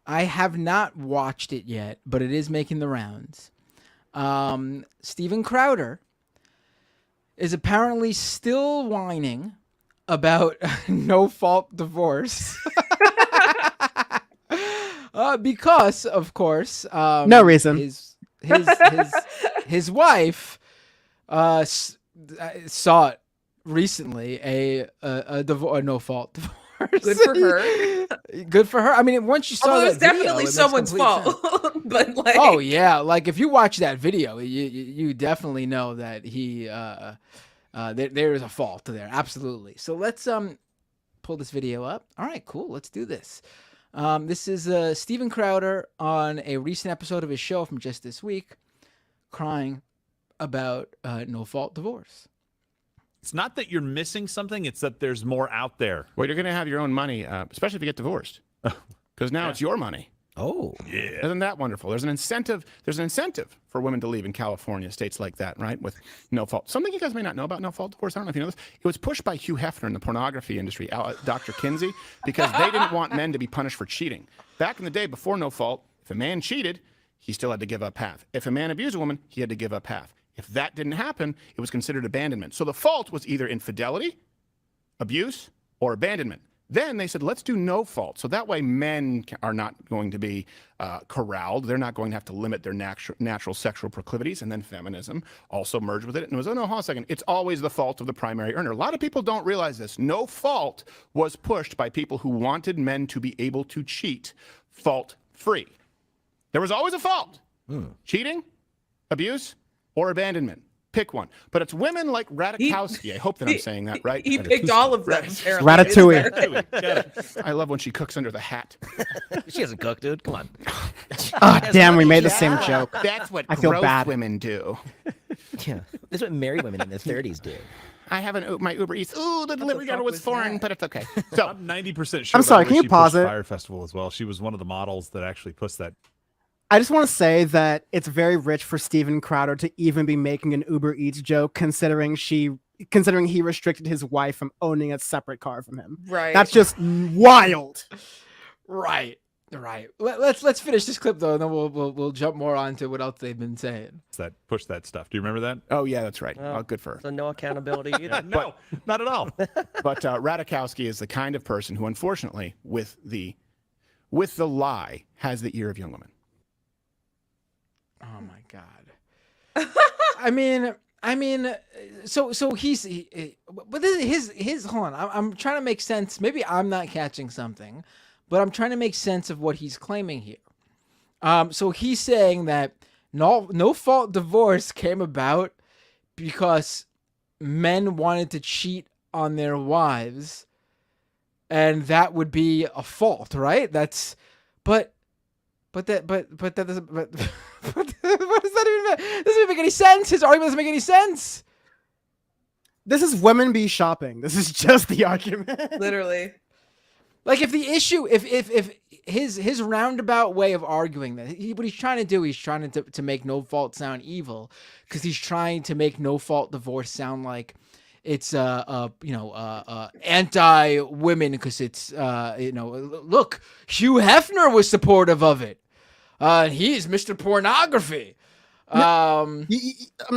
I have not watched it yet, but it is making the rounds. Steven Crowder is apparently still whining about no-fault divorce. Because, of course, no reason. His wife saw it recently, a no-fault divorce. Good for her. Good for her. I mean, once you saw Although that it's definitely video, someone's fault. But like, oh yeah, like if you watch that video, you definitely know that he there is a fault there. Absolutely. So let's pull this video up. All right, cool. Let's do this. This is Steven Crowder on a recent episode of his show from just this week, crying about no-fault divorce. It's not that you're missing something, it's that there's more out there. Well, you're going to have your own money, especially if you get divorced, because now it's your money. Oh, yeah. Isn't that wonderful? There's an incentive for women to leave in California, states like that, right? With no fault. Something you guys may not know about no fault divorce. I don't know if you know this. It was pushed by Hugh Hefner in the pornography industry, Dr. Kinsey, because they didn't want men to be punished for cheating. Back in the day before no fault, if a man cheated, he still had to give up half. If a man abused a woman, he had to give up half. If that didn't happen, it was considered abandonment. So the fault was either infidelity, abuse, or abandonment. Then they said, let's do no fault. So that way men are not going to be corralled. They're not going to have to limit their natural sexual proclivities. And then feminism also merged with it. And it was, oh, no, hold on a second. It's always the fault of the primary earner. A lot of people don't realize this. No fault was pushed by people who wanted men to be able to cheat fault-free. There was always a fault. Cheating, abuse, or abandonment. Pick one. But it's women like Radikowski. I hope that I'm saying that right. He picked all of them. Ratatouille. I love when she cooks under the hat. She doesn't cook, dude. Come on. Oh, damn, we made the same joke. That's what I feel gross bad. women do. Yeah, that's what married women in their 30s do. I have my Uber Eats. Ooh, the delivery driver was foreign, but it's okay. So I'm 90% sure. I'm sorry, that can way you she pause pushed it? Fire Festival as well. She was one of the models that actually puts that. I just want to say that it's very rich for Steven Crowder to even be making an Uber Eats joke, considering he restricted his wife from owning a separate car from him. Right. That's just wild. Right. Let's finish this clip though, and then we'll jump more onto what else they've been saying. That push that stuff. Do you remember that? Oh yeah, that's right. Oh, good for her. So no accountability either. No, not at all. But Radikowski is the kind of person who, unfortunately, with the lie, has the ear of young women. Oh my God. I mean, so but this his hold on. I'm trying to make sense. Maybe I'm not catching something, but I'm trying to make sense of what he's claiming here. So he's saying that no fault divorce came about because men wanted to cheat on their wives, and that would be a fault, right? But that doesn't. But what does that even mean? Doesn't even make any sense. His argument doesn't make any sense. This is women be shopping. This is just the argument. Literally. Like if the issue, if his roundabout way of arguing that, what he's trying to do, he's trying to make no fault sound evil, because he's trying to make no fault divorce sound like it's anti women, because it's look, Hugh Hefner was supportive of it. He's Mr. Pornography. I'm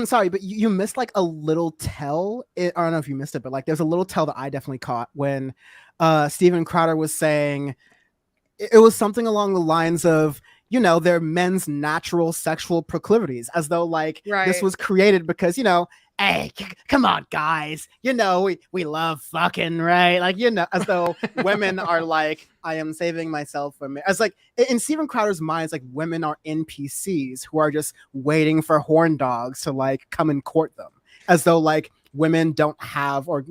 sorry, but you missed like a little tell. I don't know if you missed it, but like there's a little tell that I definitely caught when Steven Crowder was saying it was something along the lines of, they're men's natural sexual proclivities, as though like this was created because, hey, come on, guys, we love fucking, right? Like, as though women are like, I am saving myself for me. As like in Steven Crowder's mind, it's like women are NPCs who are just waiting for horn dogs to like come and court them, as though like women don't have, or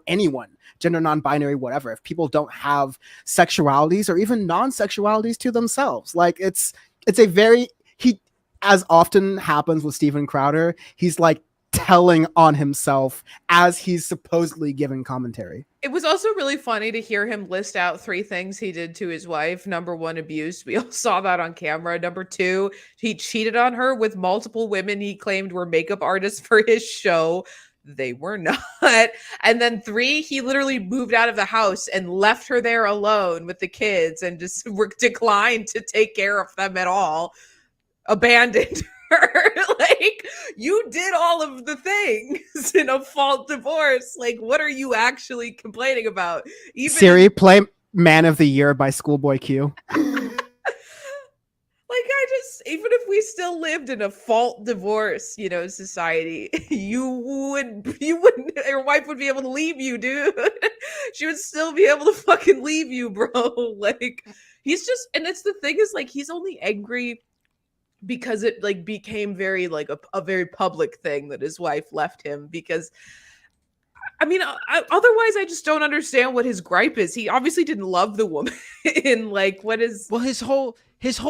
anyone, gender non-binary, whatever, if people don't have sexualities or even non-sexualities to themselves, like it's a very, as often happens with Steven Crowder, he's like telling on himself as he's supposedly giving commentary. It was also really funny to hear him list out 3 things he did to his wife. Number 1, abuse. We all saw that on camera. Number 2, he cheated on her with multiple women he claimed were makeup artists for his show. They were not. And then 3, he literally moved out of the house and left her there alone with the kids and just declined to take care of them at all. Abandoned her. Like, you did all of the things in a fault divorce. Like, what are you actually complaining about? Siri, play Man of the Year by Schoolboy Q. Even if we still lived in a fault divorce, society, your wife would be able to leave you, dude. She would still be able to fucking leave you, bro. Like, he's just, and it's the thing is, like, he's only angry because it like became very like a very public thing that his wife left him, because otherwise I just don't understand what his gripe is. He obviously didn't love the woman. And like, what is... Well, his whole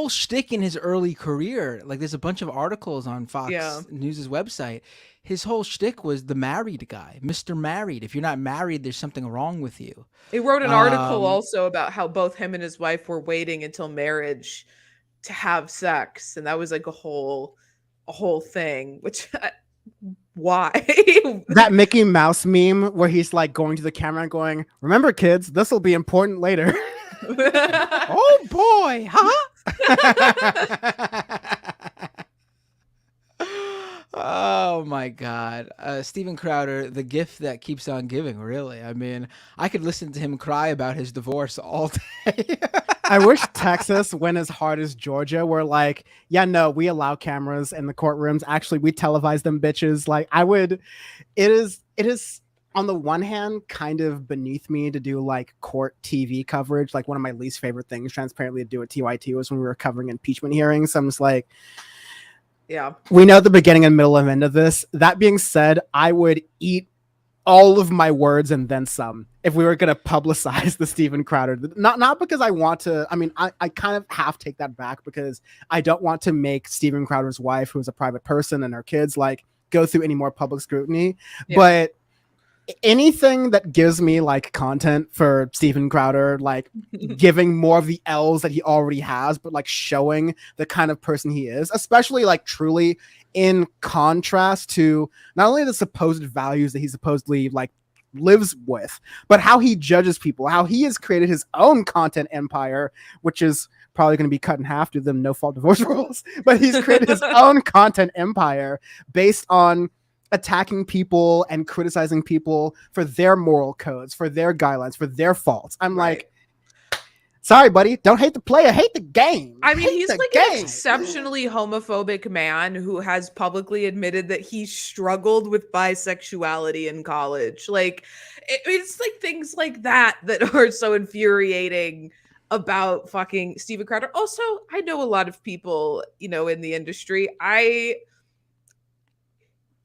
shtick in his early career, like there's a bunch of articles on Fox News' website. His whole shtick was the married guy, Mr. Married. If you're not married, there's something wrong with you. He wrote an article also about how both him and his wife were waiting until marriage to have sex. And that was like a whole thing, which... Why? That Mickey Mouse meme where he's like going to the camera and going, remember kids, this will be important later. Oh boy, huh? Oh my God. Steven Crowder, the gift that keeps on giving, really. I mean, I could listen to him cry about his divorce all day. I wish Texas went as hard as Georgia, where like, yeah, no, we allow cameras in the courtrooms. Actually, we televise them bitches. Like, it is on the one hand kind of beneath me to do like court TV coverage. Like, one of my least favorite things, transparently, to do at TYT was when we were covering impeachment hearings. So I'm just like, yeah, we know the beginning and middle and end of this. That being said, I would eat all of my words and then some if we were going to publicize the Steven Crowder. Not because I want to. I mean, I kind of half take that back, because I don't want to make Steven Crowder's wife, who's a private person, and her kids like go through any more public scrutiny. Yeah. But anything that gives me like content for Steven Crowder, like giving more of the L's that he already has, but like showing the kind of person he is, especially like truly in contrast to not only the supposed values that he supposedly like lives with, but how he judges people, how he has created his own content empire, which is probably going to be cut in half due to the no fault divorce rules. But he's created his own content empire based on attacking people and criticizing people for their moral codes, for their guidelines, for their faults. I'm like, sorry, buddy, don't hate the player, hate the game. I mean, he's like an exceptionally homophobic man who has publicly admitted that he struggled with bisexuality in college. Like, it's like things like that are so infuriating about fucking Steven Crowder. Also, I know a lot of people, in the industry.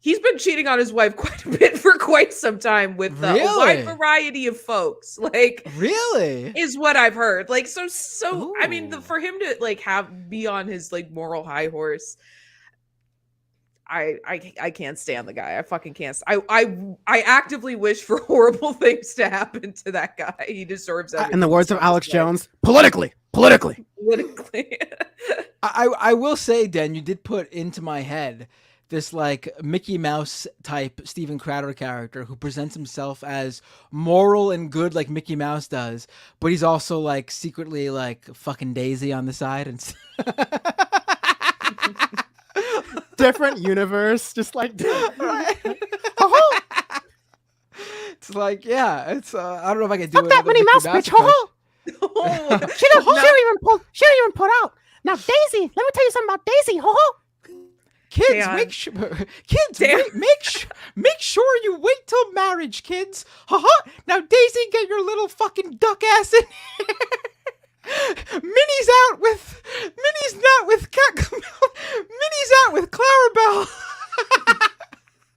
he's been cheating on his wife quite a bit for quite some time with a wide variety of folks. Like, really is what I've heard. Like, so I mean, for him to like be on his like moral high horse, I can't stand the guy. I fucking can't. I actively wish for horrible things to happen to that guy. He deserves everything. In the words of Alex life. Jones, politically. I will say, Dan, you did put into my head this like Mickey Mouse type Steven Crowder character who presents himself as moral and good like Mickey Mouse does, but he's also like secretly like fucking Daisy on the side and different universe, just like it's like, yeah, it's I don't know if I can do fuck that Minnie Mouse bitch. She don't even put out. Now Daisy, let me tell you something about Daisy. Kids, make sure you wait till marriage, kids. Now Daisy, get your little fucking duck ass in here. Minnie's out with Clarabelle.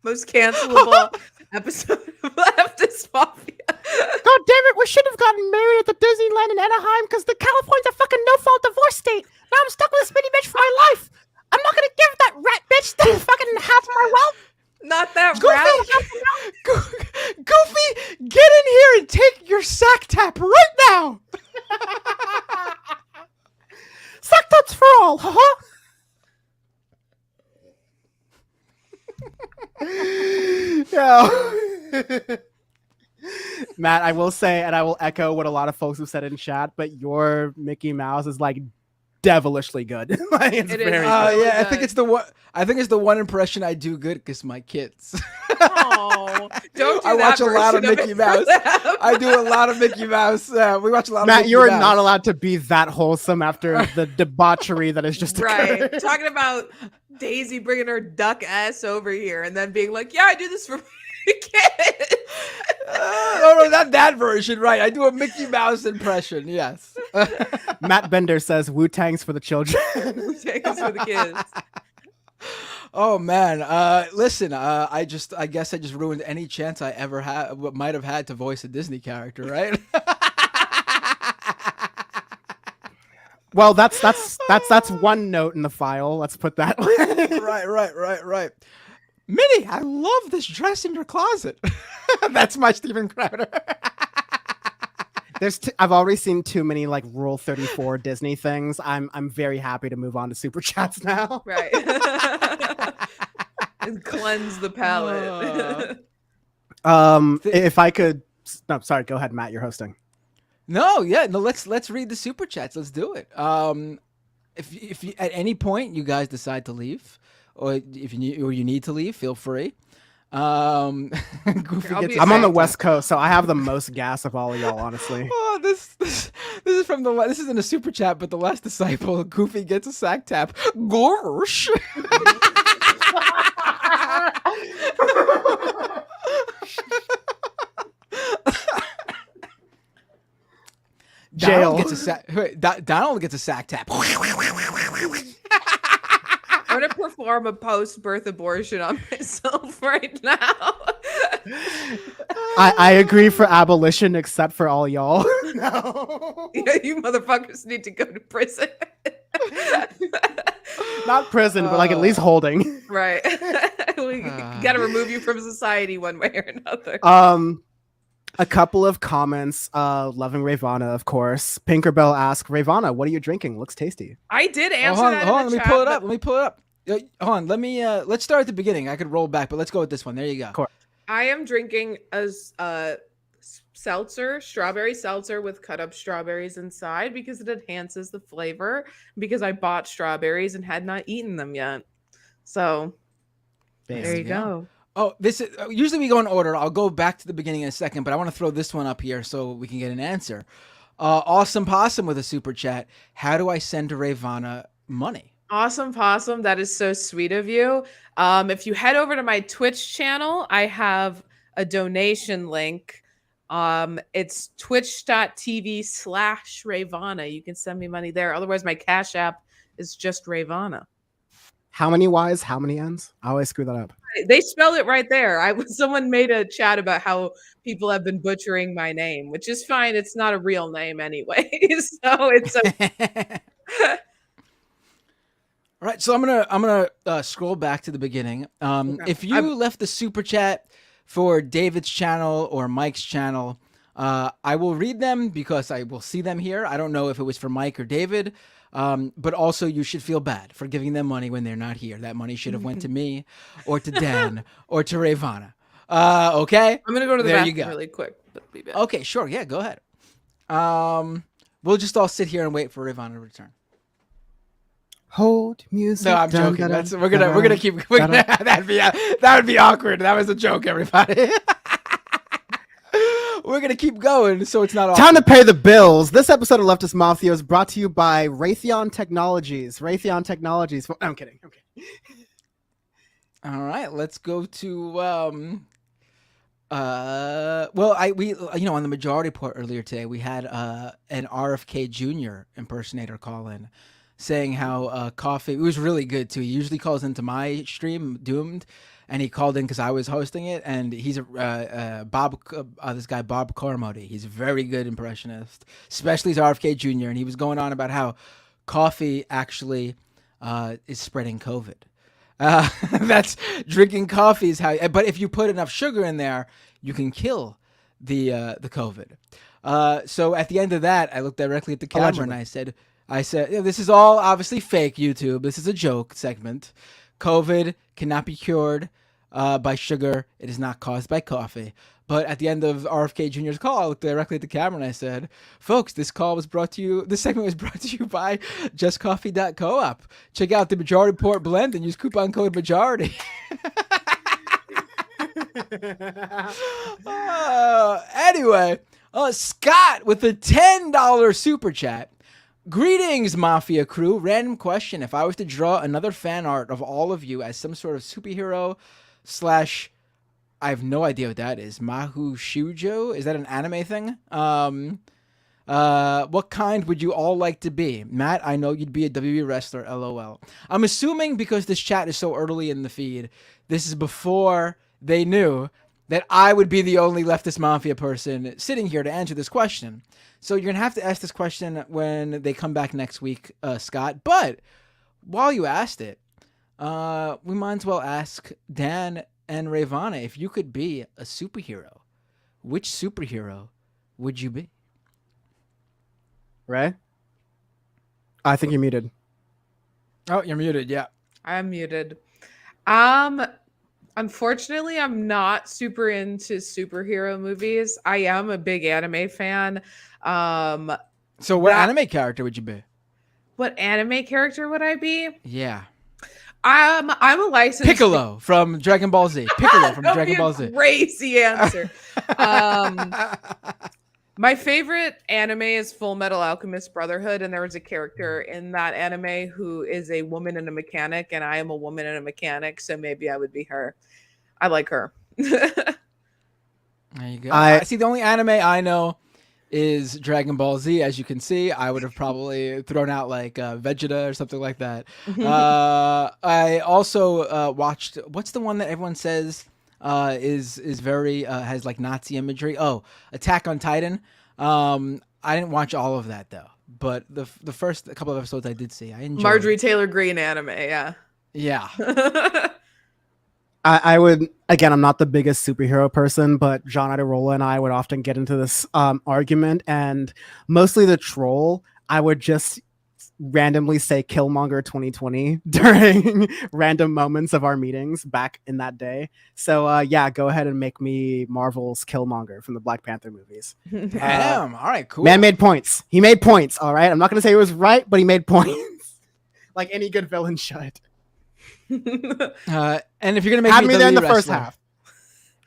Most cancelable episode of Leftist Mafia. God damn it, we should have gotten married at the Disneyland in Anaheim because the California's a fucking no-fault divorce state. Now I'm stuck with this mini bitch for my life. I'm not gonna give that rat bitch the fucking half of my wealth. Not that rat. Goofy, get in here and take your sack tap right now. Sack taps for all, Matt, I will say, and I will echo what a lot of folks have said in chat, but your Mickey Mouse is like devilishly good. Like, it's very good. Yeah, I think it's the one. I think it's the one impression I do good because my kids. Oh, don't do I watch a lot of Mickey Mouse. I do a lot of Mickey Mouse. We watch a lot of Matt, Mickey you are Mouse. not allowed to be that wholesome after the debauchery that is just right. occurred. Talking about Daisy bringing her duck ass over here and then being like, yeah, I do this for my kids. No, not that version, right? I do a Mickey Mouse impression, yes. Matt Bender says Wu-Tang's for the children. Wu-Tang's for the kids. Oh man, listen, I guess I just ruined any chance I ever might have had to voice a Disney character, right? Well, that's one note in the file. Let's put that. Right. Minnie, I love this dress in your closet. That's my Steven Crowder. I've already seen too many like Rule 34 Disney things. I'm very happy to move on to super chats now. Right. And cleanse the palate. If I could, no, sorry. Go ahead, Matt. You're hosting. No, let's read the super chats. Let's do it. If you, at any point you guys decide to leave, or if you need to leave, feel free. Goofy gets I'm on the West Coast, so I have the most gas of all of y'all, honestly. Oh, this is from this isn't a super chat, but the Last Disciple. Goofy gets a sack tap. Gorsh. Jail. Donald gets a sack tap. I'm gonna perform a post-birth abortion on myself right now. I agree for abolition, except for all y'all. No. Yeah, you motherfuckers need to go to prison. Not prison, but like at least holding. Right. We gotta remove you from society one way or another. A couple of comments. Loving Ravana, of course. Pinkerbell asks, Ravana, what are you drinking? Looks tasty. I did answer that. Hold on, let me pull it up. Hold on, let's start at the beginning. I could roll back, but let's go with this one. There you go. I am drinking a seltzer, strawberry seltzer with cut up strawberries inside because it enhances the flavor, because I bought strawberries and had not eaten them yet. So there you go. Oh, this is usually we go in order. I'll go back to the beginning in a second, but I want to throw this one up here so we can get an answer. Awesome Possum with a super chat. How do I send to Ravana money? Awesome Possum, that is so sweet of you. If you head over to my Twitch channel, I have a donation link. It's twitch.tv/Ravana. You can send me money there. Otherwise, my Cash App is just Ravana. How many Y's? How many N's? I always screw that up. They spell it right there. Someone made a chat about how people have been butchering my name, which is fine. It's not a real name anyway, so it's okay. All right, so I'm gonna scroll back to the beginning. If you left the super chat for David's channel or Mike's channel, I will read them because I will see them here. I don't know if it was for Mike or David, but also you should feel bad for giving them money when they're not here. That money should have went to me, or to Dan, or to Ravana. Okay. I'm gonna go to the there bathroom really quick. Be back. Okay, sure. Yeah, go ahead. We'll just all sit here and wait for Ravana to return. Hold music. No, I'm joking. We're gonna keep. That would be awkward. That was a joke, everybody. We're gonna keep going, so it's not awkward. Time to pay the bills. This episode of Leftist Mafia is brought to you by Raytheon Technologies. Raytheon Technologies. I'm kidding. All right, let's go to well, we on the majority report earlier today, we had an RFK Jr. impersonator call in, saying how coffee. It was really good too. He usually calls into my stream, Doomed, and he called in because I was hosting it. And he's this guy Bob Cormody. He's a very good impressionist, especially as RFK Jr. And he was going on about how coffee actually is spreading COVID. That's drinking coffee is how. But if you put enough sugar in there, you can kill the COVID. So at the end of that, I looked directly at the camera Allegedly. and I said, this is all obviously fake, YouTube. This is a joke segment. COVID cannot be cured by sugar. It is not caused by coffee. But at the end of RFK Jr.'s call, I looked directly at the camera and I said, folks, this segment was brought to you by justcoffee.coop. Check out the Majority Report blend and use coupon code majority. Anyway, Scott with a $10 super chat. Greetings, Mafia crew. Random question. If I was to draw another fan art of all of you as some sort of superhero / I have no idea what that is. Mahu Shujo? Is that an anime thing? What kind would you all like to be? Matt, I know you'd be a WWE wrestler, LOL. I'm assuming because this chat is so early in the feed, this is before they knew that I would be the only Leftist Mafia person sitting here to answer this question. So you're going to have to ask this question when they come back next week, Scott. But while you asked it, we might as well ask Dan and Ravana, if you could be a superhero, which superhero would you be? Ray? I think you're muted. Oh, you're muted, yeah. I'm muted. Unfortunately, I'm not super into superhero movies. I am a big anime fan. So what anime character would you be? What anime character would I be? Yeah. I'm a licensed Piccolo from Dragon Ball Z. Piccolo from Dragon Ball Z. Crazy answer. My favorite anime is Full Metal Alchemist Brotherhood, and there was a character in that anime who is a woman and a mechanic, and I am a woman and a mechanic, so maybe I would be her. I like her. There you go. I see. The only anime I know is Dragon Ball Z. As you can see, I would have probably thrown out like Vegeta or something like that. I also watched. What's the one that everyone says is very has like Nazi imagery? Oh, Attack on Titan. I didn't watch all of that though, but the first couple of episodes I did see. I enjoyed. Marjorie Taylor Greene anime. Yeah. Yeah. I would, again, I'm not the biggest superhero person, but John Iderola and I would often get into this argument, and mostly the troll, I would just randomly say Killmonger 2020 during random moments of our meetings back in that day. So yeah, go ahead and make me Marvel's Killmonger from the Black Panther movies. Damn, all right, cool. Man made points. He made points, all right? I'm not going to say he was right, but he made points. Like any good villain should. And if you're gonna make me there in the wrestler, first half,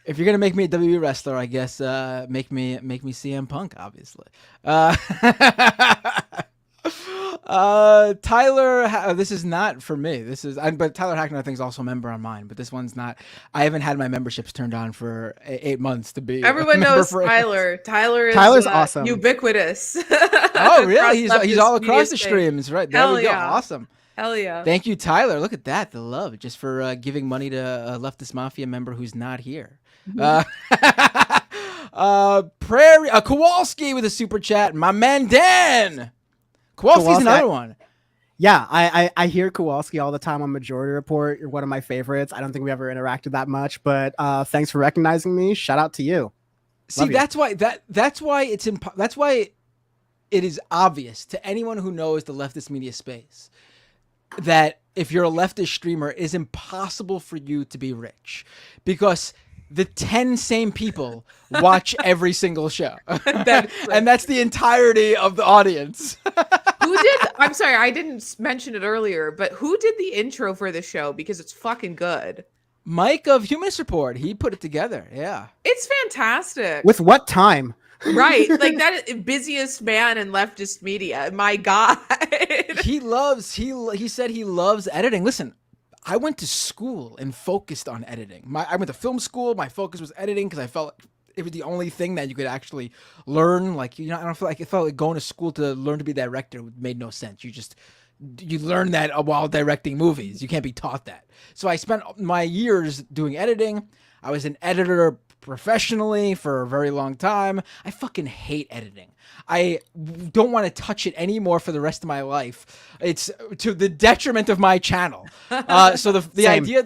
if you're gonna make me a WWE wrestler, I guess make me CM Punk, obviously. Tyler, this is not for me. But Tyler Hackner I think is also a member on mine, but this one's not. I haven't had my memberships turned on for 8 months to be. Everyone knows Tyler. Tyler's awesome, ubiquitous. Oh really? He's all across the streams, right? There we go. Awesome. Hell yeah. Thank you, Tyler. Look at that. The love just for giving money to a Leftist Mafia member who's not here. Kowalski with a super chat. My man, Dan. Kowalski's another one. Yeah, I hear Kowalski all the time on Majority Report. You're one of my favorites. I don't think we ever interacted that much, but thanks for recognizing me. Shout out to you. See, that's why it is obvious to anyone who knows the leftist media space that if you're a leftist streamer, it is impossible for you to be rich because the 10 same people watch every single show. And that's the entirety of the audience. I'm sorry, I didn't mention it earlier, but who did the intro for the show? Because it's fucking good. Mike of Humanist Report. He put it together. Yeah. It's fantastic. With what time? Right. Like that is busiest man in leftist media. My God. He said he loves editing. Listen, I went to school and focused on editing. I went to film school. My focus was editing because I felt it was the only thing that you could actually learn. Like, you know, I felt like going to school to learn to be a director made no sense. You learn that while directing movies. You can't be taught that. So I spent my years doing editing. I was an editor professionally for a very long time. I fucking hate editing. I don't want to touch it anymore for the rest of my life. It's to the detriment of my channel. So the idea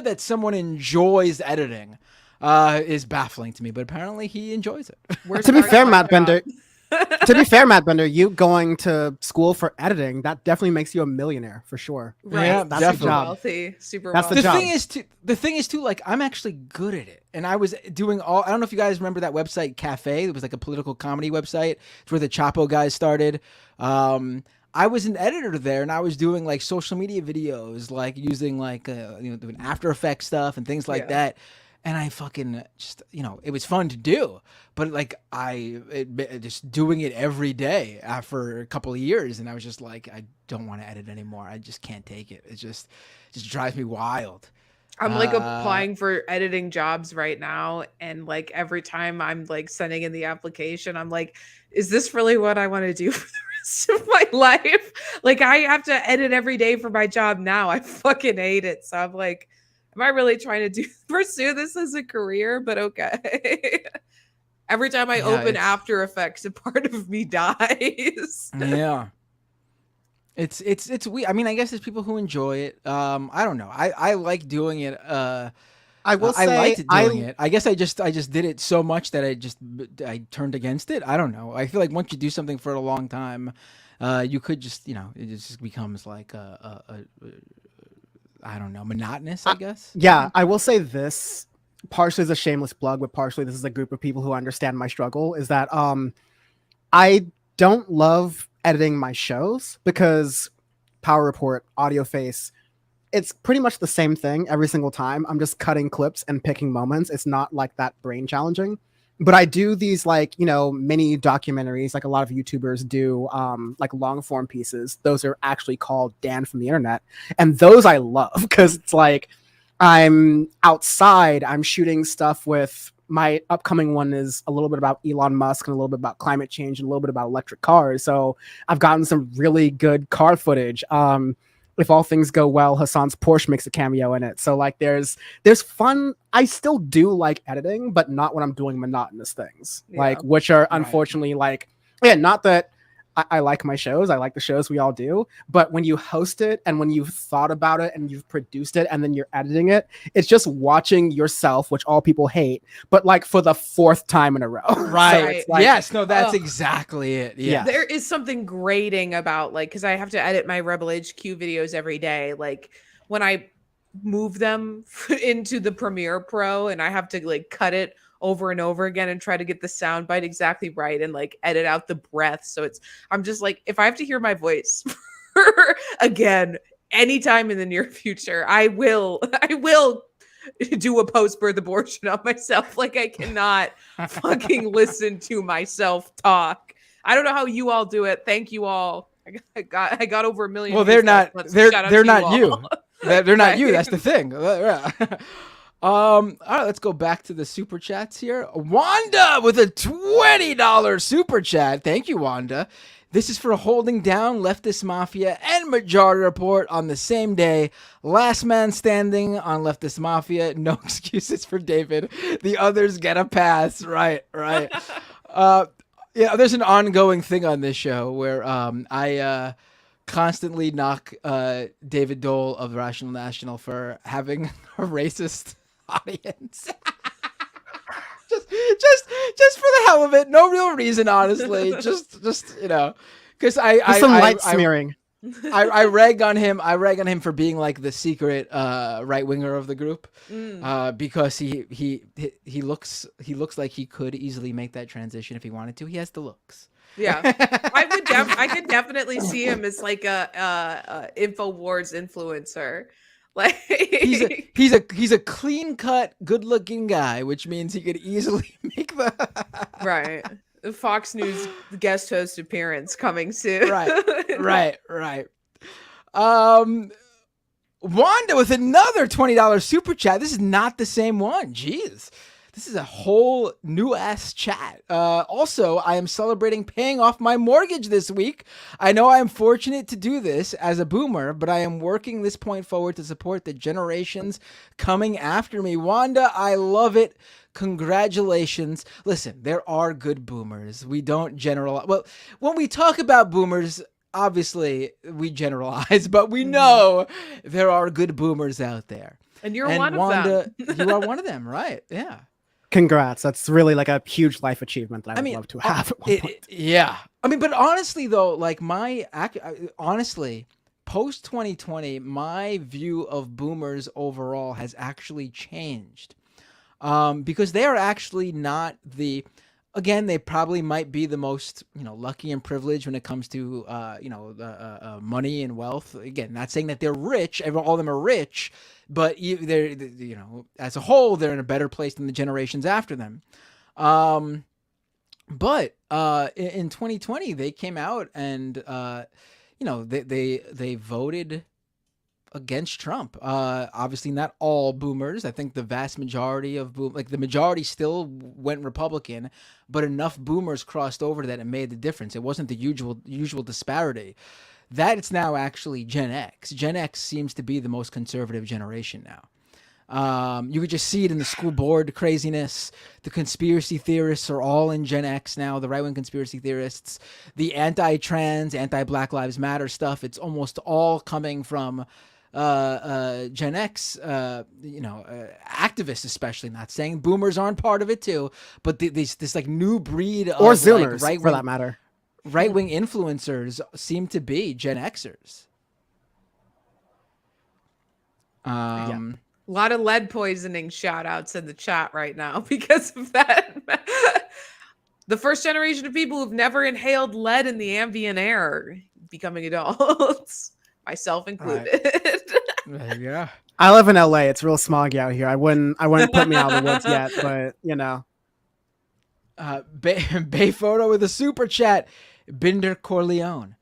that someone enjoys editing is baffling to me, but apparently he enjoys it. To be fair, Matt Bender, you going to school for editing, that definitely makes you a millionaire for sure. Right. Yeah, that's definitely. the job. Wealthy, super that's wealthy. the job. The thing is too, like, I'm actually good at it. And I was doing I don't know if you guys remember that website Cafe. It was like a political comedy website. It's where the Chapo guys started. I was an editor there, and I was doing like social media videos, like using like doing After Effects stuff and things like that. And I fucking just, it was fun to do, but like just doing it every day for a couple of years. And I was just like, I don't want to edit anymore. I just can't take it. It just drives me wild. I'm like applying for editing jobs right now. And like every time I'm like sending in the application, I'm like, is this really what I want to do for the rest of my life? Like I have to edit every day for my job now. I fucking hate it. So I'm like, am I really trying to pursue this as a career? But okay. Every time I open After Effects, a part of me dies. Yeah. It's weird. I mean, I guess there's people who enjoy it. I don't know. I like doing it. I liked doing it. I guess I just did it so much that I turned against it. I don't know. I feel like once you do something for a long time, you could just, it just becomes like I don't know, monotonous, I guess. Yeah, I will say this, partially as a shameless plug, but partially this is a group of people who understand my struggle, is that I don't love editing my shows because Power Report, Audio Face, it's pretty much the same thing every single time. I'm just cutting clips and picking moments. It's not like that brain challenging. But I do these like, mini documentaries like a lot of YouTubers do, like long form pieces. Those are actually called Dan from the Internet. And those I love because it's like I'm outside, I'm shooting stuff with my upcoming one is a little bit about Elon Musk and a little bit about climate change and a little bit about electric cars. So I've gotten some really good car footage. If all things go well, Hassan's Porsche makes a cameo in it. So like there's fun. I still do like editing, but not when I'm doing monotonous things, which are unfortunately not that I like my shows. I like the shows we all do. But when you host it and when you've thought about it and you've produced it and then you're editing it, it's just watching yourself, which all people hate, but like for the fourth time in a row. Right. So yes. No, that's exactly it. Yeah. There is something grating about because I have to edit my Rebel HQ videos every day. Like when I move them into the Premiere Pro and I have to cut it over and over again and try to get the sound bite exactly right and edit out the breath. So I'm just like, if I have to hear my voice again anytime in the near future, I will do a post-birth abortion on myself. Like I cannot fucking listen to myself talk. I don't know how you all do it. Thank you all. I got over 1 million. Well, they're not you. They're not you. That's the thing. All right, let's go back to the super chats here. Wanda with a $20 super chat. Thank you, Wanda. This is for holding down Leftist Mafia and Majority Report on the same day. Last man standing on Leftist Mafia. No excuses for David. The others get a pass. Right. Yeah, there's an ongoing thing on this show where I constantly knock David Dole of Rational National for having a racist audience. just for the hell of it, no real reason, honestly. just because some light smearing. I rag on him for being like the secret right winger of the group, because he looks like he could easily make that transition if he wanted to. He has the looks. Yeah, I could definitely see him as like a InfoWars influencer. Like he's a clean cut, good looking guy, which means he could easily make the right. Fox News guest host appearance coming soon. Right. Wanda with another $20 super chat. This is not the same one. Jeez. This is a whole new ass chat. Also, I am celebrating paying off my mortgage this week. I know I am fortunate to do this as a boomer, but I am working this point forward to support the generations coming after me. Wanda, I love it. Congratulations. Listen, there are good boomers. We don't generalize. Well, when we talk about boomers, obviously we generalize, but we know there are good boomers out there. And you're one of them. You are one of them, right? Yeah. Congrats. That's really like a huge life achievement that I would love to have at one point. Yeah. I mean, but honestly though, like honestly, post 2020, my view of boomers overall has actually changed. Because they are actually not again, they probably might be the most, lucky and privileged when it comes to, money and wealth. Again, not saying that they're rich. All of them are rich, but they're, as a whole, they're in a better place than the generations after them. But in 2020, they came out and, they voted against Trump. Obviously not all boomers. I think the vast majority of the majority still went Republican, but enough boomers crossed over that it made the difference. It wasn't the usual disparity. That it's now actually Gen X. Gen X seems to be the most conservative generation now. You could just see it in the school board craziness. The conspiracy theorists are all in Gen X now, the right-wing conspiracy theorists. The anti-trans, anti-Black Lives Matter stuff, it's almost all coming from Gen X, activists, especially. Not saying boomers aren't part of it too, but this like new breed of, or Zoomers, like, for that matter. Right-wing influencers seem to be Gen Xers. A lot of lead poisoning shout outs in the chat right now because of that. The first generation of people who've never inhaled lead in the ambient air becoming adults, myself included. Yeah. I live in LA. It's real smoggy out here. I wouldn't put me out of the woods yet, but Bay Photo with a super chat. Binder Corleone.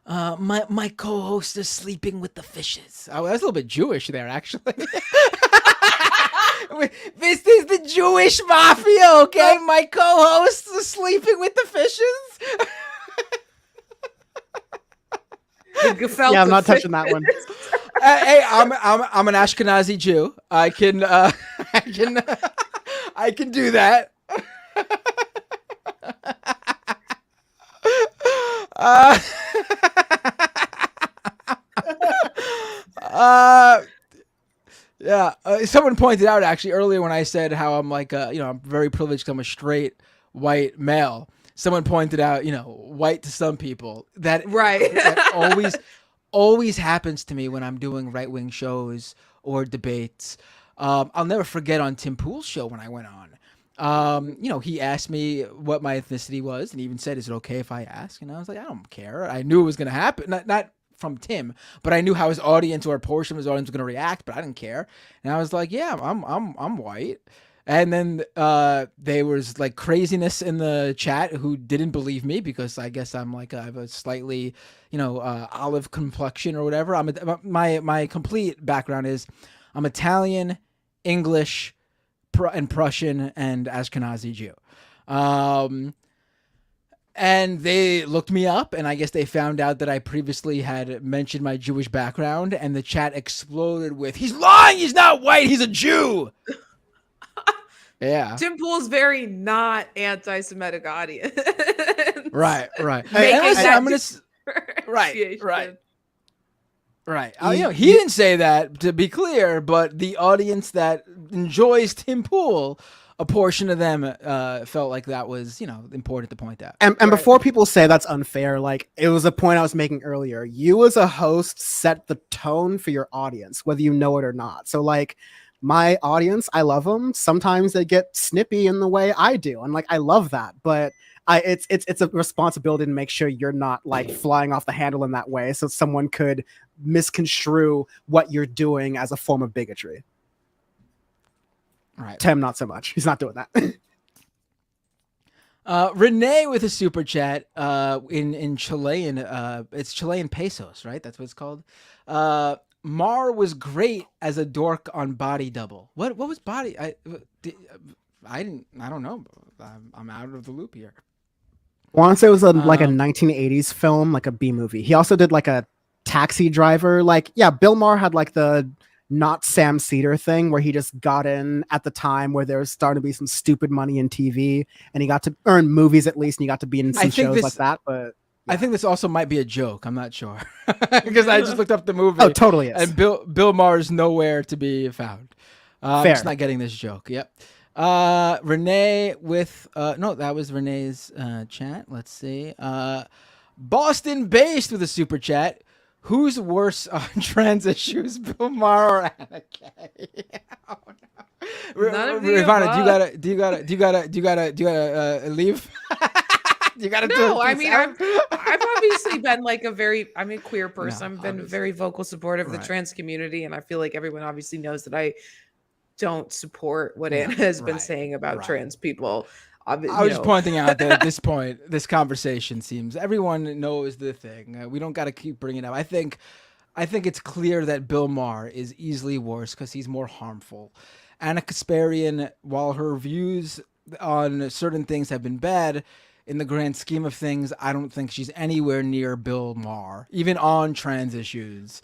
My co-host is sleeping with the fishes. Oh, that's a little bit Jewish there, actually. This is the Jewish mafia, okay? My co-host is sleeping with the fishes. Yeah, I'm not touching that one. Hey, I'm an Ashkenazi Jew. I can do that. Yeah. Someone pointed out actually earlier when I said how I'm like, I'm very privileged because I'm a straight white male. Someone pointed out, white to some people. That always happens to me when I'm doing right-wing shows or debates. I'll never forget on Tim Pool's show when I went on. He asked me what my ethnicity was, and he even said, "Is it okay if I ask?" And I was like, "I don't care." I knew it was going to happen. Not from Tim, but I knew how his audience or a portion of his audience was going to react, but I didn't care. And I was like, "Yeah, I'm white." And then there was like craziness in the chat who didn't believe me because I guess I'm like I have a slightly, olive complexion or whatever. My complete background is I'm Italian, English, and Prussian and Ashkenazi Jew. And they looked me up, and I guess they found out that I previously had mentioned my Jewish background, and the chat exploded with, "He's lying! He's not white! He's a Jew!" Yeah. Tim Pool's very not anti-Semitic audience. Right. Right. He didn't say that, to be clear, but the audience that enjoys Tim Pool, a portion of them felt like that was, important to point out. And before people say that's unfair, like, it was a point I was making earlier. You as a host set the tone for your audience, whether you know it or not. So, like, my audience, I love them. Sometimes they get snippy in the way I do, and like, I love that. But it's a responsibility to make sure you're not like flying off the handle in that way, so someone could misconstrue what you're doing as a form of bigotry. Right. Tim, not so much. He's not doing that. Renee with a super chat in Chilean. It's Chilean pesos, right? That's what it's called. Maher was great as a dork on Body Double. What was Body? I don't know. I'm out of the loop here. I want to say it was like a 1980s film, like a B movie. He also did like a Taxi Driver. Like, yeah, Bill Maher had like the not Sam Cedar thing where he just got in at the time where there was starting to be some stupid money in TV, and he got to earn movies at least, and he got to be in some shows like that. But I think this also might be a joke. I'm not sure because I just looked up the movie. Oh, totally is. And Bill Maher's nowhere to be found. I'm Fair. just not getting this joke. Yep. Renee with no, that was Renee's chat. Let's see. Boston based with a super chat. Who's worse on trans issues, Bill Maher or Anna Kay? Oh, no. None of the Ravana, above. do you gotta leave? You gotta do No, it. I mean, I've obviously been like I'm a queer person. I've been very vocal supportive of the trans community, and I feel like everyone obviously knows that I don't support what Anna has been saying about trans people. I was just pointing out that at this point, this conversation seems everyone knows the thing. We don't got to keep bringing it up. I think it's clear that Bill Maher is easily worse because he's more harmful. Anna Kasparian, while her views on certain things have been bad, in the grand scheme of things, I don't think she's anywhere near Bill Maher, even on trans issues.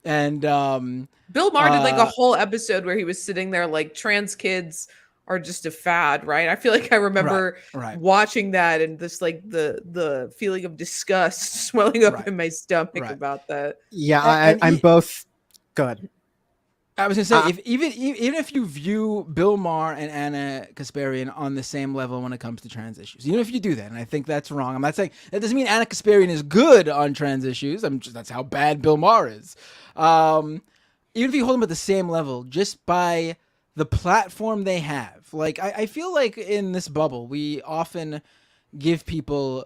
And Bill Maher did like a whole episode where he was sitting there like, trans kids are just a fad, right? I feel like I remember watching that and this like the feeling of disgust swelling up in my stomach about that. Yeah, I'm both good. I was gonna say, even if you view Bill Maher and Anna Kasparian on the same level when it comes to trans issues, even if you do that, and I think that's wrong. I'm not saying that doesn't mean Anna Kasparian is good on trans issues. That's how bad Bill Maher is. Even if you hold them at the same level, just by the platform they have. Like, I feel like in this bubble, we often give people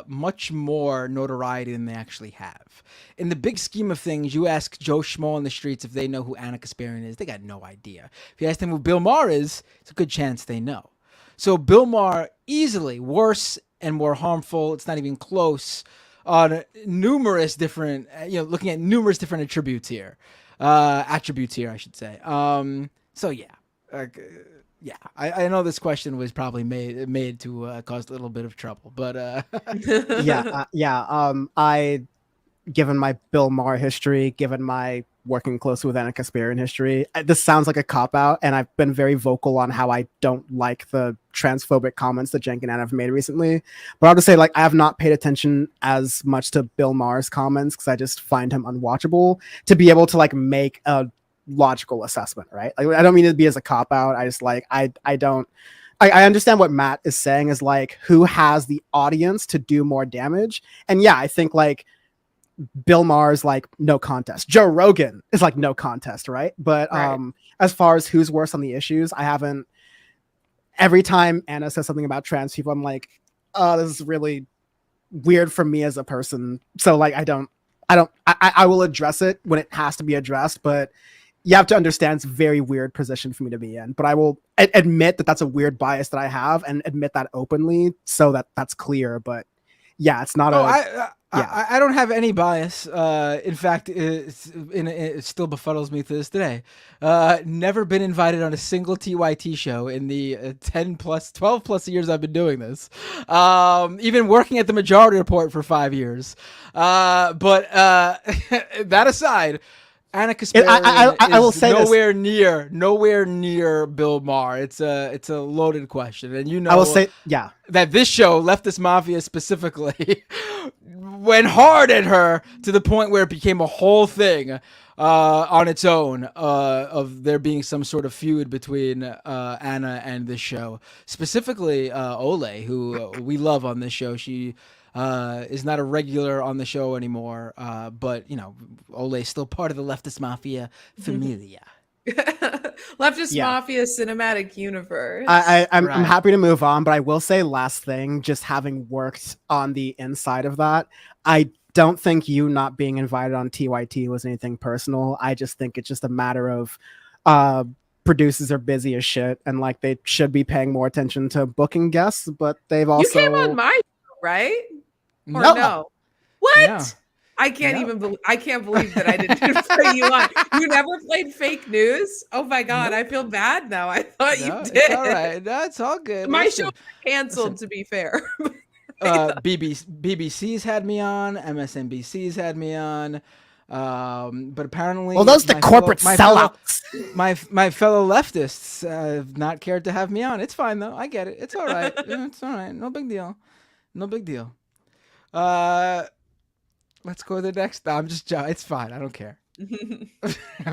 much more notoriety than they actually have. In the big scheme of things, you ask Joe Schmo in the streets if they know who Anna Kasparian is, they got no idea. If you ask them who Bill Maher is, it's a good chance they know. So Bill Maher, easily worse and more harmful. It's not even close on numerous different, looking at numerous different attributes here, I should say. So yeah. I know this question was probably made to cause a little bit of trouble, but I, given my Bill Maher history, given my working closely with Anna Kasparian history, this sounds like a cop-out, and I've been very vocal on how I don't like the transphobic comments that Cenk and Anna have made recently. But I'll just say, like, I have not paid attention as much to Bill Maher's comments because I just find him unwatchable to be able to like make a logical assessment, right? Like, I don't mean to be as a cop out. I just like I understand what Matt is saying is like who has the audience to do more damage. And yeah, I think like Bill Maher's like no contest. Joe Rogan is like no contest, right? But as far as who's worse on the issues, I haven't. Every time Anna says something about trans people, I'm like, oh, this is really weird for me as a person. So like I will address it when it has to be addressed, but you have to understand it's a very weird position for me to be in. But I will admit that that's a weird bias that I have and admit that openly so that that's clear. But yeah, it's not I don't have any bias. In fact, it still befuddles me to this day. Never been invited on a single TYT show in the 12 plus years I've been doing this. Even working at the Majority Report for 5 years. But that aside, Anna Kasparian I will say nowhere near Bill Maher. It's a loaded question, and I will say that this show, Leftist Mafia specifically, went hard at her to the point where it became a whole thing on its own of there being some sort of feud between Anna and this show. Specifically, Ole, who we love on this show. She is not a regular on the show anymore, but Ole is still part of the Leftist Mafia familia. Leftist Mafia cinematic universe. I'm happy to move on, but I will say last thing, just having worked on the inside of that, I don't think you not being invited on TYT was anything personal. I just think it's just a matter of producers are busy as shit and like they should be paying more attention to booking guests, but they've also... You came on my show, right? Or no? What? No. I can't believe that I didn't put you on. You never played fake news? Oh my God, I feel bad now. I thought you did. It's all right. That's all good. My show canceled, to be fair. BBC's had me on, MSNBC's had me on, but apparently, well, those the corporate sellouts. My fellow leftists have not cared to have me on. It's fine though. I get it. It's all right. It's all right. No big deal. No big deal. Let's go to the next. No, I'm just joking. It's fine. I don't care.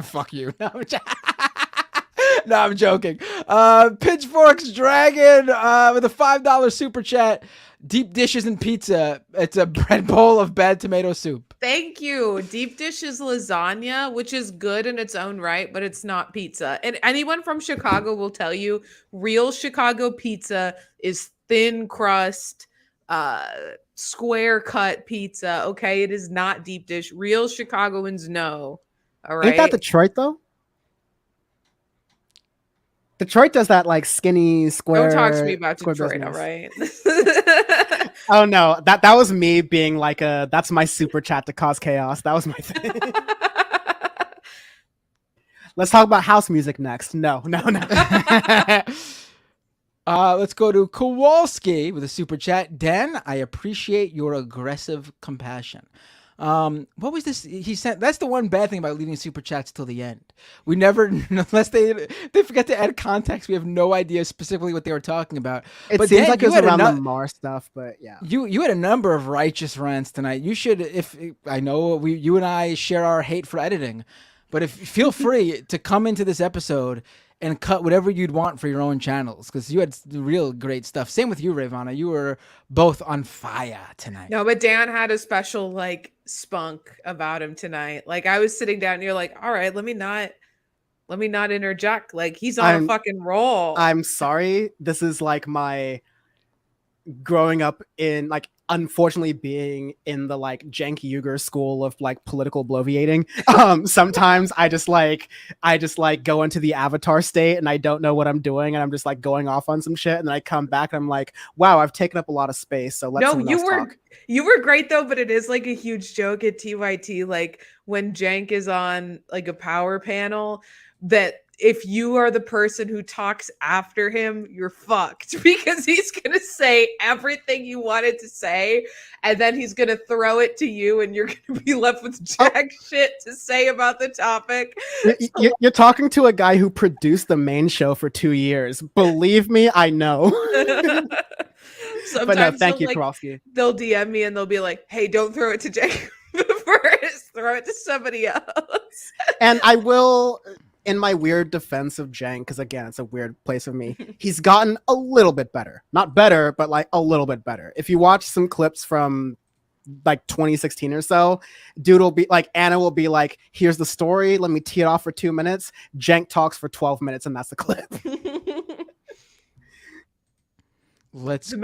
Fuck you. No, I'm joking. Pitchforks Dragon with a $5 super chat. Deep dishes and pizza. It's a bread bowl of bad tomato soup. Thank you. Deep dish is lasagna, which is good in its own right, but it's not pizza. And anyone from Chicago will tell you real Chicago pizza is thin crust, square cut pizza. Okay, it is not deep dish. Real Chicagoans know. All right. Ain't that Detroit though? Detroit does that like skinny square. Don't talk to me about Detroit, business. All right. Oh no, that was me being like that's my super chat to cause chaos. That was my thing. Let's talk about house music next. No. Let's go to Kowalski with a super chat. Dan, I appreciate your aggressive compassion. What was this? He sent. That's the one bad thing about leaving super chats till the end. We never, unless they forget to add context, we have no idea specifically what they were talking about. It seems Dan, like it was around the Maher stuff, but yeah. You had a number of righteous rants tonight. You should, if I know you and I share our hate for editing, but feel free to come into this episode and cut whatever you'd want for your own channels, because you had real great stuff. Same with you, Ravana. You were both on fire tonight. No, but Dan had a special like spunk about him tonight. Like I was sitting down and you're like, all right, let me not interject. Like he's on a fucking roll. I'm sorry. This is like my growing up in like, unfortunately being in the like Cenk Uygur school of like political bloviating. Sometimes I just like go into the avatar state and I don't know what I'm doing and I'm just like going off on some shit and then I come back and I'm like, wow, I've taken up a lot of space. So let's talk. You were great though, but it is like a huge joke at TYT, like when Cenk is on like a power panel, that if you are the person who talks after him, you're fucked, because he's going to say everything you wanted to say and then he's going to throw it to you and you're going to be left with jack shit to say about the topic. You're talking to a guy who produced the main show for 2 years. Believe me, I know. Sometimes but no, thank you, Kowalski. They'll DM me and they'll be like, hey, don't throw it to Cenk first. Throw it to somebody else. And I will... In my weird defense of Cenk, because again, it's a weird place of me, he's gotten a little bit better. Not better, but like a little bit better. If you watch some clips from like 2016 or so, dude will be like, Anna will be like, here's the story, let me tee it off for 2 minutes. Cenk talks for 12 minutes and that's the clip. Let's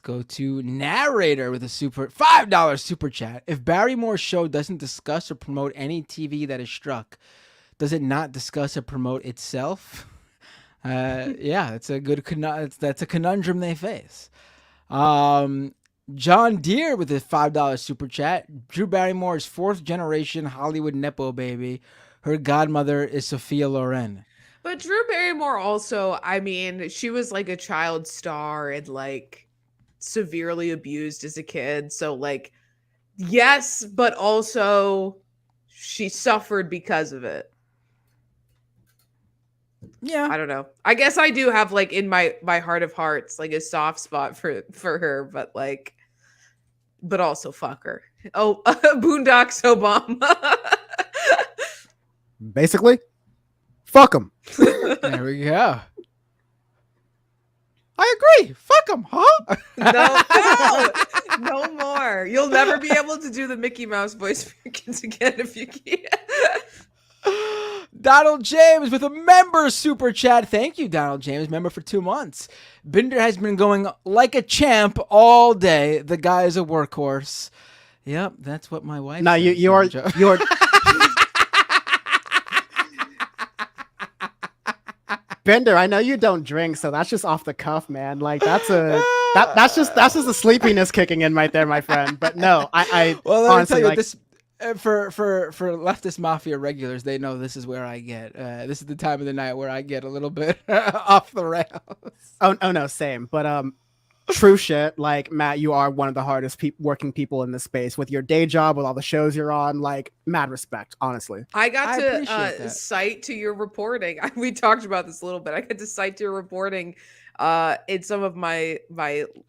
go to narrator with a $5 super chat. If Barrymore's show doesn't discuss or promote any TV that is struck, does it not discuss or promote itself? Yeah, it's a good that's a conundrum they face. John Deere with a $5 super chat. Drew Barrymore's 4th generation Hollywood Nepo baby. Her godmother is Sophia Loren. But Drew Barrymore also, I mean, she was like a child star and like severely abused as a kid. So like, yes, but also she suffered because of it. Yeah. I don't know. I guess I do have like in my heart of hearts like a soft spot for her, but also fuck her. Oh, Boondocks Obama. Basically, fuck him. There we go. I agree. Fuck him, huh? No more. You'll never be able to do the Mickey Mouse voice for your kids again if you can't. Donald James with a member super chat. Thank you, Donald James, member for 2 months. Binder has been going like a champ all day. The guy is a workhorse. Yep, that's what my wife. No, says. you are. Bender, I know you don't drink, so that's just off the cuff, man. Like that's just the sleepiness kicking in right there, my friend. But no, I well, let honestly me tell you like this. For Leftist Mafia regulars, they know this is where I get. This is the time of the night where I get a little bit off the rails. Oh no, same. But true shit. Like Matt, you are one of the hardest working people in this space with your day job, with all the shows you're on. Like mad respect, honestly. I got to cite to your reporting. We talked about this a little bit. I got to cite to your reporting in some of my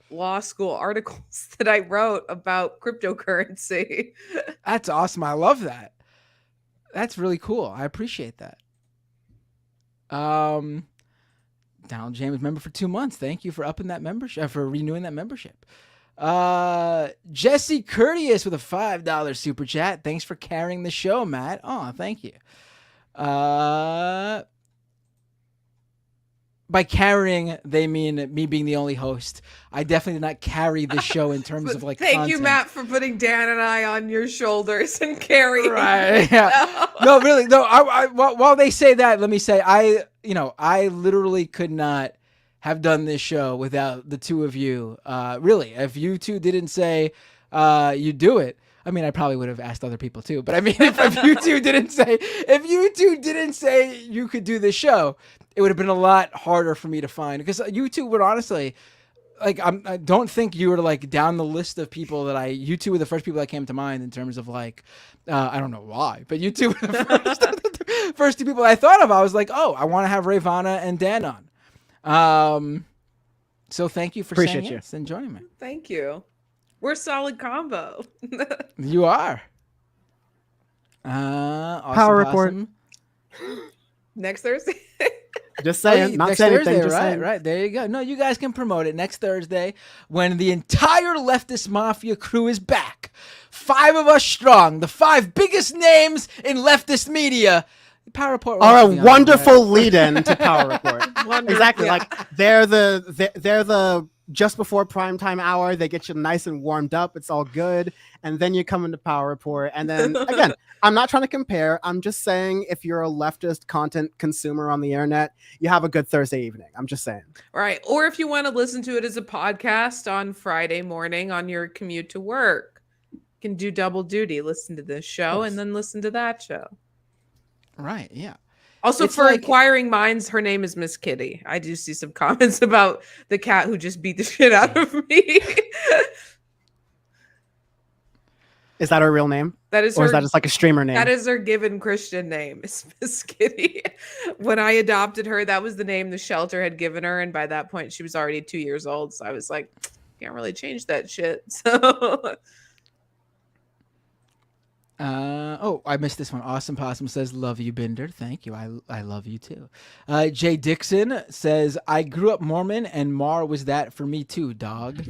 law school articles that I wrote about cryptocurrency. That's awesome. I love that. That's really cool. I appreciate that. Donald James, member for 2 months. Thank you for upping that membership, for renewing that membership. Jesse Courteous with a $5 super chat. Thanks for carrying the show, Matt. Oh, thank you. By carrying, they mean me being the only host. I definitely did not carry the show in terms of like Thank content. you, Matt, for putting Dan and I on your shoulders and carrying. Right. Yeah. No, really. No. While they say that, let me say I literally could not have done this show without the two of you. Really, if you two didn't say you do it. I mean, I probably would have asked other people too, but I mean, if you two didn't say you could do this show, it would have been a lot harder for me to find, because you two would honestly, like, I don't think you were like down the list of people that you two were the first people that came to mind in terms of like, I don't know why, but you two were the first two people I thought of. I was like, oh, I want to have Ravana and Dan on. So thank you for saying yes and joining me. Thank you. We're a solid combo. You are. Awesome Power report. Next Thursday. Just saying, not next saying Thursday, anything. Just right? saying. Right. There you go. No, you guys can promote it next Thursday when the entire Leftist Mafia crew is back. 5 of us strong. The 5 biggest names in leftist media. Power Report are a wonderful lead-in to Power Report. Exactly. Yeah. Like they're the just before primetime hour. They get you nice and warmed up. It's all good. And then you come into Power Report. And then again, I'm not trying to compare. I'm just saying if you're a leftist content consumer on the internet, you have a good Thursday evening. I'm just saying. Right. Or if you want to listen to it as a podcast on Friday morning on your commute to work, you can do double duty. Listen to this show and then listen to that show. Right. Yeah. Also, It's for like- inquiring minds, her name is Miss Kitty. I do see some comments about the cat who just beat the shit out of me. Is that her real name? That is, or is that just like a streamer name? That is her given Christian name, is Miss Kitty. When I adopted her, that was the name the shelter had given her, and by that point, she was already 2 years old. So I was like, can't really change that shit. So. I missed this one. Awesome Possum says, love you, Binder. Thank you. I love you too. Jay Dixon says, I grew up Mormon and Maher was that for me too, dog.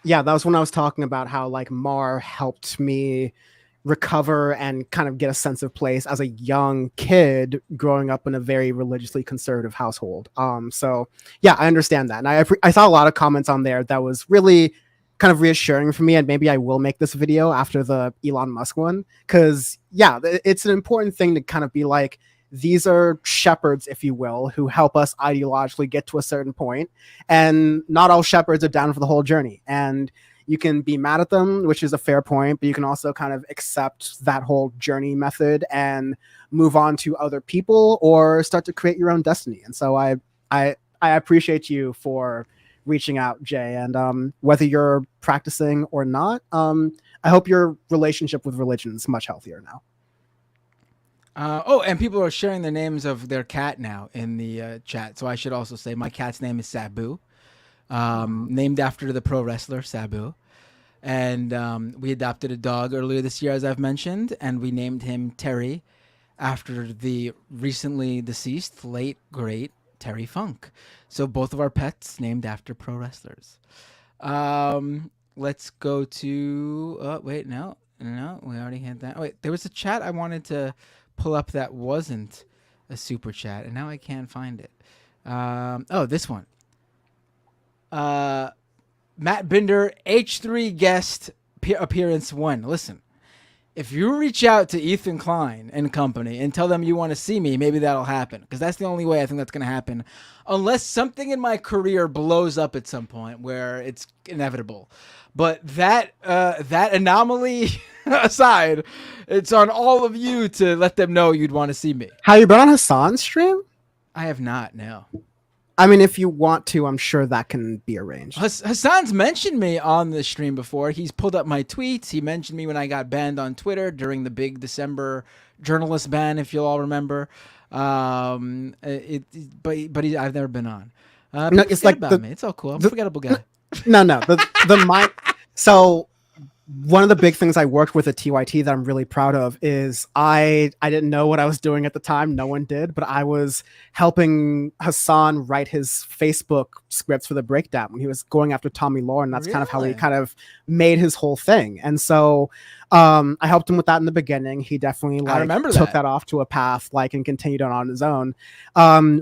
Yeah, that was when I was talking about how like Maher helped me recover and kind of get a sense of place as a young kid growing up in a very religiously conservative household. So yeah, I understand that. And I saw a lot of comments on there that was really kind of reassuring for me, and maybe I will make this video after the Elon Musk one, because yeah, it's an important thing to kind of be like, these are shepherds, if you will, who help us ideologically get to a certain point. And not all shepherds are down for the whole journey. And you can be mad at them, which is a fair point, but you can also kind of accept that whole journey method and move on to other people or start to create your own destiny. And so I appreciate you for reaching out, Jay. And whether you're practicing or not, I hope your relationship with religion is much healthier now. And people are sharing the names of their cat now in the chat. So I should also say my cat's name is Sabu, named after the pro wrestler Sabu. And we adopted a dog earlier this year, as I've mentioned, and we named him Terry after the recently deceased, late, great Terry Funk. So both of our pets named after pro wrestlers. Let's go to... wait, no, we already had that. Oh, wait, there was a chat I wanted to pull up that wasn't a super chat, and now I can't find it. This one. Matt Binder, H3 guest appearance 1. Listen, if you reach out to Ethan Klein and company and tell them you want to see me, maybe that'll happen. Because that's the only way I think that's going to happen. Unless something in my career blows up at some point where it's inevitable. But that anomaly aside, it's on all of you to let them know you'd want to see me. Have you been on Hassan's stream? I have not, no. I mean, if you want to, I'm sure that can be arranged. Hassan's mentioned me on the stream before. He's pulled up my tweets. He mentioned me when I got banned on Twitter during the big December journalist ban, if you'll all remember. I've never been on. No, it's like me. It's all cool. I'm a forgettable guy. So one of the big things I worked with at TYT that I'm really proud of is I didn't know what I was doing at the time. No one did, but I was helping Hassan write his Facebook scripts for the breakdown when he was going after Tommy Lauren. That's kind of how he kind of made his whole thing. And so I helped him with that in the beginning. He definitely took that off to a path and continued on his own.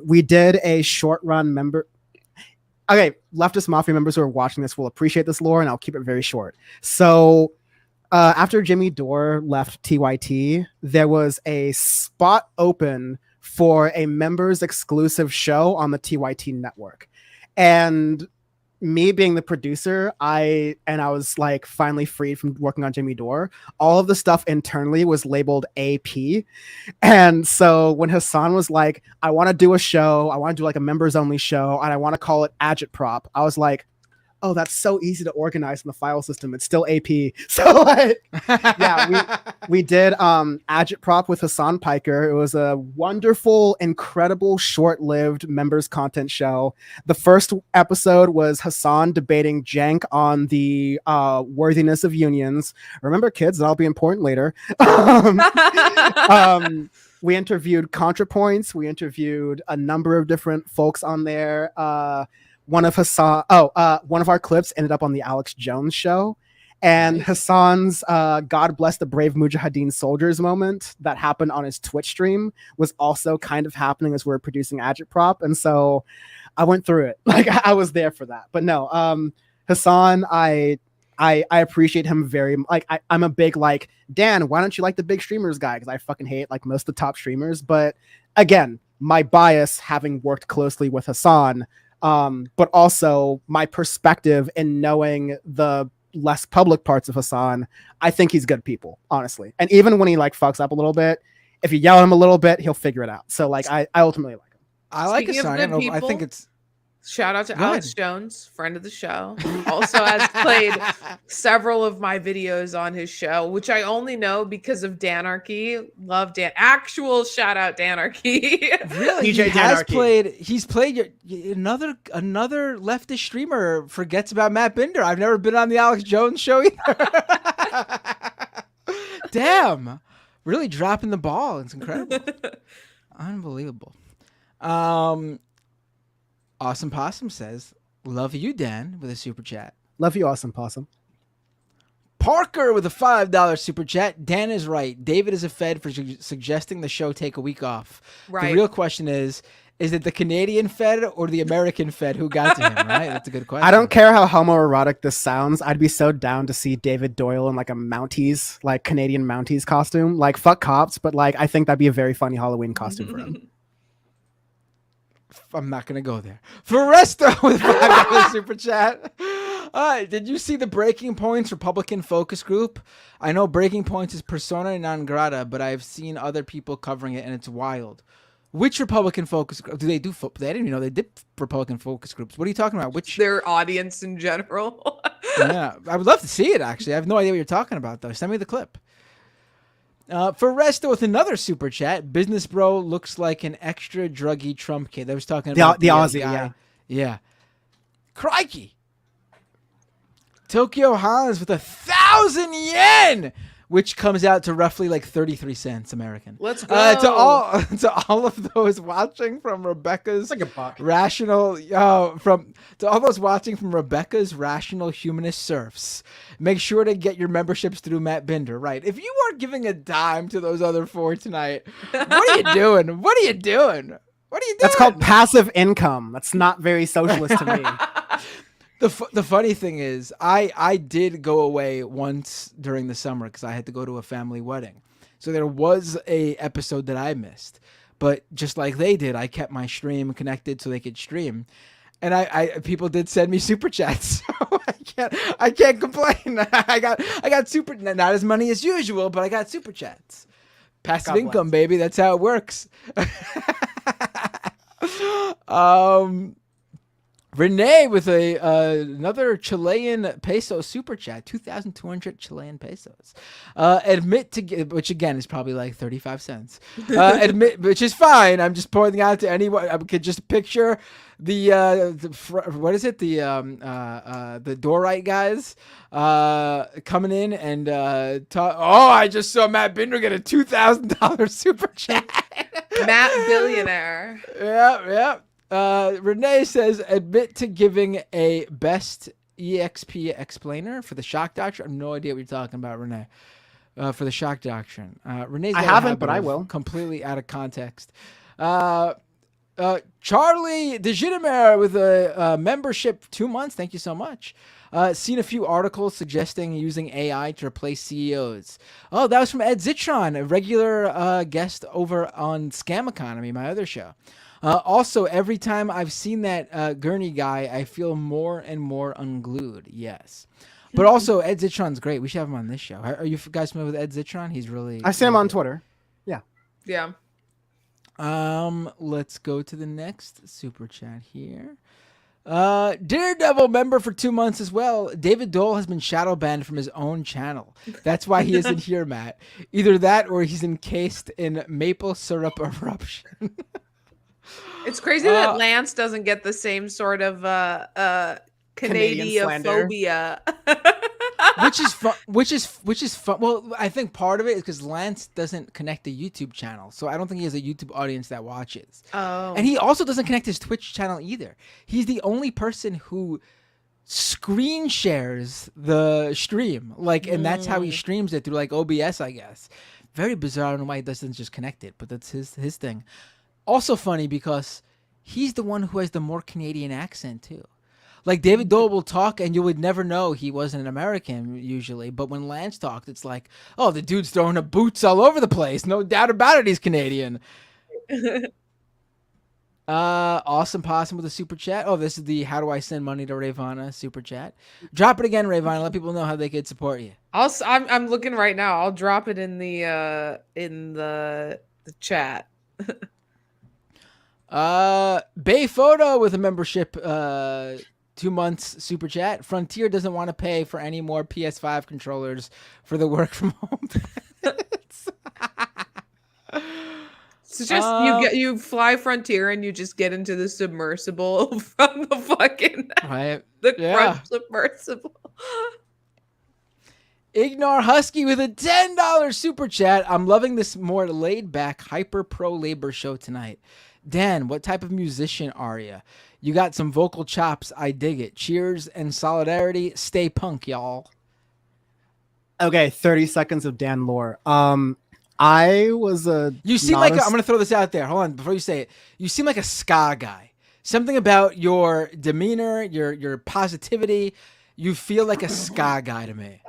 We did a short run member. Okay, Leftist Mafia members who are watching this will appreciate this lore, and I'll keep it very short. So after Jimmy Dore left TYT, there was a spot open for a members exclusive show on the TYT network. And me being the producer, I was finally freed from working on Jimmy Dore. All of the stuff internally was labeled AP. And so when Hassan was like, I want to do a show, I want to do a members only show, and I want to call it Agitprop, I was like, oh, that's so easy to organize in the file system. It's still AP. So we did Agitprop with Hassan Piker. It was a wonderful, incredible, short-lived members content show. The first episode was Hassan debating Jank on the worthiness of unions. Remember, kids, that'll be important later. We interviewed ContraPoints. We interviewed a number of different folks on there. One of our clips ended up on the Alex Jones show, and Hassan's God bless the brave Mujahideen soldiers moment that happened on his Twitch stream was also kind of happening as we were producing Agitprop. And so I went through it. I was there for that. But no, Hassan, I appreciate him very much. I'm a big Dan, why don't you like the big streamers guy? Because I fucking hate most of the top streamers. But again, my bias having worked closely with Hassan, but also my perspective in knowing the less public parts of Hassan, I think he's good people, honestly. And even when he fucks up a little bit, if you yell at him a little bit, he'll figure it out. So I ultimately like him. I like Hassan. I think it's... Shout out to Alex Jones, friend of the show. Also has played several of my videos on his show, which I only know because of Danarchy. Love Dan. Actual shout out Danarchy. Really? He's played another leftist streamer forgets about Matt Binder. I've never been on the Alex Jones show either. Damn. Really dropping the ball. It's incredible. Unbelievable. Awesome Possum says, love you, Dan, with a super chat. Love you, Awesome Possum. Parker with a $5 super chat. Dan is right. David is a fed for suggesting the show take a week off. Right. The real question is Is it the Canadian Fed or the American Fed who got to him, right? That's a good question. I don't care how homoerotic this sounds. I'd be so down to see David Doyle in like a Mounties, like Canadian Mounties costume. Like, fuck cops, but like I think that'd be a very funny Halloween costume for him. I'm not gonna go there. Foresto with $5 super chat. Did you see the Breaking Points Republican focus group? I know Breaking Points is persona non grata, but I've seen other people covering it, and it's wild. Which Republican focus group do they do? They didn't even know they did Republican focus groups. What are you talking about? Which their audience in general? Yeah, I would love to see it. Actually, I have no idea what you're talking about though. Send me the clip. Foresto with another super chat. Business bro looks like an extra druggy Trump kid. I was talking about the Aussie guy. Yeah. Crikey. Tokyo Hans with 1,000 yen, which comes out to roughly like 33 cents American. Let's go. To all of those watching from Rebecca's like a buck. rational to all those watching from Rebecca's rational humanist surfs. Make sure to get your memberships through Matt Binder. Right. If you are giving a dime to those other four tonight, what are you doing? What are you doing? What are you doing? That's called passive income. That's not very socialist to me. The funny thing is, I did go away once during the summer because I had to go to a family wedding. So there was a episode that I missed. But just like they did, I kept my stream connected so they could stream. And I people did send me super chats. So I can't complain. I got super, not as many as usual, but I got super chats. Passive income, baby. That's how it works. Renee with another Chilean peso super chat, 2,200 Chilean pesos. Admit to, which again is probably like 35 cents. Admit, which is fine. I'm just pointing out to anyone. I could just picture what is it? The door right guys coming in and talk. Oh, I just saw Matt Binder get a $2,000 super chat. Matt Billionaire. Yeah. Renee says, admit to giving a best EXP explainer for the shock doctrine. I have no idea what you're talking about, Renee. For the shock doctrine. Renee's I haven't, but I will. Completely out of context. Charlie Degidemer with a membership 2 months. Thank you so much. Seen a few articles suggesting using AI to replace CEOs. Oh, that was from Ed Zitron, a regular guest over on Scam Economy, my other show. Also, every time I've seen that Gurney guy, I feel more and more unglued. Yes. But also, Ed Zitron's great. We should have him on this show. Are you guys familiar with Ed Zitron? He's really... I see him on Twitter. Yeah. Yeah. Let's go to the next super chat here. Daredevil member for 2 months as well. David Dole has been shadow banned from his own channel. That's why he isn't here, Matt. Either that or he's encased in maple syrup eruption. It's crazy that Lance doesn't get the same sort of Canadiophobia. which is fun. Well, I think part of it is because Lance doesn't connect the YouTube channel, so I don't think he has a YouTube audience that watches. Oh, and he also doesn't connect his Twitch channel either. He's the only person who screen shares the stream, and that's how he streams it through like OBS, I guess. Very bizarre. I don't know why he doesn't just connect it, but that's his thing. Also funny because he's the one who has the more Canadian accent too. Like David Dole will talk and you would never know he wasn't an American usually. But when Lance talked, it's like, oh, the dude's throwing up boots all over the place. No doubt about it, he's Canadian. Awesome Possum with a super chat. Oh, this is the how do I send money to Ravana super chat. Drop it again, Ravana. Let people know how they could support you. I'm looking right now. I'll drop it in the chat. Bay Photo with a membership 2 months super chat. Frontier doesn't want to pay for any more PS5 controllers for the work from home. So just you fly Frontier and you just get into the submersible from the fucking Crunch submersible. Ignore Husky with a $10 super chat. I'm loving this more laid back, hyper pro labor show tonight. Dan, what type of musician are you? You got some vocal chops. I dig it. Cheers and solidarity. Stay punk, y'all. Okay, 30 seconds of Dan lore. I was a. You seem like I'm going to throw this out there. Hold on, before you say it. You seem like a ska guy. Something about your demeanor, your positivity. You feel like a ska guy to me.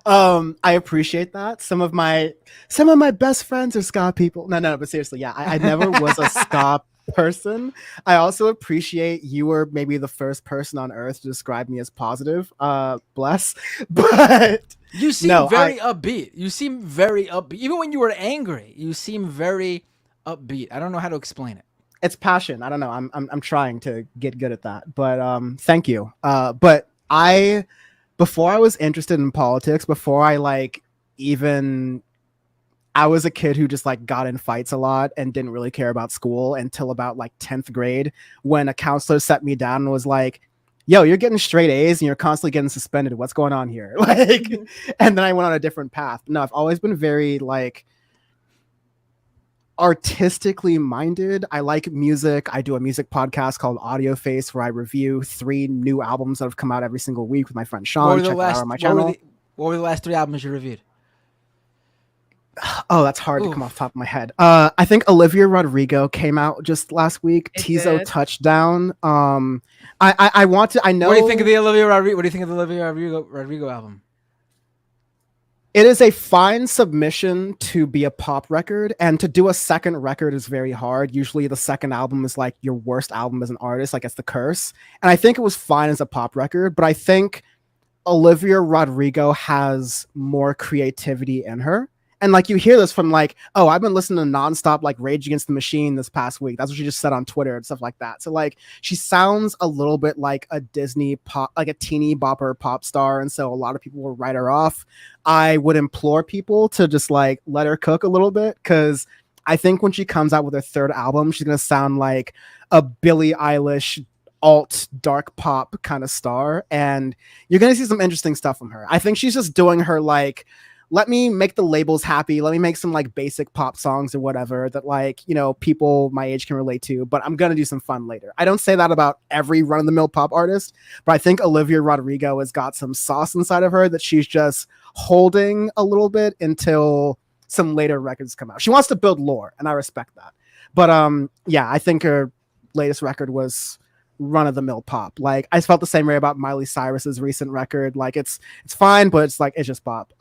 I appreciate that. Some of my best friends are ska people. No, but seriously, yeah, I never was a ska person. I also appreciate you were maybe the first person on earth to describe me as positive. Bless. But you seem very upbeat. You seem very upbeat. Even when you were angry, you seem very upbeat. I don't know how to explain it. It's passion. I don't know. I'm trying to get good at that. But thank you. But before I was interested in politics, before I I was a kid who just like got in fights a lot and didn't really care about school until about like 10th grade, when a counselor set me down and was like, yo, you're getting straight A's and you're constantly getting suspended. What's going on here? And then I went on a different path. No, I've always been very artistically minded. I like music. I do a music podcast called Audio Face where I review 3 new albums that have come out every single week with my friend Sean. Check that out on my channel. What were the last 3 albums you reviewed? Oh, that's hard to come off the top of my head. I think Olivia Rodrigo came out just last week. Tizo Touchdown. I want to. I know. What do you think of the Olivia Rodrigo album? It is a fine submission to be a pop record, and to do a second record is very hard. Usually the second album is like your worst album as an artist, like it's the curse. And I think it was fine as a pop record, but I think Olivia Rodrigo has more creativity in her. And like you hear this from like, oh, I've been listening to nonstop like Rage Against the Machine this past week. That's what she just said on Twitter and stuff like that. So like she sounds a little bit like a Disney pop, like a teeny bopper pop star. And so a lot of people will write her off. I would implore people to just like let her cook a little bit, because I think when she comes out with her 3rd album, she's gonna sound like a Billie Eilish alt dark pop kind of star, and you're gonna see some interesting stuff from her. I think she's just doing her like, let me make the labels happy. Let me make some like basic pop songs or whatever that like, you know, people my age can relate to, but I'm going to do some fun later. I don't say that about every run of the mill pop artist, but I think Olivia Rodrigo has got some sauce inside of her that she's just holding a little bit until some later records come out. She wants to build lore, and I respect that. But yeah, I think her latest record was run of the mill pop. Like I felt the same way about Miley Cyrus's recent record. Like it's fine, but it's like, it's just pop.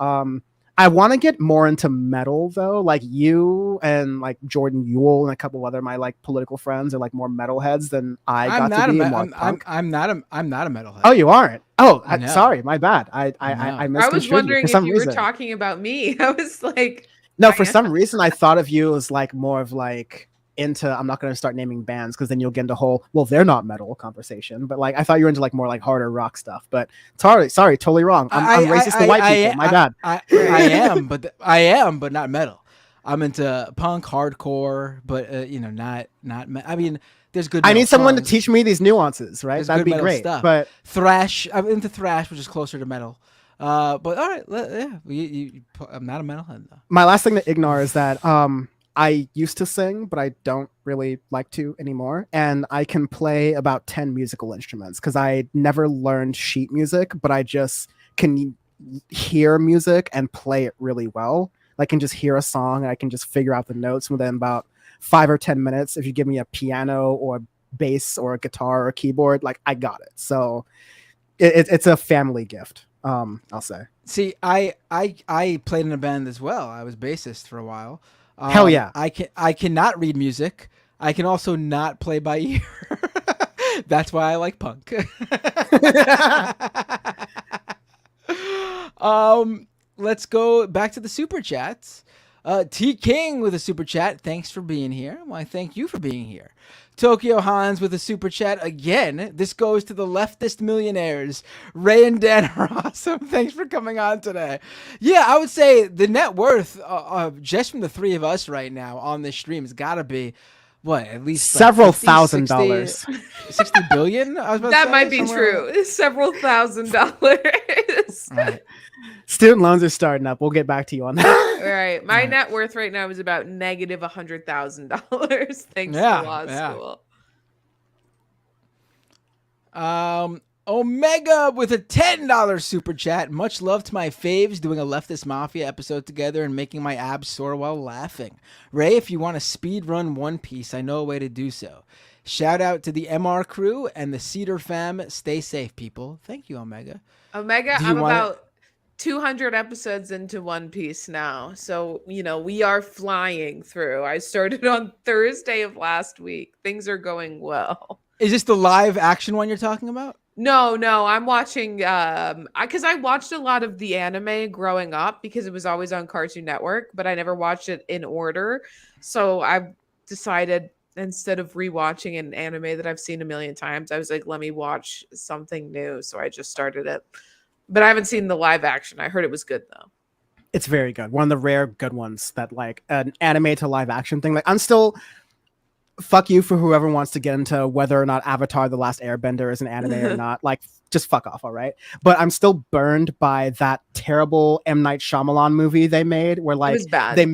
I want to get more into metal though. Like you and like Jordan Ewell and a couple other my like political friends are like more metalheads than I got to be. I'm not a metalhead. Oh, you aren't? Oh, sorry, my bad. I was wondering if you were talking about me. I was like, no, for some reason I thought of you as like more of like into, I'm not going to start naming bands because then you'll get into whole, well, they're not metal conversation, but like I thought you were into like more like harder rock stuff. But sorry, totally wrong. I'm racist to white people. My bad. I am, but not metal. I'm into punk, hardcore, but you know, not. I mean, there's good. I need someone to teach me these nuances, right? That'd be great. Stuff. But thrash, I'm into thrash, which is closer to metal. But all right, yeah, I'm not a metalhead though. My last thing to ignore is that I used to sing, but I don't really like to anymore. And I can play about 10 musical instruments because I never learned sheet music, but I just can hear music and play it really well. I can just hear a song and I can just figure out the notes within about 5 or 10 minutes. If you give me a piano or a bass or a guitar or a keyboard, like I got it. So it's a family gift. I'll say. See, I played in a band as well. I was bassist for a while. Hell yeah. I cannot read music. I can also not play by ear. That's why I like punk. Let's go back to the super chats. T King with a super chat. Thanks for being here. Well, I thank you for being here. Tokyo Hans with a super chat again. This goes to the leftist millionaires. Ray and Dan are awesome. Thanks for coming on today. Yeah, I would say the net worth just from the 3 of us right now on this stream has got to be what, at least several like $1,000. 60 billion? I was about that to say, might be true. Several $1,000s. Right. Student loans are starting up. We'll get back to you on that. All right. My net worth right now is about negative $100,000 thanks to law school. Omega with a $10 super chat. Much love to my faves doing a Leftist Mafia episode together and making my abs sore while laughing. Ray, if you want to speed run One Piece, I know a way to do so. Shout out to the MR crew and the Cedar fam. Stay safe, people. Thank you, Omega. Omega, I'm about 200 episodes into One Piece now. So, we are flying through. I started on Thursday of last week. Things are going well. Is this the live action one you're talking about? No, I'm watching because I watched a lot of the anime growing up because it was always on Cartoon Network, but I never watched it in order. So I decided instead of rewatching an anime that I've seen a million times, I was like, let me watch something new. So I just started it. But I haven't seen the live action. I heard it was good though. It's very good. One of the rare good ones that like an anime to live action thing. Like I'm still fuck you for whoever wants to get into whether or not Avatar: The Last Airbender is an anime or not. Like, just fuck off, all right? But I'm still burned by that terrible M. Night Shyamalan movie they made, where like they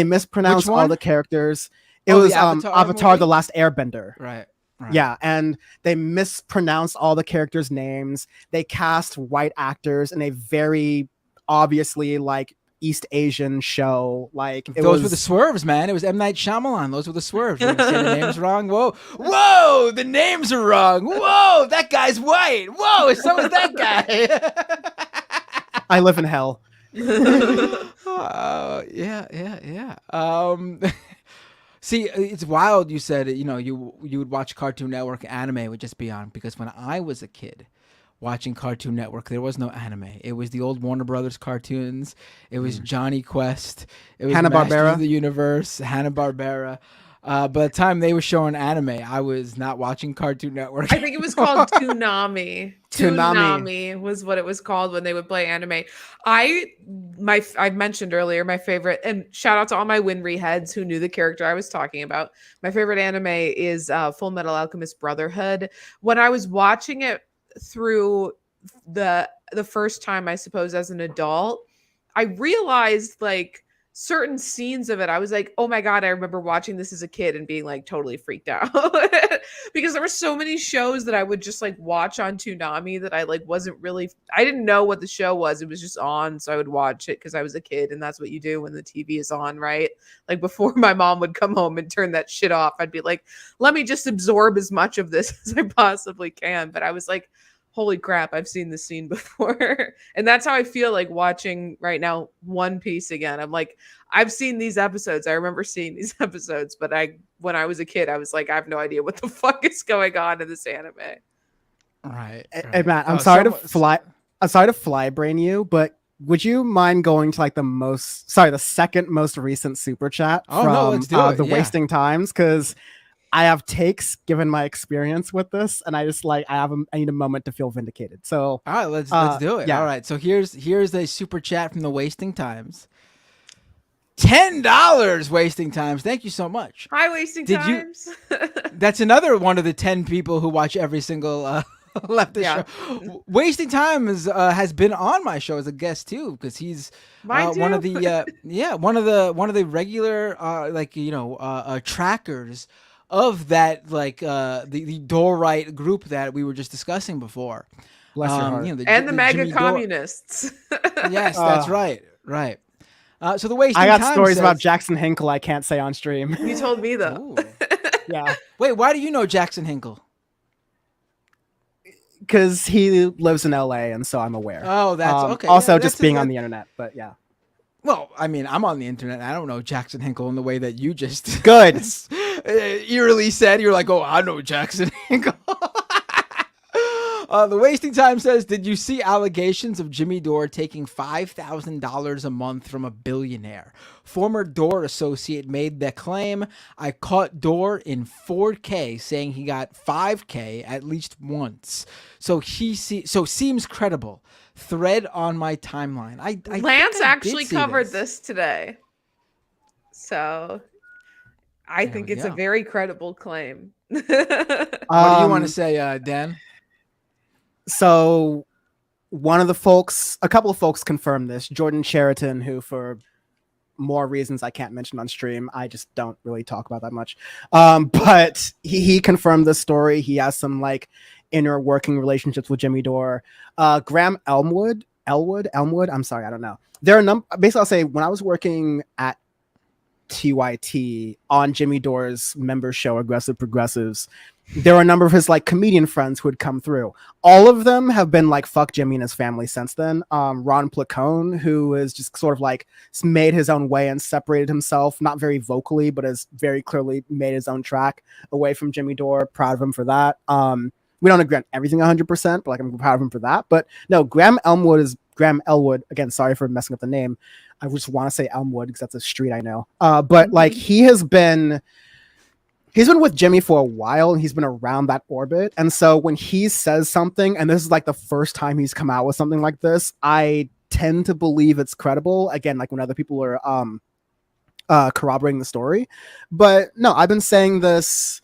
mispronounced all the characters. It was Avatar: The Last Airbender. Right. Yeah, and they mispronounced all the characters' names. They cast white actors in a very obviously like East Asian show. Like those were the swerves, man. It was M. Night Shyamalan. Those were the swerves. You say the names wrong. Whoa, the names are wrong. Whoa, that guy's white. Whoa, so is that guy. I live in hell. Yeah. See, it's wild. You said you would watch Cartoon Network. Anime would just be on, because when I was a kid watching Cartoon Network, there was no anime. It was the old Warner Brothers cartoons. It was Johnny Quest. It was Hanna-Barbera of the Universe, Hanna-Barbera. By the time they were showing anime, I was not watching Cartoon Network. I think it was called Toonami. Toonami was what it was called when they would play anime. I mentioned earlier my favorite, and shout out to all my Winry heads who knew the character I was talking about. My favorite anime is Full Metal Alchemist Brotherhood. When I was watching it through the first time, I suppose, as an adult, I realized like certain scenes of it, I was like, oh my God, I remember watching this as a kid and being like totally freaked out because there were so many shows that I would just like watch on Toonami that I like I didn't know what the show was. It was just on. So I would watch it because I was a kid, and that's what you do when the TV is on, right? Like before my mom would come home and turn that shit off, I'd be like, let me just absorb as much of this as I possibly can. But I was like, holy crap, I've seen this scene before. And that's how I feel like watching right now One Piece again. I'm like, I've seen these episodes. I remember seeing these episodes, but when I was a kid, I was like, I have no idea what the fuck is going on in this anime. Right. Hey, Matt, I'm sorry to fly brain you, but would you mind going to like the second most recent super chat from the Wasting Times? Because I have takes given my experience with this, and I just like I need a moment to feel vindicated. So all right, let's do it. Yeah. All right, so here's a super chat from the Wasting Times. $10 Wasting Times. Thank you so much. Hi, Wasting Times. That's another one of the 10 people who watch every single Leftist show. Wasting Time has been on my show as a guest too, because he's one of the regular trackers of that, like the door right group that we were just discussing before. Bless your heart. And the MAGA communists. Yes, that's right. So the Wasting I got Time stories about Jackson Hinkle I can't say on stream. You told me though. Yeah. Wait, why do you know Jackson Hinkle? Because he lives in LA, and so I'm aware. Oh, that's okay. Also, just being on the internet, but yeah. Well, I mean, I'm on the internet. I don't know Jackson Hinkle in the way that you just good eerily said. You're like, oh, I know Jackson Hinkle. The Wasting Time says, did you see allegations of Jimmy Dore taking $5,000 a month from a billionaire? Former Dore associate made the claim. I caught Dore in 4K saying he got 5K at least once. So seems credible. Thread on my timeline. Lance actually covered this today. So I think it's a very credible claim. What do you want to say, Dan? So a couple of folks confirmed this. Jordan Cheriton, who for more reasons I can't mention on stream, I just don't really talk about that much. But he confirmed this story. He has some like inner working relationships with Jimmy Dore. Graham Elmwood. I'm sorry, I don't know. There are basically, I'll say when I was working at TYT on Jimmy Dore's member show, Aggressive Progressives, there were a number of his like comedian friends who had come through. All of them have been like, fuck Jimmy and his family since then. Ron Placone, who is just sort of like made his own way and separated himself, not very vocally, but has very clearly made his own track away from Jimmy Dore. Proud of him for that. We don't agree on everything 100%, but like I'm proud of him for that. But no, Graham Elwood. Again, sorry for messing up the name. I just want to say Elmwood because that's a street I know. But like he's been with Jimmy for a while and he's been around that orbit. And so when he says something, and this is like the first time he's come out with something like this, I tend to believe it's credible. Again, like when other people are corroborating the story. But no, I've been saying this.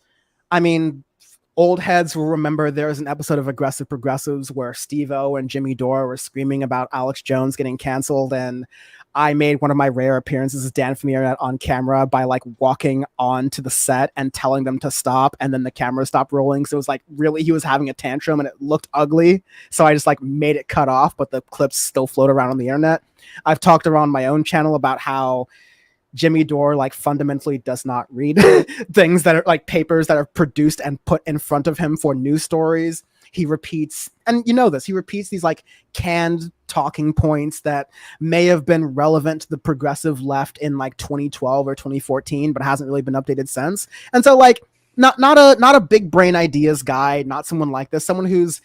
I mean, old heads will remember there was an episode of Aggressive Progressives where Steve-O and Jimmy Dore were screaming about Alex Jones getting canceled, and I made one of my rare appearances as Dan from the internet on camera by like walking on to the set and telling them to stop, and then the camera stopped rolling. So it was like really he was having a tantrum and it looked ugly. So I just like made it cut off, but the clips still float around on the internet. I've talked around my own channel about how Jimmy Dore like fundamentally does not read things that are like papers that are produced and put in front of him for news stories. He repeats, and you know this, he repeats these like canned talking points that may have been relevant to the progressive left in like 2012 or 2014, but hasn't really been updated since. And so like not a big brain ideas guy, not someone like this, someone who's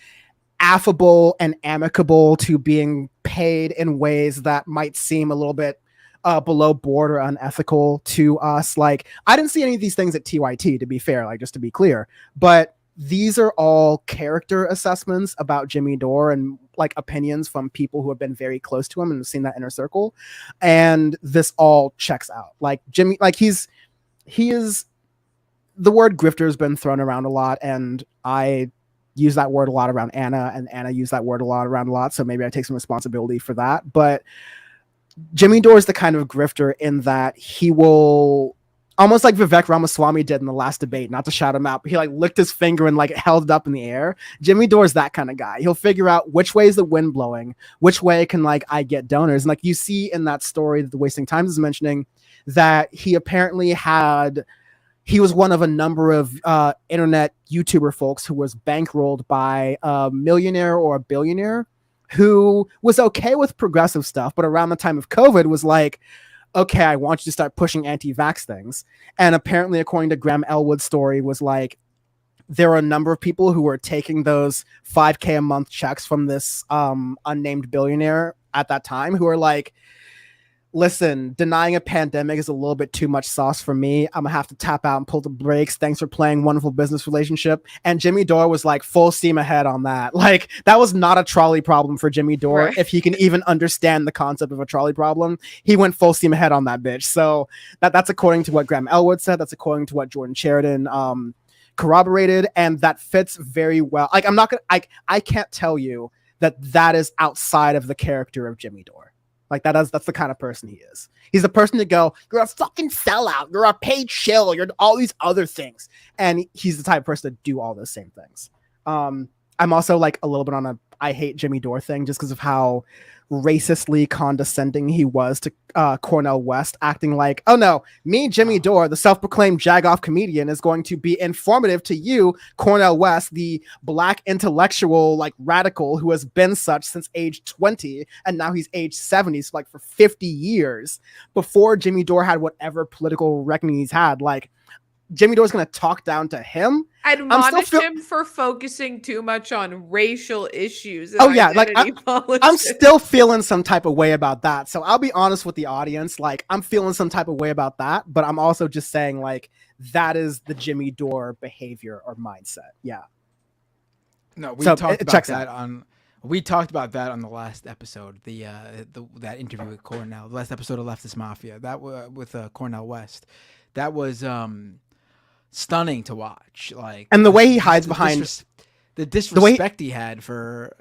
affable and amicable to being paid in ways that might seem a little bit below board or unethical to us. Like I didn't see any of these things at TYT, to be fair, like just to be clear, but these are all character assessments about Jimmy Dore and like opinions from people who have been very close to him and have seen that inner circle. And this all checks out. Like Jimmy, like he is, the word grifter has been thrown around a lot, and I use that word a lot around Anna, and Anna used that word around a lot. So maybe I take some responsibility for that. But Jimmy Dore is the kind of grifter in that he will, almost like Vivek Ramaswamy did in the last debate, not to shout him out, but he like licked his finger and like held it up in the air. Jimmy Dore is that kind of guy. He'll figure out which way is the wind blowing, which way can like I get donors. And like you see in that story that the Wasting Time is mentioning, that he apparently he was one of a number of internet YouTuber folks who was bankrolled by a millionaire or a billionaire who was okay with progressive stuff, but around the time of COVID was like, okay, I want you to start pushing anti-vax things. And apparently, according to Graham Elwood's story, was like, there were a number of people who were taking those $5,000 a month checks from this unnamed billionaire at that time who are like, listen, denying a pandemic is a little bit too much sauce for me. I'm gonna have to tap out and pull the brakes. Thanks for playing wonderful business relationship. And Jimmy Dore was like full steam ahead on that. Like that was not a trolley problem for Jimmy Dore. Right. If he can even understand the concept of a trolley problem, he went full steam ahead on that bitch. So that's according to what Graham Elwood said. That's according to what Jordan Sheridan corroborated, and that fits very well. Like I can't tell you that is outside of the character of Jimmy Dore. Like that's the kind of person he is. He's the person to go, you're a fucking sellout, you're a paid shill, you're all these other things. And he's the type of person to do all those same things. I'm also like a little bit on a I hate Jimmy Dore thing just because of how racistly condescending he was to Cornel West, acting like, oh no, me, Jimmy Dore, the self-proclaimed jagoff comedian, is going to be informative to you, Cornel West, the black intellectual like radical who has been such since age 20 and now he's age 70, so like for 50 years before Jimmy Dore had whatever political reckoning he's had. Like Jimmy Dore's going to talk down to him. Admonish him for focusing too much on racial issues. Oh yeah, like I'm still feeling some type of way about that. So I'll be honest with the audience, like I'm feeling some type of way about that, but I'm also just saying like that is the Jimmy Dore behavior or mindset. Yeah. No, we talked about that on the last episode, that interview with Cornel, the last episode of Leftist Mafia, that with Cornel West. That was stunning to watch, like, and the way he hides behind the disrespect he had for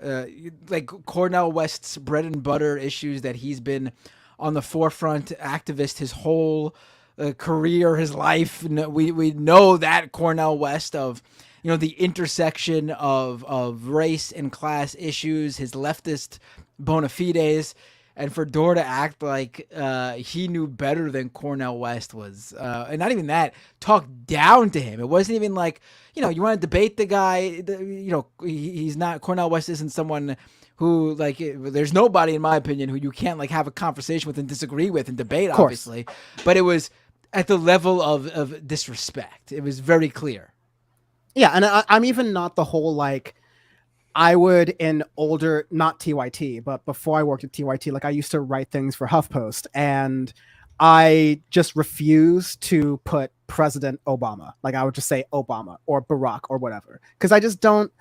like Cornel West's bread and butter issues that he's been on the forefront activist his whole career, his life. We know that Cornel West of the intersection of race and class issues, his leftist bona fides, and for Dore to act like he knew better than Cornel West was, and not even that, talk down to him. It wasn't even like, you want to debate the guy. He's not, Cornel West isn't someone who, like, there's nobody, in my opinion, who you can't, like, have a conversation with and disagree with and debate, obviously. But it was at the level of disrespect. It was very clear. Yeah, and I'm even not the whole, like, I would in older, not TYT, but before I worked at TYT, like I used to write things for HuffPost, and I just refused to put President Obama. Like I would just say Obama or Barack or whatever, because I just don't.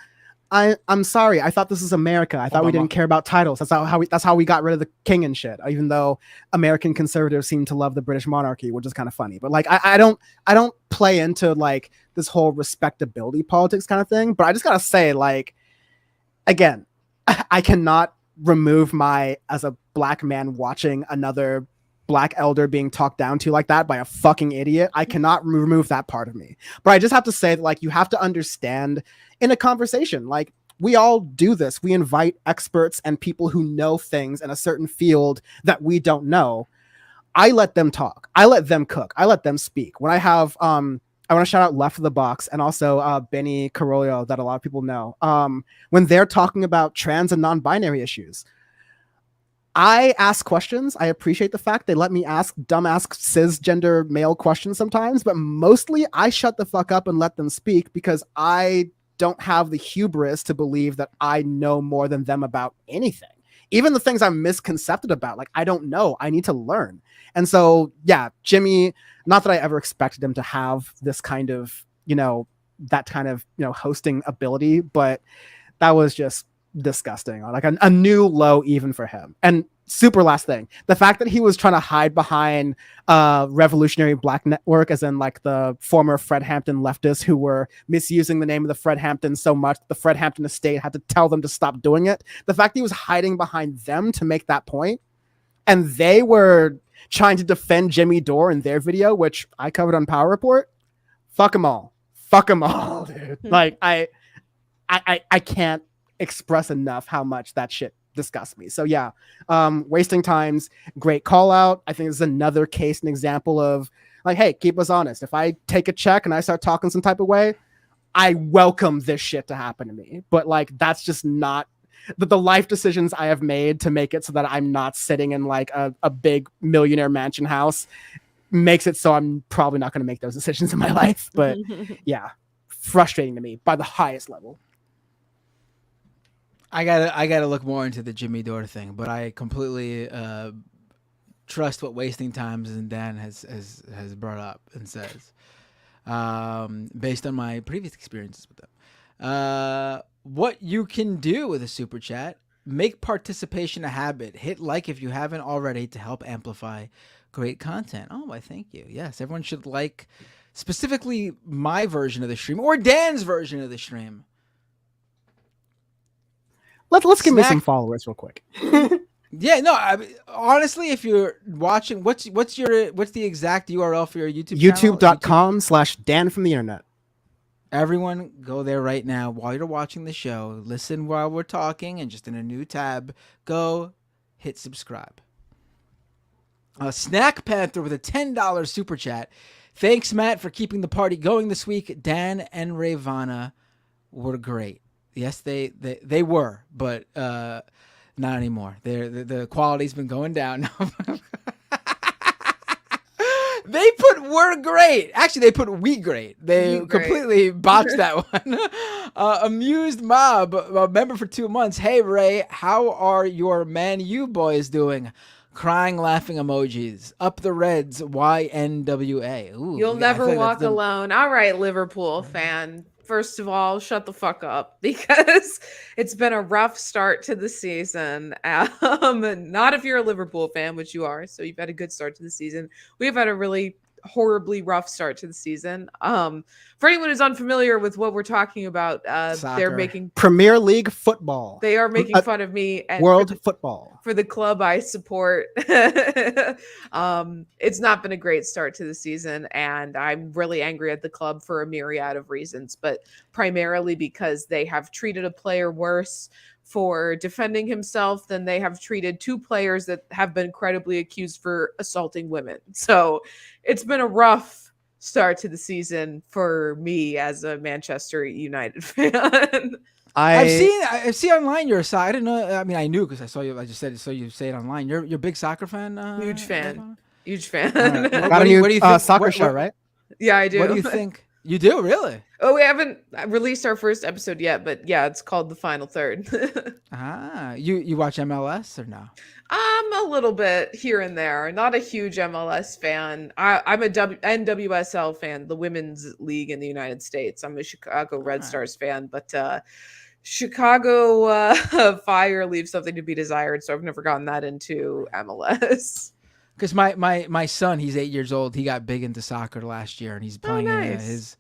I'm sorry. I thought this was America. I thought we didn't care about titles. That's how we got rid of the king and shit. Even though American conservatives seem to love the British monarchy, which is kind of funny. But like I don't play into like this whole respectability politics kind of thing. But I just gotta say, like, again, I cannot remove as a black man watching another black elder being talked down to like that by a fucking idiot. I cannot remove that part of me. But I just have to say that, like, you have to understand in a conversation, like, we all do this. We invite experts and people who know things in a certain field that we don't know. I let them talk. I let them cook. I let them speak. When I have, I want to shout out Left of the Box and also Benny Carollo, that a lot of people know. When they're talking about trans and non-binary issues, I ask questions. I appreciate the fact they let me ask dumbass cisgender male questions sometimes, but mostly I shut the fuck up and let them speak because I don't have the hubris to believe that I know more than them about anything. Even the things I'm misconcepted about, like, I don't know. I need to learn. And so, yeah, Jimmy, not that I ever expected him to have this kind of, that kind of, hosting ability, but that was just disgusting. Like a new low even for him. And super last thing, the fact that he was trying to hide behind Revolutionary Black Network, as in like the former Fred Hampton leftists who were misusing the name of the Fred Hampton so much the Fred Hampton estate had to tell them to stop doing it. The fact that he was hiding behind them to make that point, and they were trying to defend Jimmy Dore in their video, which I covered on Power Report. Fuck them all, dude. Like I can't express enough how much that shit disgusts me. So yeah, wasting times, great call out. I think this is another case, an example of like, hey, keep us honest. If I take a check and I start talking some type of way, I welcome this shit to happen to me. But like, that's just not the life decisions I have made to make it so that I'm not sitting in like a big millionaire mansion house makes it so I'm probably not going to make those decisions in my life. But yeah, frustrating to me by the highest level. I gotta look more into the Jimmy Dore thing, but I completely trust what Wasting Times and Dan has brought up and says, based on my previous experiences with them. What you can do with a super chat: make participation a habit. Hit like if you haven't already to help amplify great content. Oh, I thank you. Yes, everyone should like specifically my version of the stream or Dan's version of the stream. Let's give me some followers real quick. Yeah, no. Honestly, if you're watching, what's the exact URL for your YouTube channel? YouTube.com/Dan from the internet. Everyone go there right now while you're watching the show. Listen while we're talking, and just in a new tab, go hit subscribe. Snack Panther with a $10 super chat. Thanks, Matt, for keeping the party going this week. Dan and Ravana were great. Yes, they were, but not anymore. The quality's been going down. They put "were great." Actually, they put "we great." They completely botched that one. Amused Mob, a member for 2 months. Hey, Ray, how are your Man U boys doing? Crying, laughing emojis. Up the Reds, YNWA. Ooh, You'll never walk alone. All right, Liverpool fan. First of all, shut the fuck up, because it's been a rough start to the season. Not if you're a Liverpool fan, which you are, so you've had a good start to the season. We've had a really horribly rough start to the season. For anyone who's unfamiliar with what we're talking about, they're making Premier League football. They are making fun of me and world football for the club I support. It's not been a great start to the season, and I'm really angry at the club for a myriad of reasons, but primarily because they have treated a player worse for defending himself than they have treated two players that have been credibly accused for assaulting women. So it's been a rough start to the season for me as a Manchester United fan. I've seen online your side. I didn't know. I mean, I knew because I saw you. I just said so. You say it online. You're a big soccer fan. Huge fan. Huge fan. Right. Got a new soccer show, right? Yeah, I do. What do you think? You do, really? Oh, we haven't released our first episode yet, but yeah, it's called The Final Third. You watch MLS or no? A little bit here and there. Not a huge MLS fan. I'm a NWSL fan, the women's league in the United States. I'm a Chicago Red Stars fan, but Chicago Fire leaves something to be desired, so I've never gotten that into MLS. Because my son, he's 8 years old. He got big into soccer last year, and he's playing in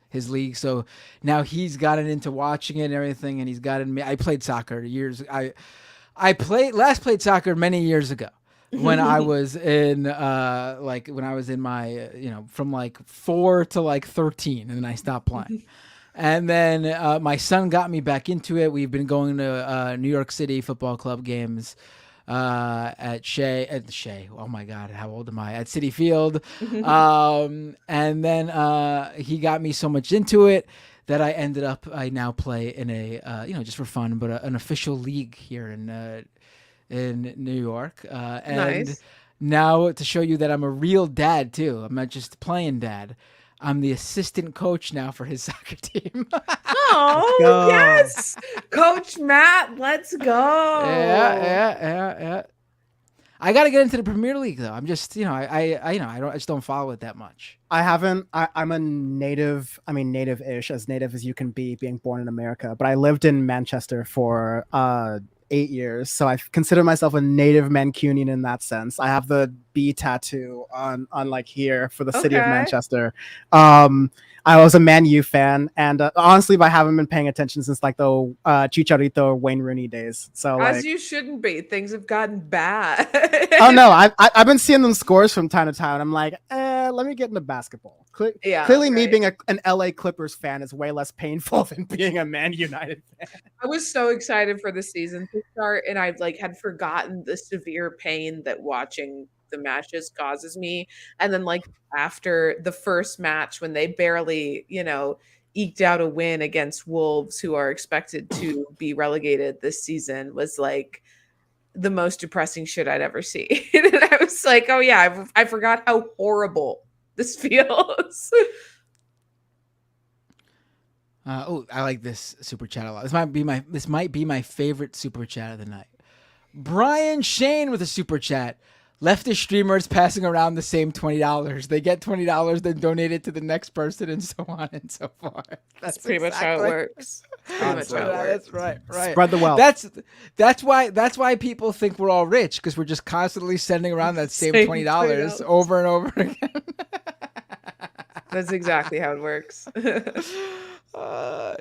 his league. So now he's gotten into watching it and everything, and he's gotten me. I played soccer years. I played soccer many years ago when I was in when I was in my from like 4 to like 13, and then I stopped playing. And then my son got me back into it. We've been going to New York City Football Club games. At Shea. Oh my God, how old am I? At City Field. And then he got me so much into it that I now play in a just for fun, but an official league here in New York. And nice. Now to show you that I'm a real dad too. I'm not just playing dad. I'm the assistant coach now for his soccer team. Oh, yes. Coach Matt, let's go. Yeah. I got to get into the Premier League though. I'm just, I just don't follow it that much. I'm a native, native-ish, as native as you can be being born in America, but I lived in Manchester for 8 years, so I consider myself a native Mancunian in that sense. I have the B tattoo on like here for the city of Manchester. I was a Man U fan, and honestly, I haven't been paying attention since like the Chicharito Wayne Rooney days. So as you shouldn't be. Things have gotten bad. Oh no, I've been seeing them scores from time to time. And I'm like, let me get into basketball. Clearly, me being an LA Clippers fan is way less painful than being a Man United fan. I was so excited for the season to start, and I had forgotten the severe pain that watching the matches causes me. And then after the first match, when they barely, eked out a win against Wolves, who are expected to be relegated this season, was like the most depressing shit I'd ever seen. And I was like, oh yeah, I forgot how horrible this feels. I like this super chat a lot. This might be my favorite super chat of the night. Brian Shane with a super chat. Leftist streamers passing around the same $20. They get $20, then donate it to the next person, and so on and so forth. That's pretty much how it works. That's right. Spread the wealth. That's why people think we're all rich, because we're just constantly sending around that same $20 over and over again. That's exactly how it works.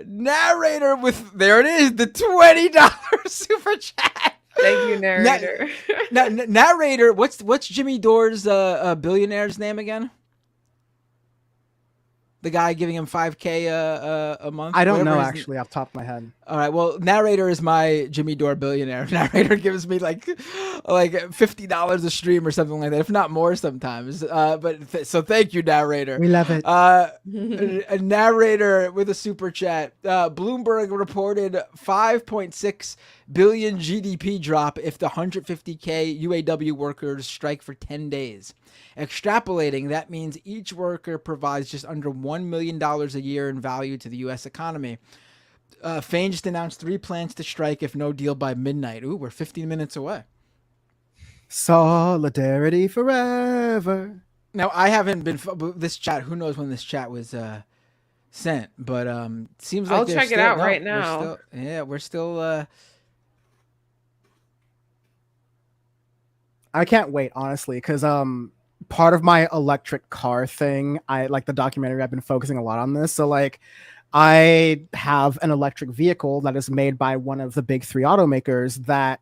Narrator there it is, the $20 super chat. Thank you, narrator. Narrator, what's Jimmy Dore's billionaire's name again? The guy giving him $5K a month. I don't know actually off the top of my head. All right, well, narrator is my Jimmy Dore billionaire. Narrator gives me like $50 a stream or something like that, if not more sometimes. So thank you, narrator. We love it. A narrator with a super chat. Bloomberg reported 5.6 billion GDP drop if the 150K UAW workers strike for 10 days. Extrapolating, that means each worker provides just under $1 million a year in value to the U.S. economy. Fain just announced 3 plans to strike if no deal by midnight. Ooh, we're 15 minutes away. Solidarity forever. Now, I haven't been... This chat, who knows when this chat was sent, but seems like I'll check it out right now. We're still... I can't wait, honestly, because part of my electric car thing, I like the documentary, I've been focusing a lot on this. So like I have an electric vehicle that is made by one of the big 3 automakers that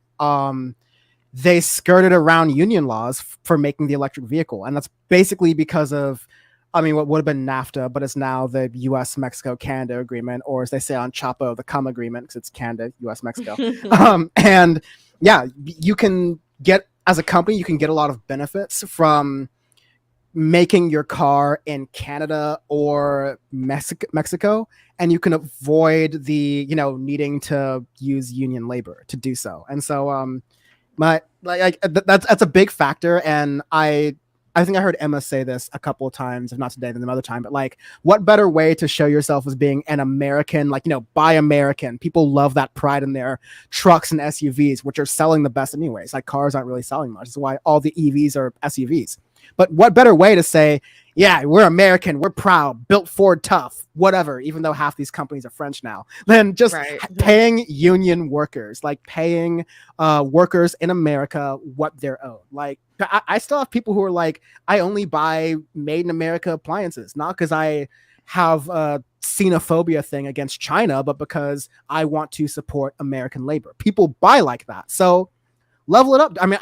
they skirted around union laws for making the electric vehicle. And that's basically because of, I mean, what would have been NAFTA, but it's now the US, Mexico, Canada agreement, or as they say on Chapo, the CUM agreement, because it's Canada, US, Mexico. And yeah, you can get, as a company, you can get a lot of benefits from making your car in Canada or Mexico, and you can avoid the, needing to use union labor to do so. And so, that's a big factor. And I think I heard Emma say this a couple of times, if not today, then another time, but like, what better way to show yourself as being an American, buy American. People love that pride in their trucks and SUVs, which are selling the best anyways. Like cars aren't really selling much. That's why all the EVs are SUVs. But what better way to say, yeah, we're American, we're proud, built Ford tough, whatever, even though half these companies are French now, than just paying union workers, like paying workers in America what they're owed. Like, I still have people who are like, I only buy made in America appliances, not because I have a xenophobia thing against China, but because I want to support American labor. People buy like that. So level it up. I mean,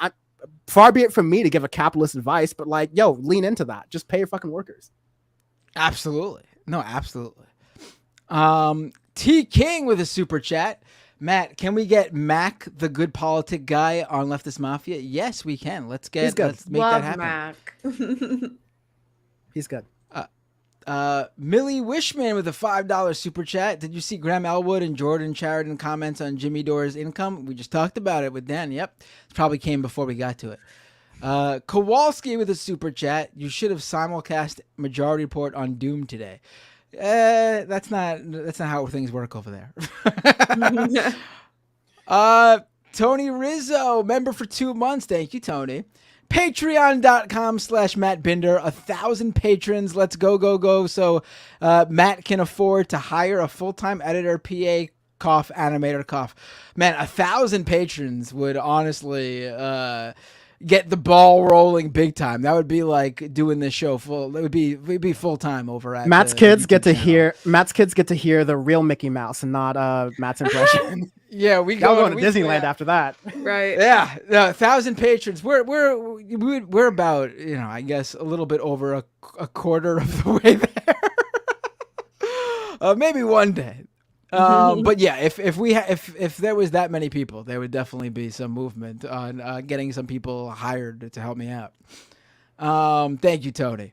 far be it from me to give a capitalist advice, but like, yo, lean into that. Just pay your fucking workers. Absolutely. No, absolutely. T King with a super chat. Matt, can we get Mac, the good politic guy, on Leftist Mafia? Yes, we can. Let's make that happen. Mac. He's good. Millie Wishman with a $5 super chat. Did you see Graham Elwood and Jordan Sheridan comments on Jimmy Dore's income? We just talked about it with Dan. Yep. It probably came before we got to it. Kowalski with a super chat. You should have simulcast Majority Report on Doom today. That's not how things work over there. Tony Rizzo, member for 2 months. Thank you, Tony. Patreon.com/Matt Binder. 1,000 patrons. Let's go. So Matt can afford to hire a full-time editor, PA, cough, animator, cough. Man, 1,000 patrons would honestly get the ball rolling big time. That would be like doing this show full. It would be full time over at Matt's kids get to hear the real Mickey Mouse and not Matt's impression. Yeah, we go to Disneyland after that. Right. Yeah, 1,000 patrons. We're about, I guess a little bit over a quarter of the way there. Maybe one day. But yeah, if there was that many people, there would definitely be some movement on getting some people hired to help me out. Thank you, Tony.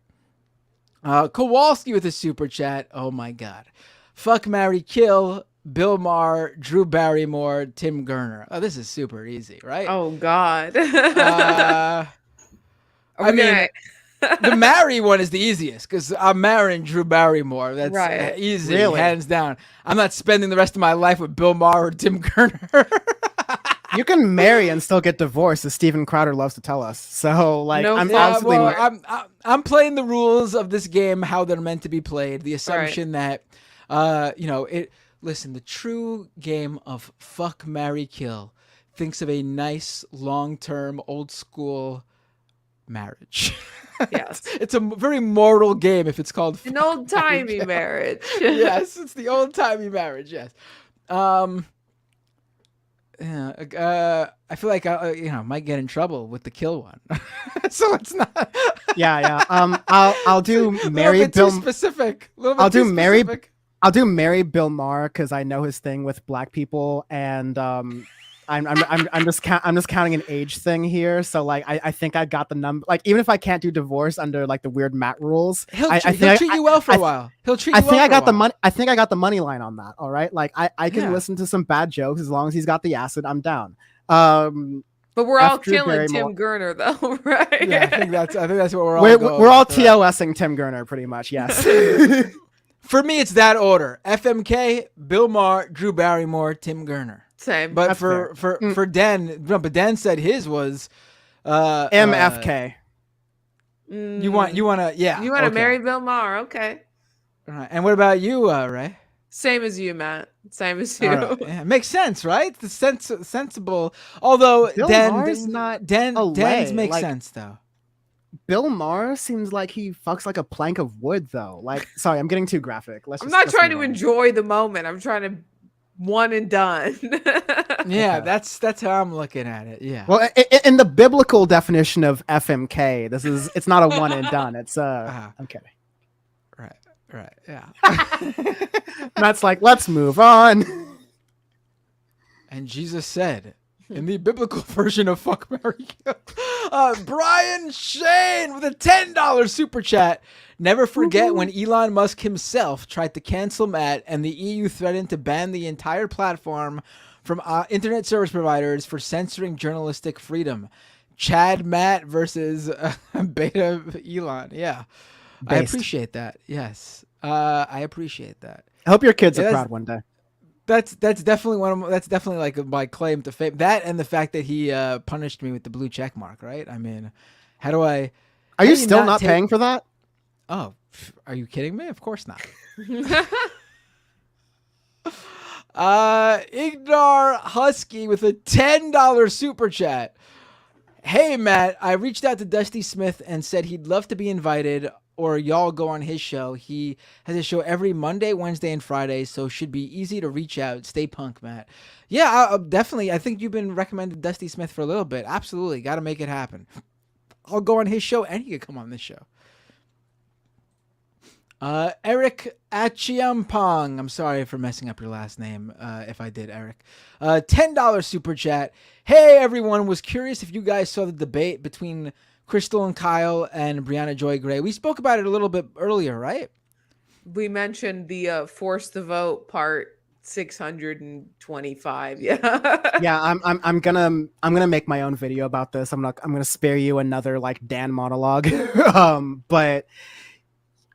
Kowalski with a super chat. Oh my God. Fuck, marry, kill. Bill Maher, Drew Barrymore, Tim Gurner. Oh, this is super easy, right? Oh God. I mean, the marry one is the easiest because I'm marrying Drew Barrymore. That's easy, hands down. I'm not spending the rest of my life with Bill Maher or Tim Gurner. You can marry and still get divorced, as Steven Crowder loves to tell us. So, like, I'm playing the rules of this game how they're meant to be played. The assumption that, Listen, the true game of fuck, marry, kill thinks of a nice, long-term, old-school marriage. Yes. It's a very mortal game if it's called an old-timey marriage. Yes, it's the old-timey marriage, yes. I feel like I might get in trouble with the kill one. So it's not. Yeah. I'll do marry Bill. Specific. I'll do marry Bill Maher because I know his thing with black people, and I'm just counting an age thing here. So like I think I got the number. Like even if I can't do divorce under like the weird Matt rules, he'll treat you well for a while. He'll treat you well. I got the money. I think I got the money line on that. All right, like I can listen to some bad jokes as long as he's got the acid. I'm down. But we're all killing Tim Gurner, though, right? Yeah, I think that's what we're all. We're all TOSing Tim Gurner, pretty much. Yes. For me, it's that order: FMK, Bill Maher, Drew Barrymore, Tim Gurner. Same. But for Dan, but Dan said his was MFK. You want to marry Bill Maher? Okay. All right. And what about you, Ray? Same as you, Matt. Same as you. Right. Yeah, makes sense, right? The sensible. Although Bill Maher's not Dan's makes sense though. Bill Maher seems like he fucks like a plank of wood, though. Like, sorry, I'm getting too graphic. I'm not trying to enjoy the moment. I'm trying to one and done. Yeah, that's how I'm looking at it. Yeah. Well, in the biblical definition of FMK, it's not a one and done. It's okay. Right. Yeah. Matt's like, let's move on. And Jesus said, in the biblical version of Fuck, Marry, Kill, Brian Shane with a $10 super chat. Never forget when Elon Musk himself tried to cancel Matt and the EU threatened to ban the entire platform from internet service providers for censoring journalistic freedom. Chad Matt versus Beta Elon. Yeah. Based. I appreciate that. Yes. I appreciate that. I hope your kids are proud one day. That's definitely that's definitely like my claim to fame. That and the fact that he punished me with the blue check mark, right? I mean, how do I? Are you still not paying for that? Oh, are you kidding me? Of course not. Ignar Husky with a $10 super chat. Hey Matt, I reached out to Dusty Smith and said he'd love to be invited, or y'all go on his show. He has a show every Monday, Wednesday, and Friday, so should be easy to reach out. Stay punk, Matt. Yeah, I'll definitely. I think you've been recommended Dusty Smith for a little bit. Absolutely, got to make it happen. I'll go on his show, and he could come on this show. Eric Achiampong. I'm sorry for messing up your last name, if I did, Eric. $10 super chat. Hey, everyone. Was curious if you guys saw the debate between Crystal and Kyle and Brianna Joy Gray. We spoke about it a little bit earlier, right? We mentioned the force the vote part 625. Yeah. Yeah, I'm gonna make my own video about this. I'm gonna spare you another like Dan monologue. But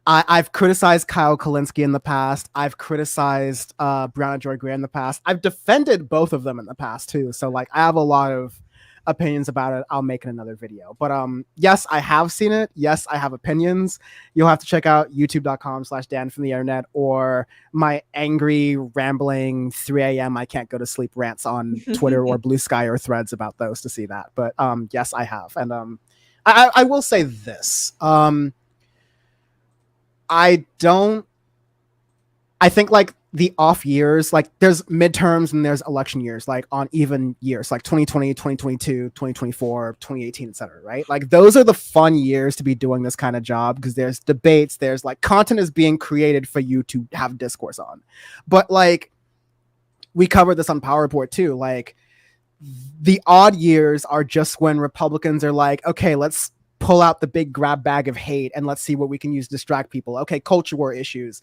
I've criticized Kyle Kalinske in the past. I've criticized Brianna Joy Gray in the past. I've defended both of them in the past too. So like I have a lot of opinions about it. I'll make another video. But yes, I have seen it. Yes, I have opinions. You'll have to check out youtube.com/Dan from the internet or my angry, rambling 3 a.m. I can't go to sleep rants on Twitter or Blue Sky or Threads about those to see that. But yes, I have. And I will say this. I think like the off years, like there's midterms and there's election years, like on even years, like 2020, 2022, 2024, 2018, etc. Right? Like those are the fun years to be doing this kind of job because there's debates, there's like content is being created for you to have discourse on. But like we covered this on Power Report too, like the odd years are just when Republicans are like, okay, let's pull out the big grab bag of hate and let's see what we can use to distract people. Okay, culture war issues,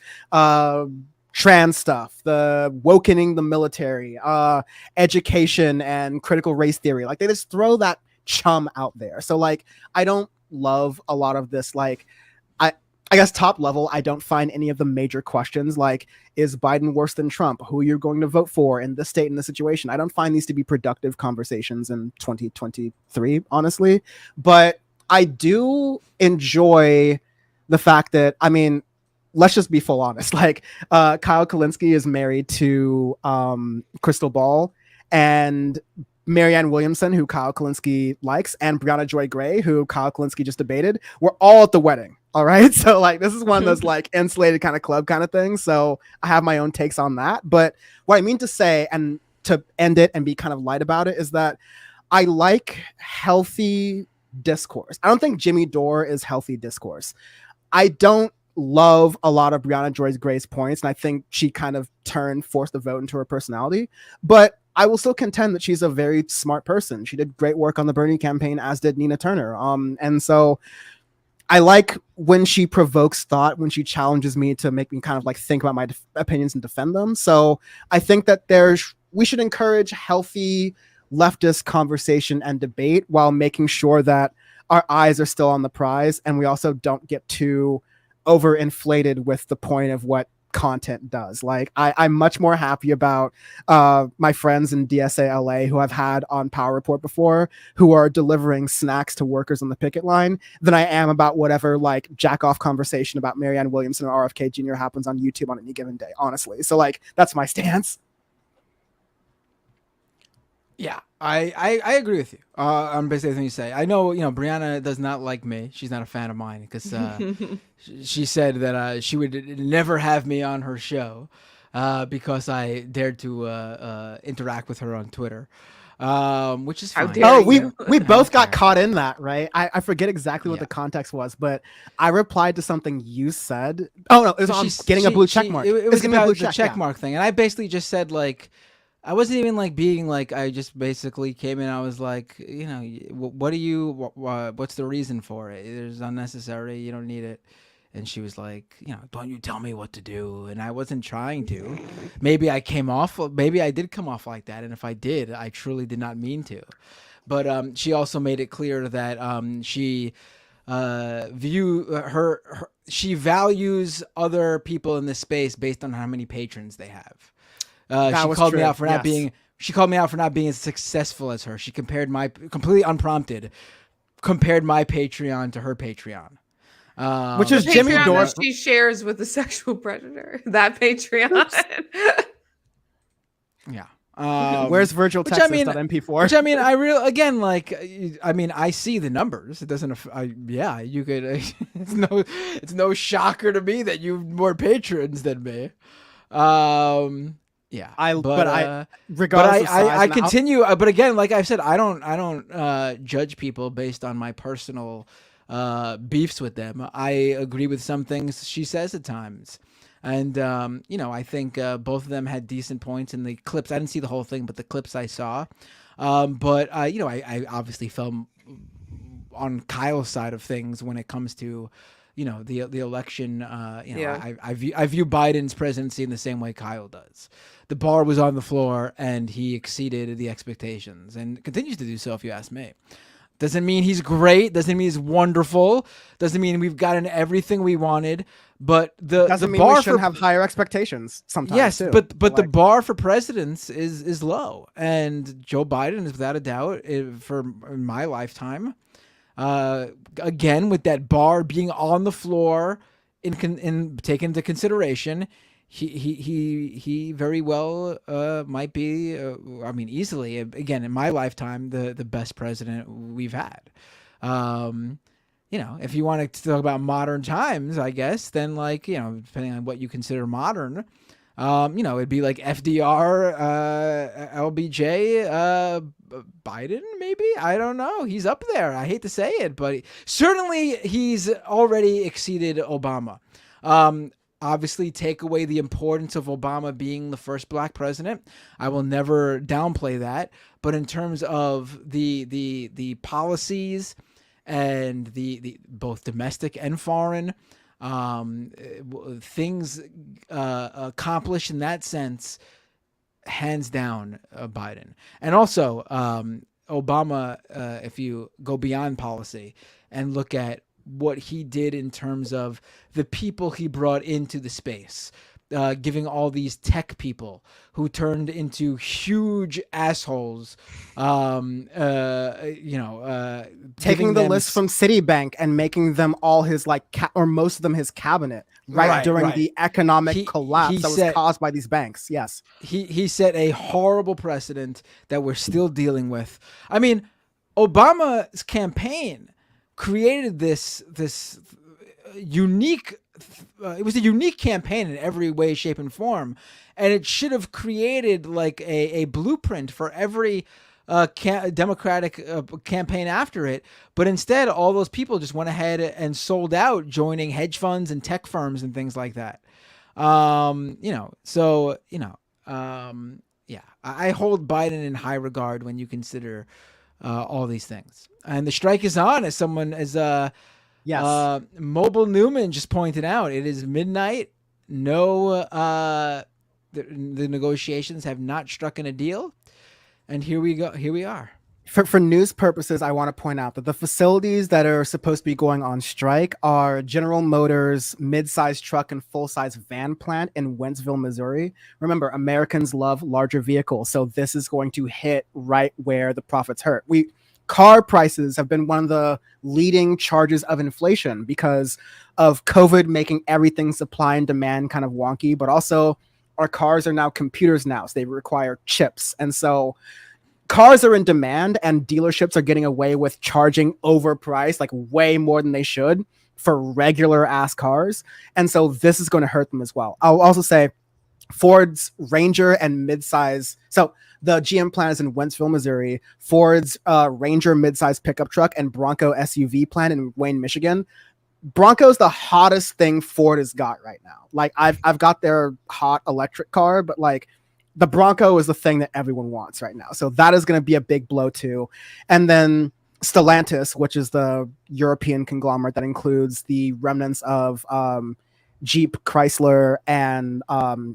trans stuff, the wokening the military, education and critical race theory. Like they just throw that chum out there. So like I don't love a lot of this. Like I guess top level, I don't find any of the major questions like, is Biden worse than Trump? Who you're going to vote for in this state, in this situation? I don't find these to be productive conversations in 2023, honestly. But I do enjoy the fact that, I mean, let's just be full honest. Like Kyle Kalinske is married to Crystal Ball, and Marianne Williamson, who Kyle Kalinske likes, and Brianna Joy Gray, who Kyle Kalinske just debated, were all at the wedding. All right. So like this is one of those like insulated kind of club kind of things. So I have my own takes on that. But what I mean to say, and to end it and be kind of light about it, is that I like healthy discourse. I don't think Jimmy Dore is healthy discourse. I don't love a lot of Brianna Joy Gray's points, and I think she kind of forced the vote into her personality. But I will still contend that she's a very smart person. She did great work on the Bernie campaign, as did Nina Turner. And so I like when she provokes thought, when she challenges me to make me kind of like think about my opinions and defend them. So I think that we should encourage healthy leftist conversation and debate while making sure that our eyes are still on the prize and we also don't get too overinflated with the point of what content does. Like I'm much more happy about my friends in DSA LA who I've had on Power Report before, who are delivering snacks to workers on the picket line, than I am about whatever like jack off conversation about Marianne Williamson or RFK Jr. happens on YouTube on any given day, honestly. So like that's my stance. Yeah, I agree with you on basically everything you say. I know, Brianna does not like me. She's not a fan of mine because she said that she would never have me on her show because I dared to interact with her on Twitter. Which is fine. Oh, we both got caught in that, right? I forget exactly what the context was, but I replied to something you said. Oh no, it was on getting a blue check mark. It was about the check mark thing, and I basically just said like, I wasn't even like being like, I just basically came in. I was like, what's the reason for it? It's unnecessary. You don't need it. And she was like, don't you tell me what to do. And I wasn't trying to. Maybe I did come off like that. And if I did, I truly did not mean to. But she also made it clear that she she values other people in this space based on how many patrons they have. She called me out for not being. She called me out for not being as successful as her. She compared completely unprompted, compared my Patreon to her Patreon. Which is Jimmy Dore. She shares with the sexual predator. That Patreon. Yeah. Where's Virgil Texas.mp4? Which I mean, I see the numbers. It doesn't. You could. It's no shocker to me that you've more patrons than me. Yeah, I continue. But again, like I've said, I don't judge people based on my personal beefs with them. I agree with some things she says at times, and I think both of them had decent points in the clips. I didn't see the whole thing, but the clips I saw. But I obviously fell on Kyle's side of things when it comes to the election. I view Biden's presidency in the same way Kyle does. The bar was on the floor, and he exceeded the expectations, and continues to do so, if you ask me. Doesn't mean he's great. Doesn't mean he's wonderful. Doesn't mean we've gotten everything we wanted. But doesn't mean we shouldn't have higher expectations sometimes. Yes, too. but the bar for presidents is low, and Joe Biden is without a doubt in my lifetime. Again, with that bar being on the floor, in taken into consideration, he very well might be. Easily again in my lifetime the best president we've had. If you want to talk about modern times, I guess then depending on what you consider modern, it'd be like FDR, LBJ, Biden, maybe. I don't know. He's up there. I hate to say it, but certainly he's already exceeded Obama. Obviously, take away the importance of Obama being the first black president. I will never downplay that. But in terms of the policies and the both domestic and foreign things accomplished in that sense, hands down, Biden. And also, Obama, if you go beyond policy and look at what he did in terms of the people he brought into the space, giving all these tech people who turned into huge assholes, taking the list from Citibank and making them all his or most of them his cabinet during the economic collapse that was caused by these banks. Yes. He set a horrible precedent that we're still dealing with. I mean, Obama's campaign created this unique. It was a unique campaign in every way, shape, and form, and it should have created like a blueprint for every Democratic campaign after it. But instead, all those people just went ahead and sold out, joining hedge funds and tech firms and things like that. I hold Biden in high regard when you consider all these things. And the strike is on, as Mobile Newman just pointed out. It is midnight. No, the negotiations have not struck in a deal, and here we go. Here we are. For news purposes, I want to point out that the facilities that are supposed to be going on strike are General Motors' mid-size truck and full-size van plant in Wentzville, Missouri. Remember, Americans love larger vehicles, so this is going to hit right where the profits hurt. Car prices have been one of the leading charges of inflation because of COVID making everything supply and demand kind of wonky, but also our cars are now computers now, so they require chips. And so cars are in demand and dealerships are getting away with charging overpriced, like way more than they should for regular ass cars. And so this is going to hurt them as well. I'll also say Ford's Ranger and midsize. So the GM plant is in Wentzville, Missouri. Ford's Ranger midsize pickup truck and Bronco SUV plant in Wayne, Michigan. Bronco's the hottest thing Ford has got right now. Like I've got their hot electric car, but like the Bronco is the thing that everyone wants right now. So that is going to be a big blow too. And then Stellantis, which is the European conglomerate that includes the remnants of Jeep, Chrysler, and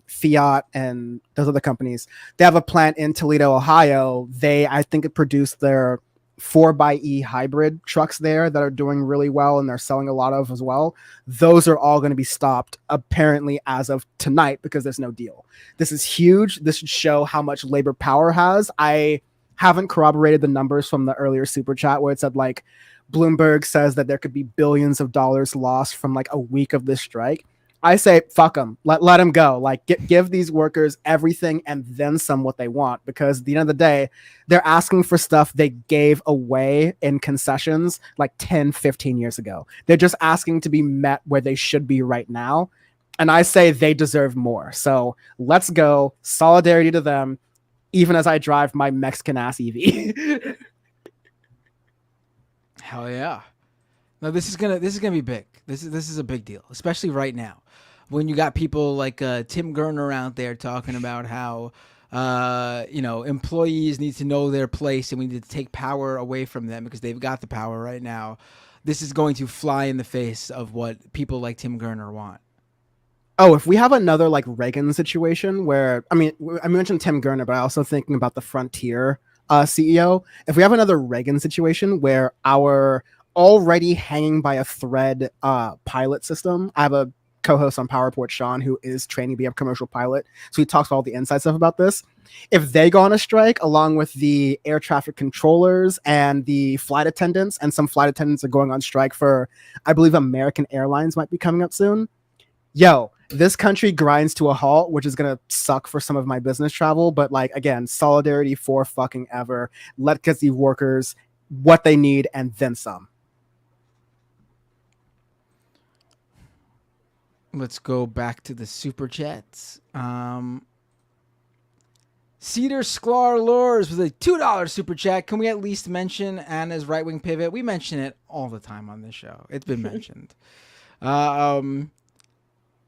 Fiat, and those other companies. They have a plant in Toledo, Ohio. I think, it produced their 4xe hybrid trucks there that are doing really well, and they're selling a lot of as well. Those are all going to be stopped apparently as of tonight because there's no deal. This is huge. This should show how much labor power has. I haven't corroborated the numbers from the earlier super chat where it said like Bloomberg says that there could be billions of dollars lost from like a week of this strike. I say, fuck them. Let them go. Like, give these workers everything and then some what they want, because at the end of the day, they're asking for stuff they gave away in concessions like 10, 15 years ago. They're just asking to be met where they should be right now. And I say they deserve more. So let's go. Solidarity to them, even as I drive my Mexican ass EV. Hell yeah. No, this is gonna be big. This is a big deal, especially right now, when you got people like Tim Gurner out there talking about how employees need to know their place and we need to take power away from them because they've got the power right now. This is going to fly in the face of what people like Tim Gurner want. Oh, if we have another like Reagan situation where, I mentioned Tim Gurner, but I also thinking about the Frontier CEO. If we have another Reagan situation where our already hanging by a thread pilot system. I have a co-host on PowerPort, Sean, who is training to be a commercial pilot. So he talks about all the inside stuff about this. If they go on a strike, along with the air traffic controllers and the flight attendants, and some flight attendants are going on strike for, I believe American Airlines might be coming up soon. Yo, this country grinds to a halt, which is going to suck for some of my business travel. But like, again, solidarity for fucking ever. Let get these workers what they need and then some. Let's go back to the super chats. Cedar Sklar Lures with a $2 super chat. Can we at least mention Anna's right-wing pivot? We mention it all the time on this show. It's been mentioned.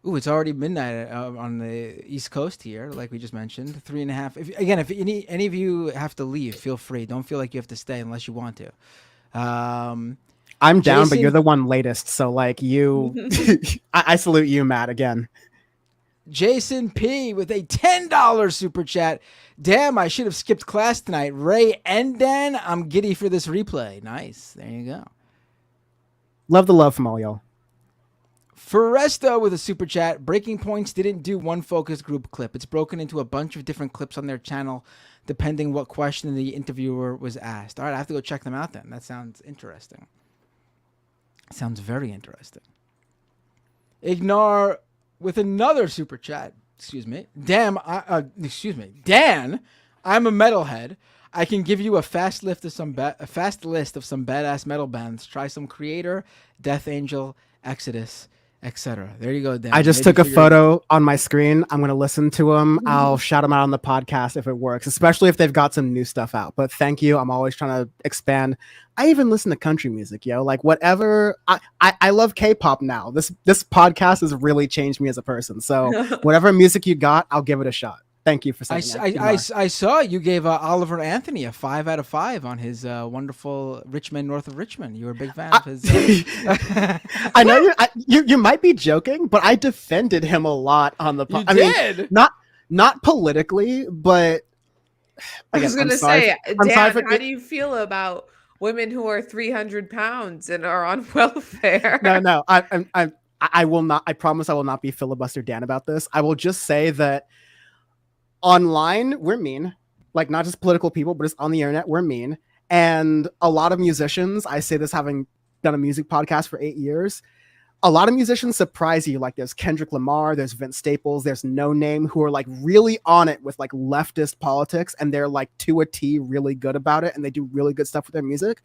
It's already midnight on the East Coast here, like we just mentioned. 3.5. If any of you have to leave, feel free. Don't feel like you have to stay unless you want to. I'm down, but you're the one latest. So like you, I salute you, Matt, again. Jason P with a $10 super chat. Damn, I should have skipped class tonight. Ray and Dan, I'm giddy for this replay. Nice. There you go. Love the love from all y'all. Foresto with a super chat. Breaking Points didn't do one focus group clip. It's broken into a bunch of different clips on their channel, depending what question the interviewer was asked. All right, I have to go check them out then. That sounds interesting. Sounds very interesting. Ignar with another super chat. Excuse me. Dan, I'm a metalhead. I can give you a fast list of some badass metal bands. Try some Creator, Death Angel, Exodus, etc. There you go, Dan. I just took a photo on my screen. I'm going to listen to them. I'll shout them out on the podcast if it works, especially if they've got some new stuff out. But thank you. I'm always trying to expand. I even listen to country music, like whatever. I love K-pop now. This podcast has really changed me as a person. So whatever music you got, I'll give it a shot. Thank you for saying that. I saw you gave Oliver Anthony a 5 out of 5 on his wonderful Richmond, north of Richmond. You were a big fan of his. I know you might be joking, but I defended him a lot on the podcast. You did? Not politically, but I was going to say, Dan, how do you feel about women who are 300 pounds and are on welfare? No, I will not. I promise I will not be filibuster Dan about this. I will just say that online, we're mean, like not just political people, but just on the internet, we're mean. And a lot of musicians, I say this having done a music podcast for 8 years, a lot of musicians surprise you. Like there's Kendrick Lamar, there's Vince Staples, there's No Name, who are like really on it with like leftist politics, and they're like to a T really good about it, and they do really good stuff with their music.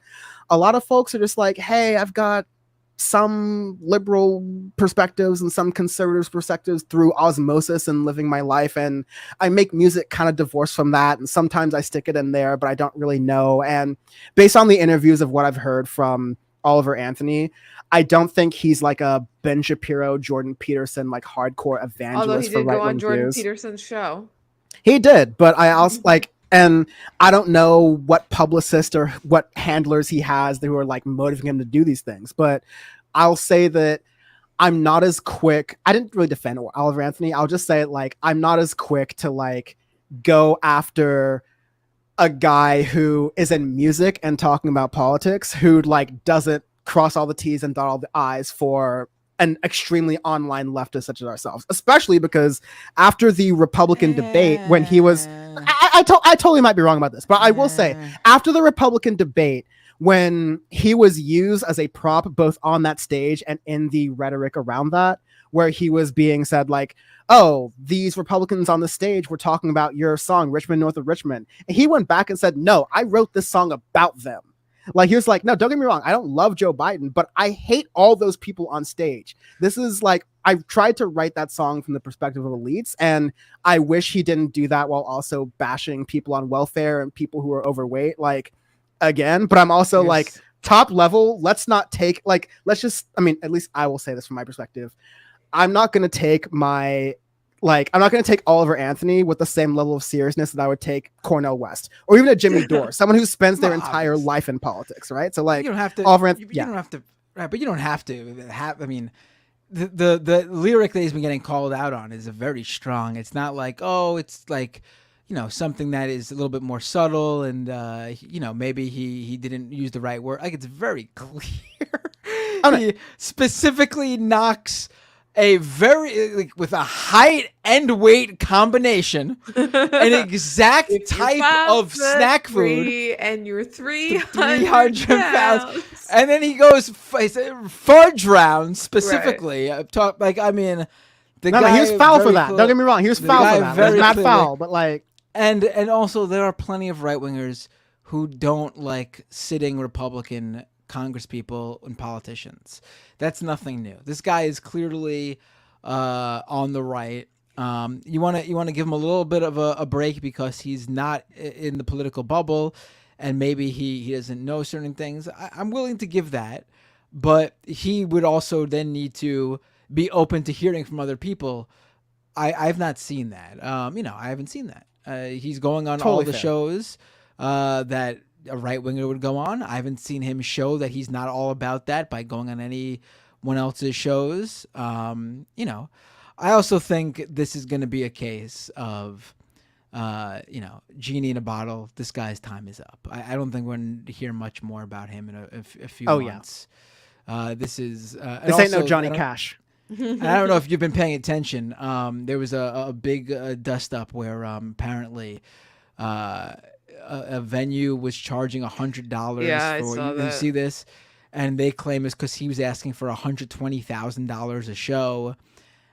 A lot of folks are just like, hey, I've got some liberal perspectives and some conservative perspectives through osmosis and living my life, and I make music kind of divorced from that, and sometimes I stick it in there, but I don't really know. And based on the interviews of what I've heard from Oliver Anthony, I don't think he's like a Ben Shapiro, Jordan Peterson, like hardcore evangelist. Although he for did go right-wing on Jordan views. Peterson's show. He did, but I also like, and I don't know what publicist or what handlers he has who are like motivating him to do these things, but I'll say that I'm not as quick. I didn't really defend Oliver Anthony. I'll just say it like, I'm not as quick to like go after a guy who is in music and talking about politics, who like doesn't cross all the T's and dot all the I's for an extremely online leftist such as ourselves, especially because after the Republican debate, when he was, I totally might be wrong about this, but I will say after the Republican debate, when he was used as a prop both on that stage and in the rhetoric around that, where he was being said like, oh, these Republicans on the stage were talking about your song, Richmond North of Richmond. And he went back and said, no, I wrote this song about them. Like, he was like, no, don't get me wrong. I don't love Joe Biden, but I hate all those people on stage. This is like, I've tried to write that song from the perspective of elites, and I wish he didn't do that while also bashing people on welfare and people who are overweight, like, again. But I'm also like, top level, let's not take, like, let's just, I mean, at least I will say this from my perspective. I'm not going to take I'm not going to take Oliver Anthony with the same level of seriousness that I would take Cornel West or even a Jimmy Dore, someone who spends their entire life in politics, right? So like, you don't have to. Oliver Anthony, you don't have to. Right, but you don't have to have. I mean, the lyric that he's been getting called out on is a very strong. It's not like, oh, it's like, you know, something that is a little bit more subtle, and you know, maybe he didn't use the right word. Like, it's very clear. He specifically knocks a very, like, with a height and weight combination, an exact type of snack food, and you're 300 pounds, and then he goes fudge round specifically. Right. Like, I mean, he was foul for that. Don't get me wrong, he was foul for that. It was not foul, but like, and also there are plenty of right wingers who don't like sitting Republican Congress people and politicians. That's nothing new. This guy is clearly on the right. You want to give him a little bit of a break because he's not in the political bubble, and maybe he doesn't know certain things. I'm willing to give that, but he would also then need to be open to hearing from other people. I've not seen that. I haven't seen that. He's going on all the shows that a right winger would go on. I haven't seen him show that he's not all about that by going on anyone else's shows. I also think this is going to be a case of, genie in a bottle. This guy's time is up. I don't think we're going to hear much more about him in a few months. This ain't no Johnny Cash. And I don't know if you've been paying attention. There was a big dust up where apparently a venue was charging $100 Yeah, for I saw you that. see this, and they claim it's because he was asking for $120,000 a show,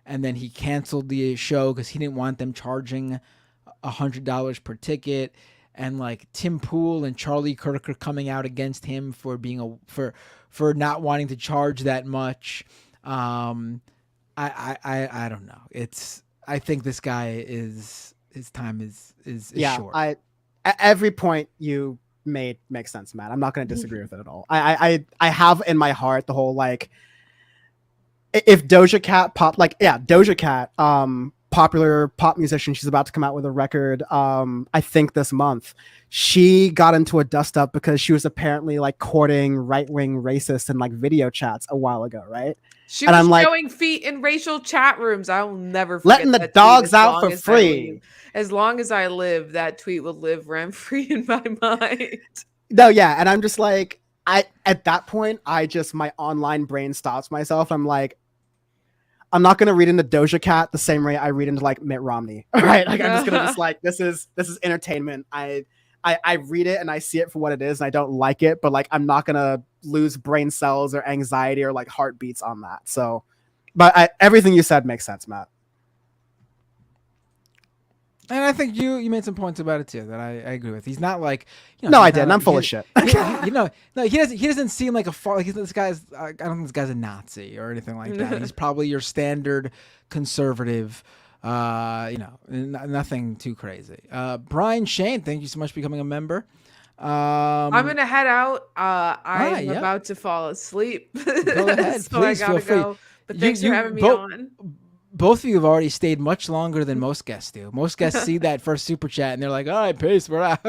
and then he canceled the show because he didn't want them charging $100 per ticket. And like Tim Pool and Charlie Kirk are coming out against him for being for not wanting to charge that much. I don't know. I think this guy his time is short. Every point you made makes sense, Matt. I'm not going to disagree with it at all. I have in my heart the whole, like, if Doja Cat Doja Cat, popular pop musician, she's about to come out with a record, I think this month. She got into a dust up because she was apparently like courting right-wing racists in like video chats a while ago, right? She was showing feet in racial chat rooms. I will never forget letting the that dogs tweet out for free. As long as I live, that tweet will live rent free in my mind. No, yeah, and I'm just like, at that point, my online brain stops myself. I'm like, I'm not gonna read into Doja Cat the same way I read into like Mitt Romney. All right, like I'm just gonna like this is entertainment. I read it and I see it for what it is and I don't like it, but like I'm not gonna lose brain cells or anxiety or like heartbeats on that. So, but everything you said makes sense, Matt. And I think you made some points about it too that I agree with. He's not like, no, I didn't. I'm full of shit. No, he doesn't seem like like this guy's. I don't think this guy's a Nazi or anything like that. He's probably your standard conservative. Nothing too crazy. Brian Shane, thank you so much for becoming a member. I'm gonna head out. I'm about to fall asleep. Go ahead, so please I gotta feel free. go. But thanks for having me on. Both of you have already stayed much longer than most guests do. Most guests see that first super chat and they're like, all right, peace, we're out.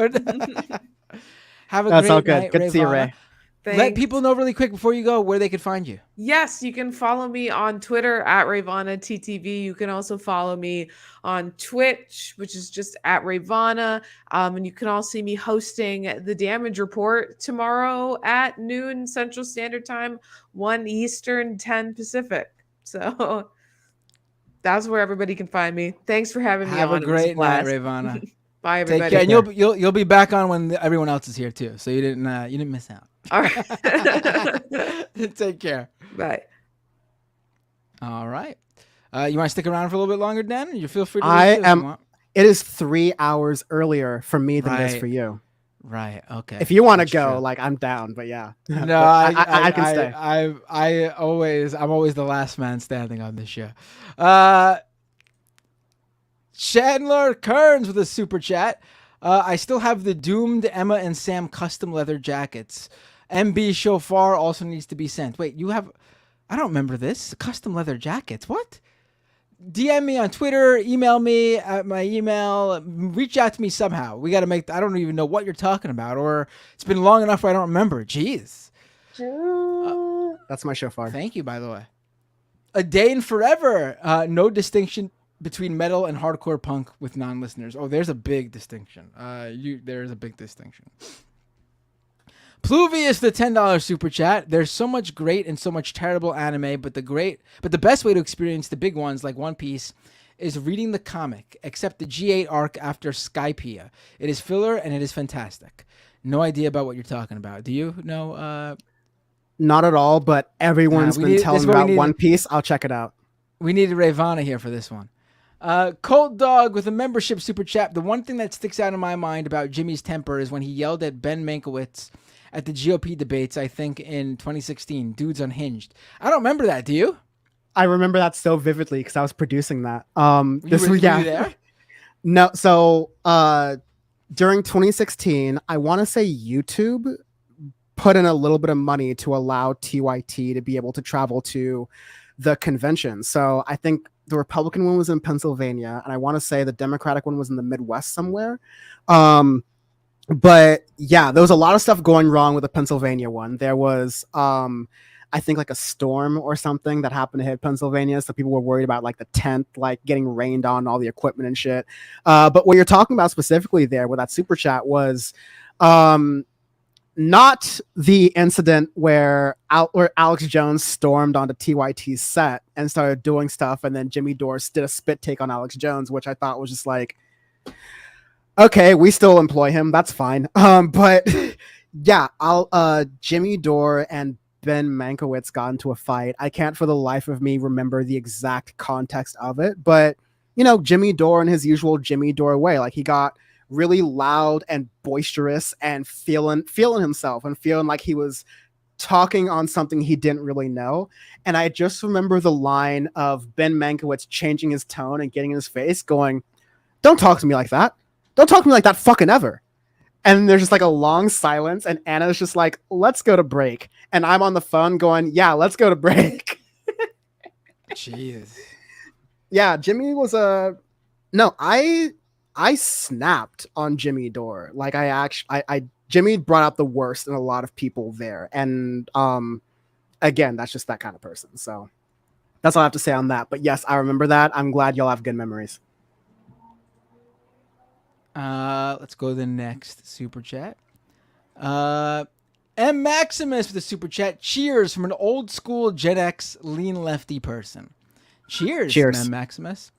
Have a great all good. night, Good to see you, Ray. Thanks. Let people know really quick before you go where they could find you. Yes, you can follow me on Twitter at Rayvana TTV. You can also follow me on Twitch, which is just at Rayvana. And you can all see me hosting the Damage Report tomorrow at noon Central Standard Time, 1 Eastern, 10 Pacific. So that's where everybody can find me. Thanks for having me on. Have a great night, Rayvana. Bye, everybody. Take care. And you'll be back on when everyone else is here too, so you didn't miss out. All right. Take care. Bye. All right. You want to stick around for a little bit longer, Dan? You feel free to. I am. It is 3 hours earlier for me than it is for you. Right. Okay. If you want to go, like I'm down, but yeah. No, I can stay. I'm always the last man standing on this show. Chandler Kearns with a super chat. I still have the doomed Emma and Sam custom leather jackets. MB Shofar also needs to be sent. Wait, you have? I don't remember this. Custom leather jackets. What? DM me on Twitter, email me at my email, reach out to me somehow. We got to make, I don't even know what you're talking about, or it's been long enough where I don't remember. Jeez. That's my shofar. Thank you, by the way. A Day in Forever. No distinction between metal and hardcore punk with non-listeners. Oh, there's a big distinction. There's a big distinction. Pluvius, the $10 super chat. There's so much great and so much terrible anime, but the best way to experience the big ones like One Piece is reading the comic, except the G8 arc after Skypiea. It is filler and it is fantastic. No idea about what you're talking about. Do you know? Not at all, but everyone's been telling me about One Piece. I'll check it out. We needed Rayvana here for this one. Cold Dog with a membership super chat. The one thing that sticks out in my mind about Jimmy's temper is when he yelled at Ben Mankiewicz at the GOP debates, I think in 2016, Dude's Unhinged. I don't remember that. Do you? I remember that so vividly because I was producing that. Were you there? No. So during 2016, I want to say YouTube put in a little bit of money to allow TYT to be able to travel to the convention. So I think the Republican one was in Pennsylvania, and I want to say the Democratic one was in the Midwest somewhere. But yeah, there was a lot of stuff going wrong with the Pennsylvania one. There was, I think like a storm or something that happened to hit Pennsylvania. So people were worried about like the tent, like getting rained on, all the equipment and shit. But what you're talking about specifically there with that super chat was, not the incident where Alex Jones stormed onto TYT's set and started doing stuff. And then Jimmy Dore did a spit take on Alex Jones, which I thought was just like, okay, we still employ him. That's fine. But yeah, Jimmy Dore and Ben Mankiewicz got into a fight. I can't for the life of me remember the exact context of it, but you know, Jimmy Dore in his usual Jimmy Dore way, like he got really loud and boisterous and feeling himself and feeling like he was talking on something he didn't really know. And I just remember the line of Ben Mankiewicz changing his tone and getting in his face going, "Don't talk to me like that. Don't talk to me like that fucking ever." And there's just like a long silence, and Anna's just like, "Let's go to break." And I'm on the phone going, "Yeah, let's go to break." Jeez. Yeah, Jimmy was I snapped on Jimmy Dore. Like Jimmy brought out the worst in a lot of people there. And again, that's just that kind of person. So that's all I have to say on that. But yes, I remember that. I'm glad y'all have good memories. Let's go to the next super chat. M. Maximus with the super chat. Cheers from an old school Gen X lean lefty person. Cheers. M. Maximus.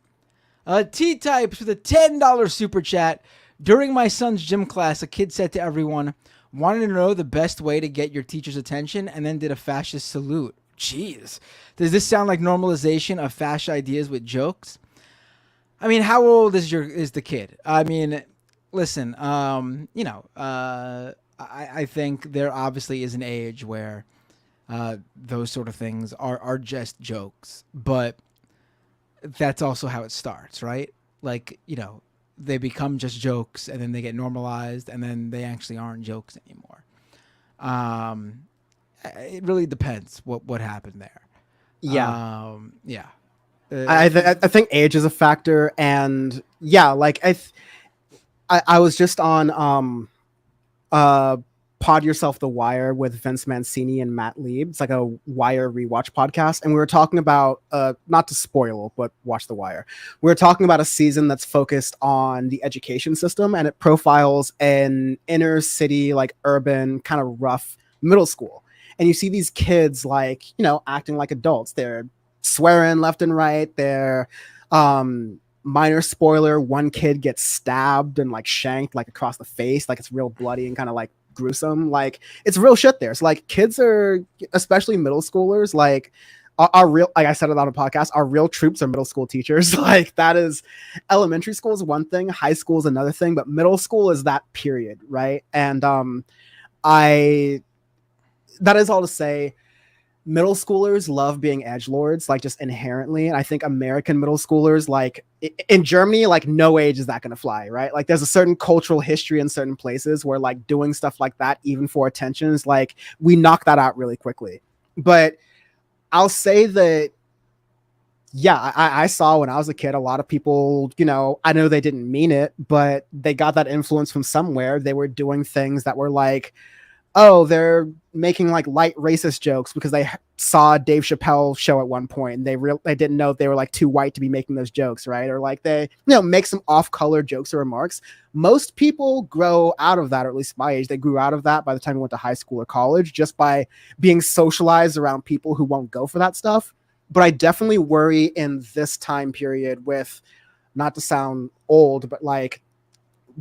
T-Types with a $10 super chat. During my son's gym class, a kid said to everyone, wanted to know the best way to get your teacher's attention, and then did a fascist salute. Jeez. Does this sound like normalization of fascist ideas with jokes? I mean, how old is the kid? I mean, listen, I think there obviously is an age where those sort of things are just jokes, but that's also how it starts, right? Like, they become just jokes and then they get normalized and then they actually aren't jokes anymore. It really depends what happened there. Yeah. Yeah. I think age is a factor, and yeah, like I was just on Pod Yourself the Wire with Vince Mancini and Matt Lieb. It's like a Wire rewatch podcast, and we were talking about not to spoil, but watch The Wire. We were talking about a season that's focused on the education system, and it profiles an inner city, like urban, kind of rough middle school. And you see these kids like, acting like adults. They're swearing left and right. They're minor spoiler, one kid gets stabbed and like shanked like across the face, like it's real bloody and kind of like gruesome. Like it's real shit there. So like kids are, especially middle schoolers, like are real, like I said it on a podcast, our real troops are middle school teachers. Like that is, elementary school is one thing, high school is another thing, but middle school is that period, right? And that is all to say, middle schoolers love being edgelords, like just inherently. And I think American middle schoolers, like in Germany, like no age is that going to fly, right? Like there's a certain cultural history in certain places where like doing stuff like that, even for attention, is like we knock that out really quickly. But I'll say that, yeah, I saw when I was a kid, a lot of people, I know they didn't mean it, but they got that influence from somewhere. They were doing things that were like, oh, they're making like light racist jokes because they saw a Dave Chappelle show at one point and they didn't know they were like too white to be making those jokes, right? Or like they, make some off-color jokes or remarks. Most people grow out of that, or at least my age, they grew out of that by the time we went to high school or college, just by being socialized around people who won't go for that stuff. But I definitely worry in this time period with, not to sound old, but like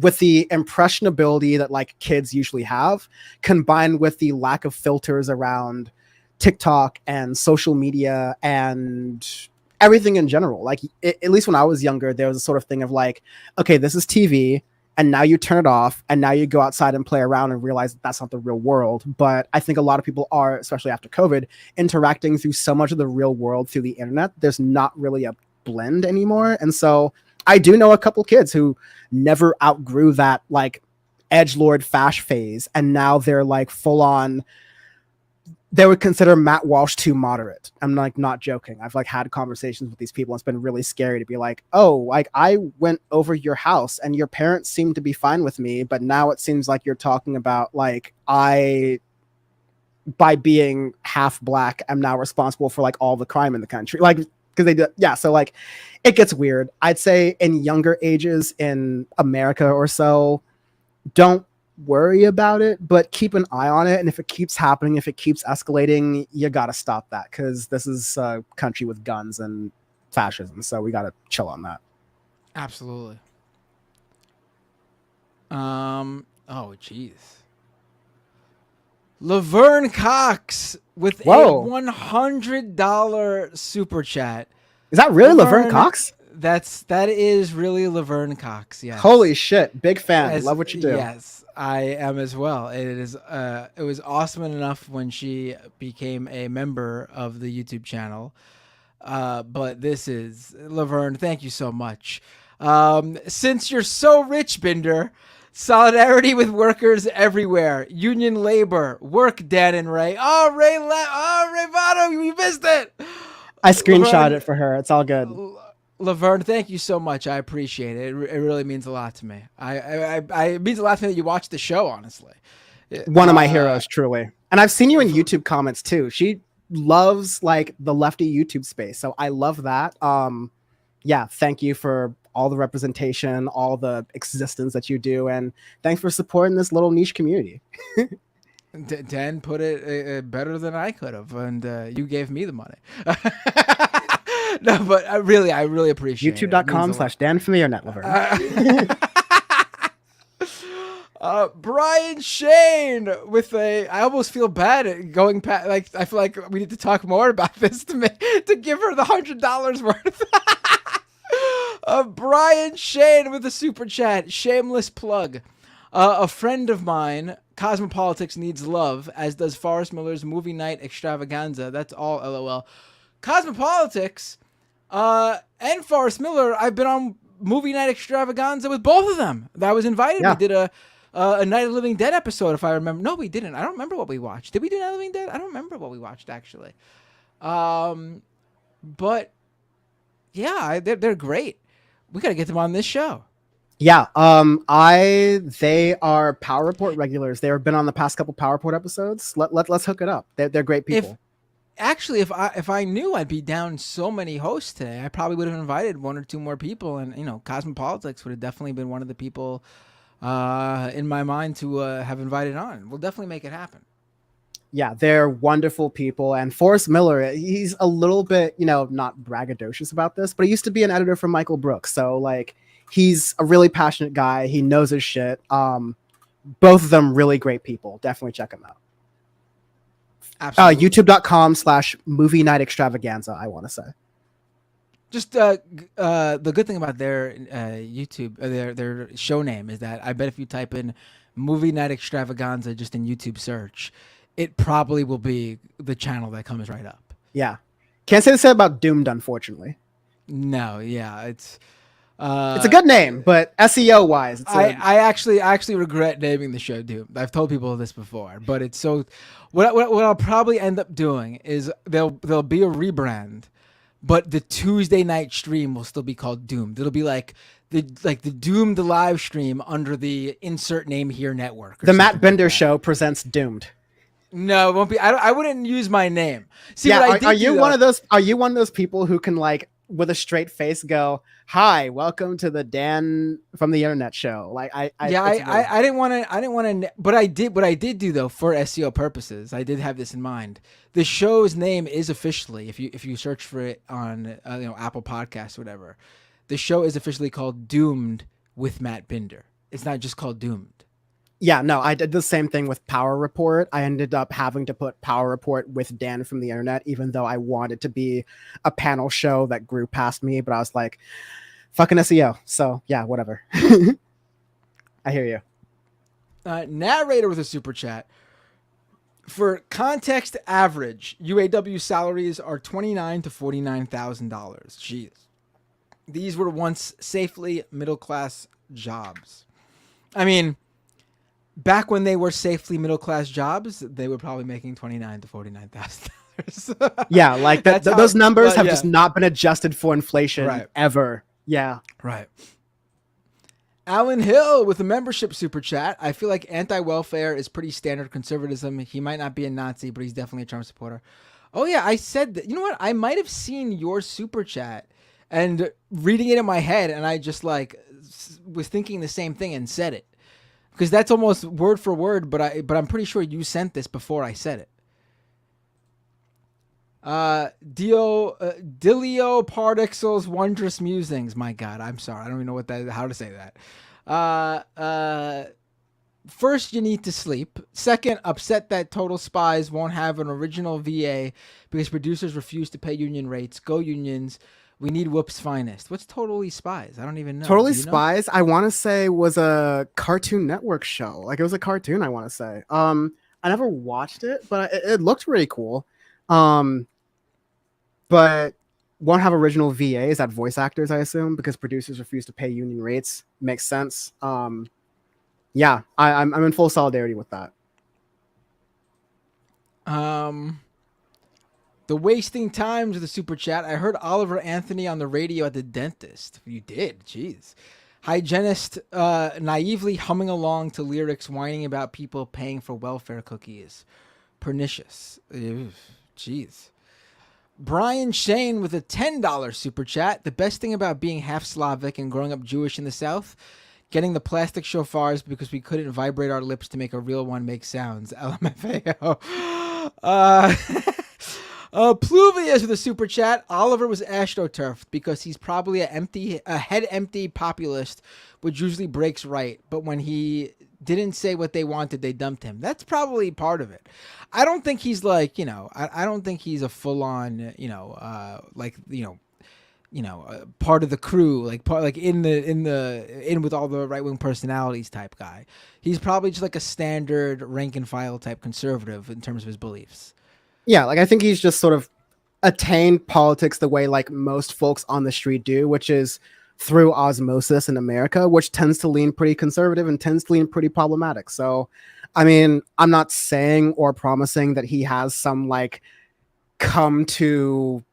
with the impressionability that like kids usually have, combined with the lack of filters around TikTok and social media and everything in general. Like at least when I was younger, there was a sort of thing of like, okay, this is TV, and now you turn it off, and now you go outside and play around and realize that that's not the real world. But I think a lot of people are, especially after COVID, interacting through so much of the real world through the internet. There's not really a blend anymore. And so I do know a couple kids who never outgrew that like edgelord fash phase, and now they're like full on. They would consider Matt Walsh too moderate. I'm like not joking. I've like had conversations with these people. And it's been really scary to be like, oh, like I went over your house and your parents seemed to be fine with me, but now it seems like you're talking about like by being half black, I'm now responsible for like all the crime in the country. Like, because they do, yeah. So like, it gets weird. I'd say in younger ages in America or so, don't worry about it, but keep an eye on it. And if it keeps happening, if it keeps escalating, you got to stop that, because this is a country with guns and fascism. So we got to chill on that. Absolutely. Oh, jeez. Laverne Cox with a $100 super chat. Is that really Laverne Cox? That is really Laverne Cox. Yes. Holy shit! Big fan. Love what you do. Yes, I am as well. It was awesome enough when she became a member of the YouTube channel. But this is Laverne. Thank you so much. Since you're so rich, Binder. Solidarity with workers everywhere. Union labor. Work, Dan and Ray. Oh, Ray Votto, we missed it. I screenshot it for her. It's all good. Laverne, thank you so much. I appreciate it. It really means a lot to me. It means a lot to me that you watch the show, honestly. One of my heroes, truly. And I've seen you in YouTube comments, too. She loves, like, the lefty YouTube space. So I love that. Yeah, thank you for all the representation, all the existence that you do, and thanks for supporting this little niche community. Dan put it better than I could have, and you gave me the money. No, but I really appreciate YouTube.com/DanFamiliarNetLover. Brian Shane with I almost feel bad at going past. Like I feel like we need to talk more about this to give her the $100 worth. Brian Shane with a super chat. Shameless plug. A friend of mine, Cosmopolitics needs love, as does Forrest Miller's movie night extravaganza. That's all LOL. Cosmopolitics and Forrest Miller, I've been on movie night extravaganza with both of them. I was invited. Yeah. We did a Night of the Living Dead episode, if I remember. No, we didn't. I don't remember what we watched. Did we do Night of the Living Dead? I don't remember what we watched, actually. But yeah, they're great. We got to get them on this show. Yeah, they are Power Report regulars. They've been on the past couple Power Report episodes. Let's hook it up. They're great people. If I knew I'd be down so many hosts today, I probably would have invited one or two more people, and Cosmopolitics would have definitely been one of the people in my mind to have invited on. We'll definitely make it happen. Yeah, they're wonderful people. And Forrest Miller, he's a little bit, not braggadocious about this, but he used to be an editor for Michael Brooks. So like, he's a really passionate guy. He knows his shit. Both of them really great people. Definitely check them out. Absolutely. YouTube.com/movie night extravaganza, I want to say. Just the good thing about their YouTube, their show name is that I bet if you type in Movie Night Extravaganza just in YouTube search, it probably will be the channel that comes right up. Yeah. Can't say the same about Doomed, unfortunately. No, yeah, it's a good name, but SEO wise, I actually regret naming the show Doomed. I've told people this before, but it's so. What I'll probably end up doing is there'll be a rebrand, but the Tuesday night stream will still be called Doomed. It'll be like the Doomed live stream under the insert name here network. The Matt Bender Show presents Doomed. No, it won't be. I wouldn't use my name. See, yeah, what I did one of those? Are you one of those people who can like with a straight face go, "Hi, welcome to the Dan from the Internet show"? Like I didn't want to, but I did. What I did do though for SEO purposes, I did have this in mind. The show's name is officially, if you search for it on Apple Podcasts or whatever, the show is officially called Doomed with Matt Binder. It's not just called Doomed. Yeah, no, I did the same thing with Power Report. I ended up having to put Power Report with Dan from the Internet, even though I wanted to be a panel show that grew past me. But I was like, fucking SEO. So yeah, whatever. I hear you. Narrator with a super chat. For context, average UAW salaries are $29,000 to $49,000. Jeez, these were once safely middle class jobs. I mean, back when they were safely middle class jobs, they were probably making $29,000 to $49,000. Yeah, like those numbers have just not been adjusted for inflation ever. Yeah, right. Alan Hill with a membership super chat. I feel like anti-welfare is pretty standard conservatism. He might not be a Nazi, but he's definitely a Trump supporter. Oh yeah, I said that. You know what? I might have seen your super chat and reading it in my head, and I just like was thinking the same thing and said it. Because that's almost word for word, but I'm pretty sure you sent this before I said it. Dilio Pardixel's Wondrous Musings. My God, I'm sorry. I don't even know how to say that. First, you need to sleep. Second, upset that Total Spies won't have an original VA because producers refuse to pay union rates. Go unions. We need Whoop's finest. What's Totally Spies? I don't even know. Totally Spies, I want to say, was a Cartoon Network show. Like, it was a cartoon, I want to say. I never watched it, but it looked really cool. But won't have original VAs at voice actors, I assume, because producers refuse to pay union rates. Makes sense. Yeah, I'm in full solidarity with that. The wasting times of the super chat. I heard Oliver Anthony on the radio at the dentist. You did? Jeez. Hygienist naively humming along to lyrics whining about people paying for welfare cookies. Pernicious. Ew, jeez. Brian Shane with a $10 super chat. The best thing about being half Slavic and growing up Jewish in the South, getting the plastic shofars because we couldn't vibrate our lips to make a real one make sounds. LMFAO. Pluvius with a super chat. Oliver was astroturfed because he's probably a head empty populist, which usually breaks right. But when he didn't say what they wanted, they dumped him. That's probably part of it. I don't think he's like, I don't think he's a full on, part of the crew, like in with all the right wing personalities type guy. He's probably just like a standard rank and file type conservative in terms of his beliefs. Yeah, like I think he's just sort of attained politics the way like most folks on the street do, which is through osmosis in America, which tends to lean pretty conservative and tends to lean pretty problematic. So, I mean, I'm not saying or promising that he has some like come to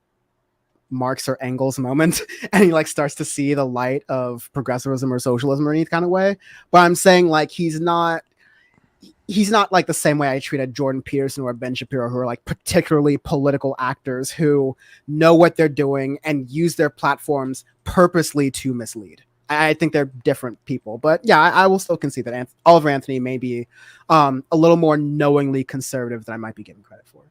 Marx or Engels moment and he like starts to see the light of progressivism or socialism or any kind of way. But I'm saying like he's not like the same way I treated Jordan Peterson or Ben Shapiro, who are like particularly political actors who know what they're doing and use their platforms purposely to mislead. I think they're different people, but yeah, I will still concede that Oliver Anthony may be a little more knowingly conservative than I might be giving credit for.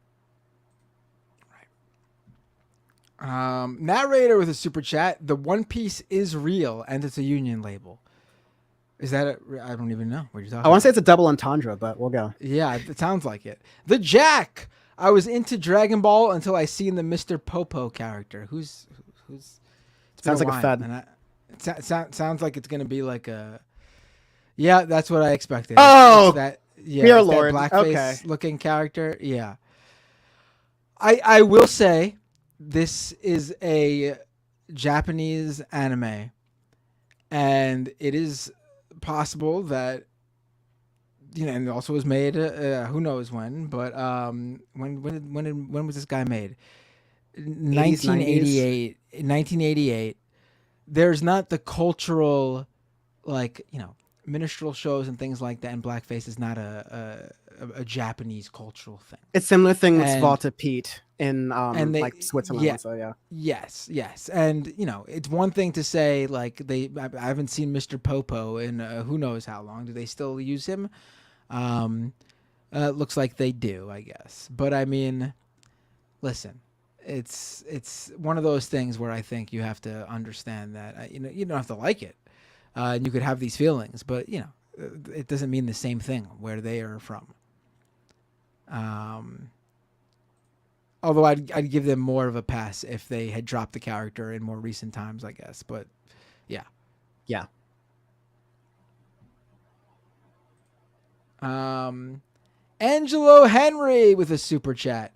Narrator with a super chat. The One Piece is real and it's a union label. Is that it? I don't even know what you're talking I want to say it's a double entendre, but we'll go. Yeah, it sounds like it. The Jack. I was into Dragon Ball until I seen the Mr. Popo character. Who's sounds like a fed. Sounds like it's gonna be like a. Yeah, that's what I expected. Oh, that dear Lord, that blackface looking character. Yeah. I will say, this is a Japanese anime, and it is possible that and it also was made who knows when, but when was this guy made? 1988. There's not the cultural minstrel shows and things like that, and blackface is not a Japanese cultural thing. It's similar thing with Walter Pete in Switzerland. Yeah, so yeah. Yes. And it's one thing to say like I haven't seen Mr. Popo in who knows how long. Do they still use him? Looks like they do, I guess. But I mean, listen, it's one of those things where I think you have to understand that you don't have to like it. And you could have these feelings, but it doesn't mean the same thing where they are from. Although I'd give them more of a pass if they had dropped the character in more recent times, I guess. But yeah. Angelo Henry with a super chat.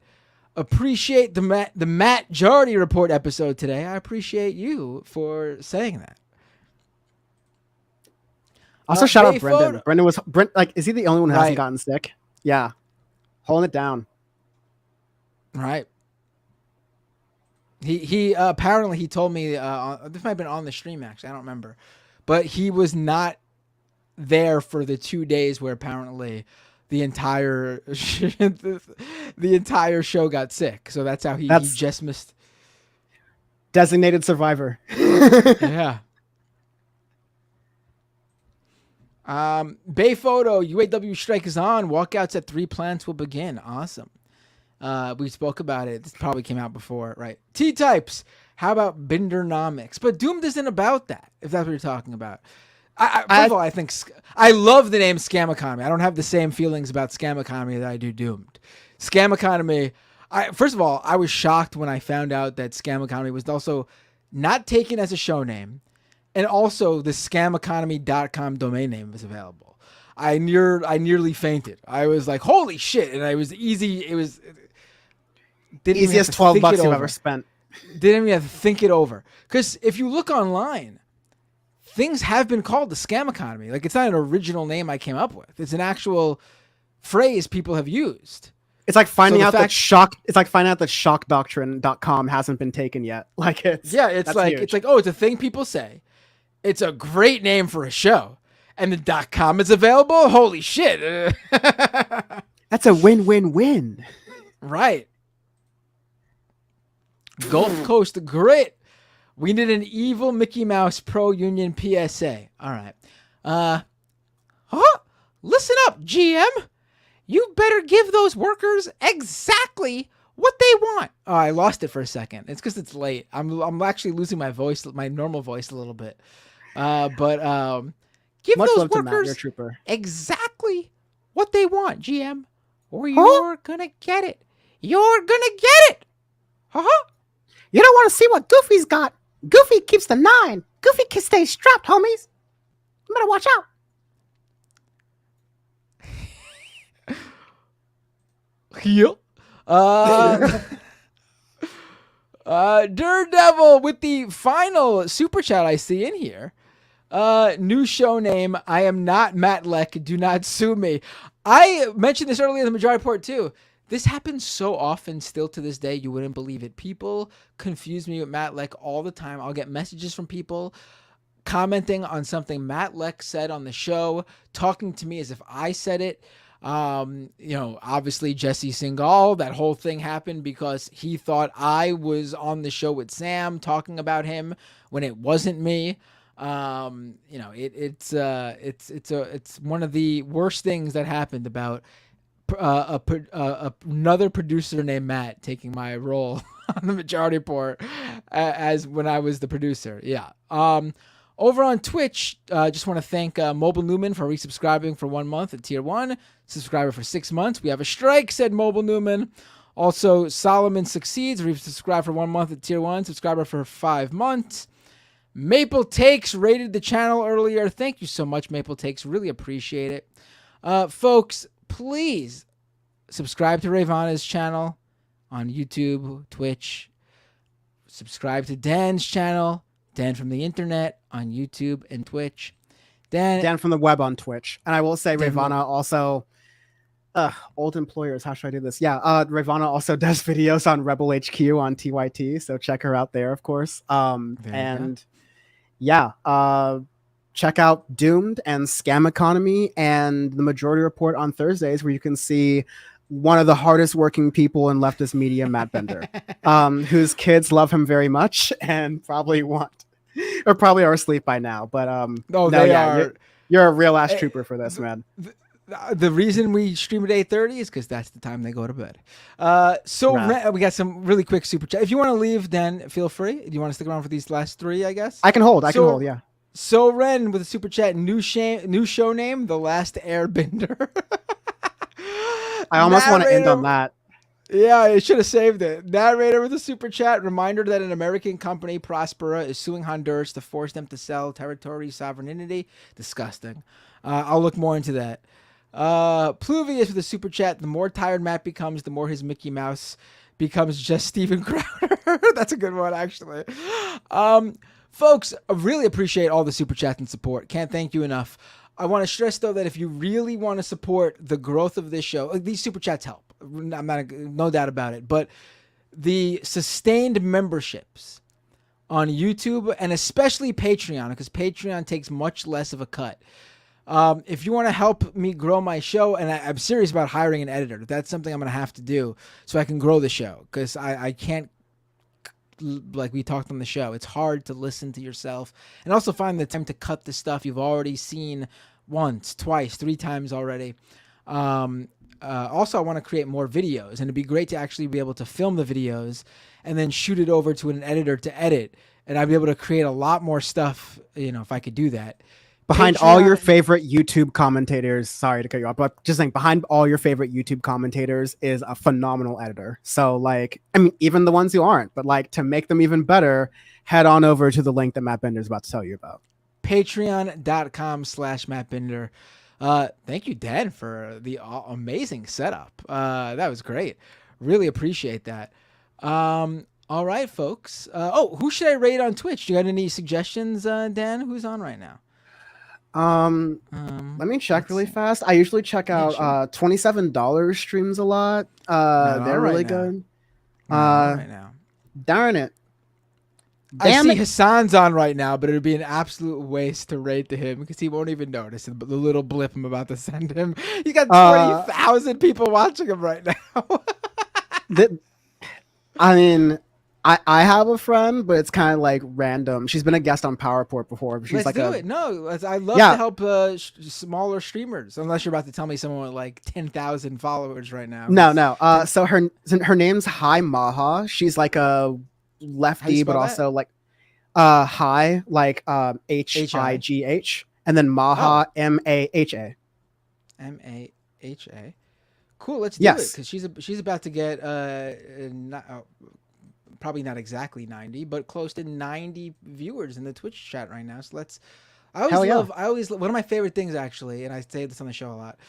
Appreciate the Matt Jardy Report episode today. I appreciate you for saying that. Also, shout out Brendan. Brendan is he the only one who hasn't gotten sick? Yeah. Holding it down. Right. He apparently he told me this might have been on the stream actually, I don't remember. But he was not there for the 2 days where apparently the entire show got sick. So that's how he just missed. Designated survivor. Yeah. Bay Photo, UAW strike is on. Walkouts at 3 plants will begin. Awesome. We spoke about it. This probably came out before, right? T-Types. How about Bindernomics? But Doomed isn't about that, if that's what you're talking about. First of all, I think I love the name Scam Economy. I don't have the same feelings about Scam Economy that I do Doomed. Scam Economy, first of all, I was shocked when I found out that Scam Economy was also not taken as a show name. And also the scameconomy.com domain name was available. I nearly fainted. I was like, holy shit. And it was easy. It was easiest $12 you've ever spent. Didn't even have to think it over. Because if you look online, things have been called the scam economy. Like, it's not an original name I came up with. It's an actual phrase people have used. It's like finding out that shockdoctrine.com hasn't been taken yet. Like it's huge. It's like, oh, it's a thing people say. It's a great name for a show. And the .com is available? Holy shit. That's a win-win-win. Right. Gulf Coast Grit. We need an evil Mickey Mouse pro-union PSA. All right. Listen up, GM. You better give those workers exactly what they want. Oh, I lost it for a second. It's because it's late. I'm actually losing my voice, my normal voice a little bit. But Give Much those love to Matt, your workers trooper. exactly what they want, GM, or you're gonna get it. You're gonna get it. You don't want to see what Goofy's got. Goofy keeps the 9. Goofy can stay strapped, homies. You better watch out. Yep. Daredevil with the final super chat I see in here. New show name. I am not Matt Leck. Do not sue me. I mentioned this earlier in the Majority Report too. This happens so often still to this day. You wouldn't believe it. People confuse me with Matt Leck all the time. I'll get messages from people commenting on something Matt Leck said on the show, talking to me as if I said it. Obviously Jesse Singal, that whole thing happened because he thought I was on the show with Sam talking about him when it wasn't me. It's one of the worst things that happened about another producer named Matt taking my role on the Majority Report as when I was the producer. Yeah. Over on Twitch, just want to thank Mobile Newman for resubscribing for 1 month at Tier 1. Subscriber for 6 months. We have a strike, said Mobile Newman. Also, Solomon Succeeds, resubscribed for 1 month at Tier 1. Subscriber for 5 months. Maple Takes rated the channel earlier. Thank you so much, Maple Takes. Really appreciate it. Folks, please subscribe to Ravana's channel on YouTube, Twitch. Subscribe to Dan's channel, Dan from the Internet, on YouTube and Twitch. Dan from the web on Twitch. And I will say Ravana also... old employers, how should I do this? Yeah, Ravana also does videos on Rebel HQ on TYT, so check her out there, of course. Check out Doomed and Scam Economy and the Majority Report on Thursdays, where you can see one of the hardest working people in leftist media, Matt Bender, whose kids love him very much and probably are asleep by now. But you're a real ass trooper for this, man. The reason we stream at 8:30 is because that's the time they go to bed. We got some really quick super chat. If you want to leave, then feel free. Do you want to stick around for these last 3, I guess? I can hold. Yeah. So Ren with a super chat. New show name, The Last Airbender. I almost want to end on that. Yeah, I should have saved it. Narrator with a super chat. Reminder that an American company, Prospera, is suing Honduras to force them to sell territory sovereignty. Disgusting. I'll look more into that. Pluvius with a super chat. The more tired Matt becomes, the more his Mickey Mouse becomes just Steven Crowder. That's a good one, actually. Folks, I really appreciate all the super chats and support. Can't thank you enough. I want to stress, though, that if you really want to support the growth of this show, these super chats help. No doubt about it. But the sustained memberships on YouTube and especially Patreon, because Patreon takes much less of a cut. If you want to help me grow my show, and I'm serious about hiring an editor, that's something I'm going to have to do so I can grow the show, because I can't, like we talked on the show, it's hard to listen to yourself and also find the time to cut the stuff you've already seen once, twice, 3 times already. Also, I want to create more videos, and it'd be great to actually be able to film the videos and then shoot it over to an editor to edit, and I'd be able to create a lot more stuff, if I could do that. Behind all your favorite YouTube commentators, sorry to cut you off, but just saying, behind all your favorite YouTube commentators is a phenomenal editor. So, even the ones who aren't, but to make them even better, head on over to the link that Matt Bender is about to tell you about. Patreon.com/Matt Bender. Thank you, Dan, for the amazing setup. That was great. Really appreciate that. All right, folks. Who should I rate on Twitch? Do you got any suggestions, Dan? Who's on right now? Let me check really fast. I usually check out $27 streams a lot. They're really good. Right now. Darn it. I see Hassan's on right now, but it would be an absolute waste to rate to him because he won't even notice the little blip I'm about to send him. He's got 20,000 people watching him right now. I have a friend, but it's kind of random. She's been a guest on PowerPort before. But she's Let's do it. No, I love to help smaller streamers. Unless you're about to tell me someone with 10,000 followers right now. No. So her name's Hi Maha. She's a lefty, but also Hi, High. and then Maha, M-A-H-A. M-A-H-A. Cool, let's do Yes. it, because she's about to get probably not exactly 90, but close to 90 viewers in the Twitch chat right now. So let's. I always love one of my favorite things, actually, and I say this on the show a lot.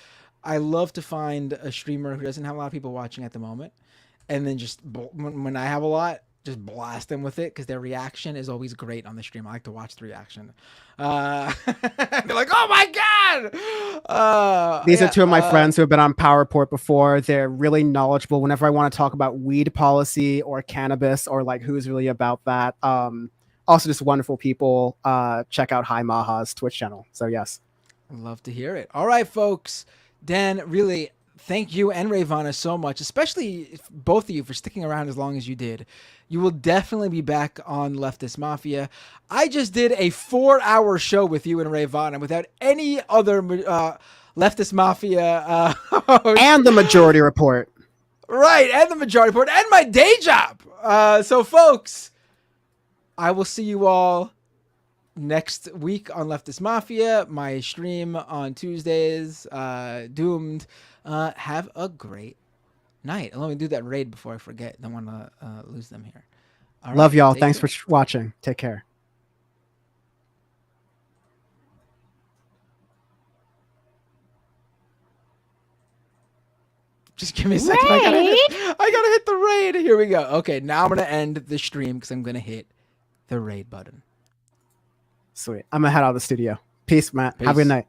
I love to find a streamer who doesn't have a lot of people watching at the moment, and then just when I have a lot, just blast them with it, because their reaction is always great on the stream. I like to watch the reaction. They're like, "Oh my god!" These are two of my friends who have been on Power Report before. They're really knowledgeable whenever I want to talk about weed policy or cannabis or like who's really about that. Also, just wonderful people. Check out Hi Maha's Twitch channel. So yes, I'd love to hear it. All right, folks. Dan, really, thank you and Ravana so much, especially both of you for sticking around as long as you did. You will definitely be back on Leftist Mafia. I just did a 4-hour show with you and Ravana without any other Leftist Mafia and the Majority Report. Right, and the Majority Report, and my day job. So, folks, I will see you all next week on Leftist Mafia. My stream on Tuesdays, Doomed. Have a great night. And let me do that raid before I forget. Don't want to lose them here. All Love right, y'all. Thanks for watching. Take care. Just give me a second. I gotta hit the raid. Here we go. Okay, now I'm gonna end the stream because I'm gonna hit the raid button. Sweet. I'm gonna head out of the studio. Peace, Matt. Have a good night.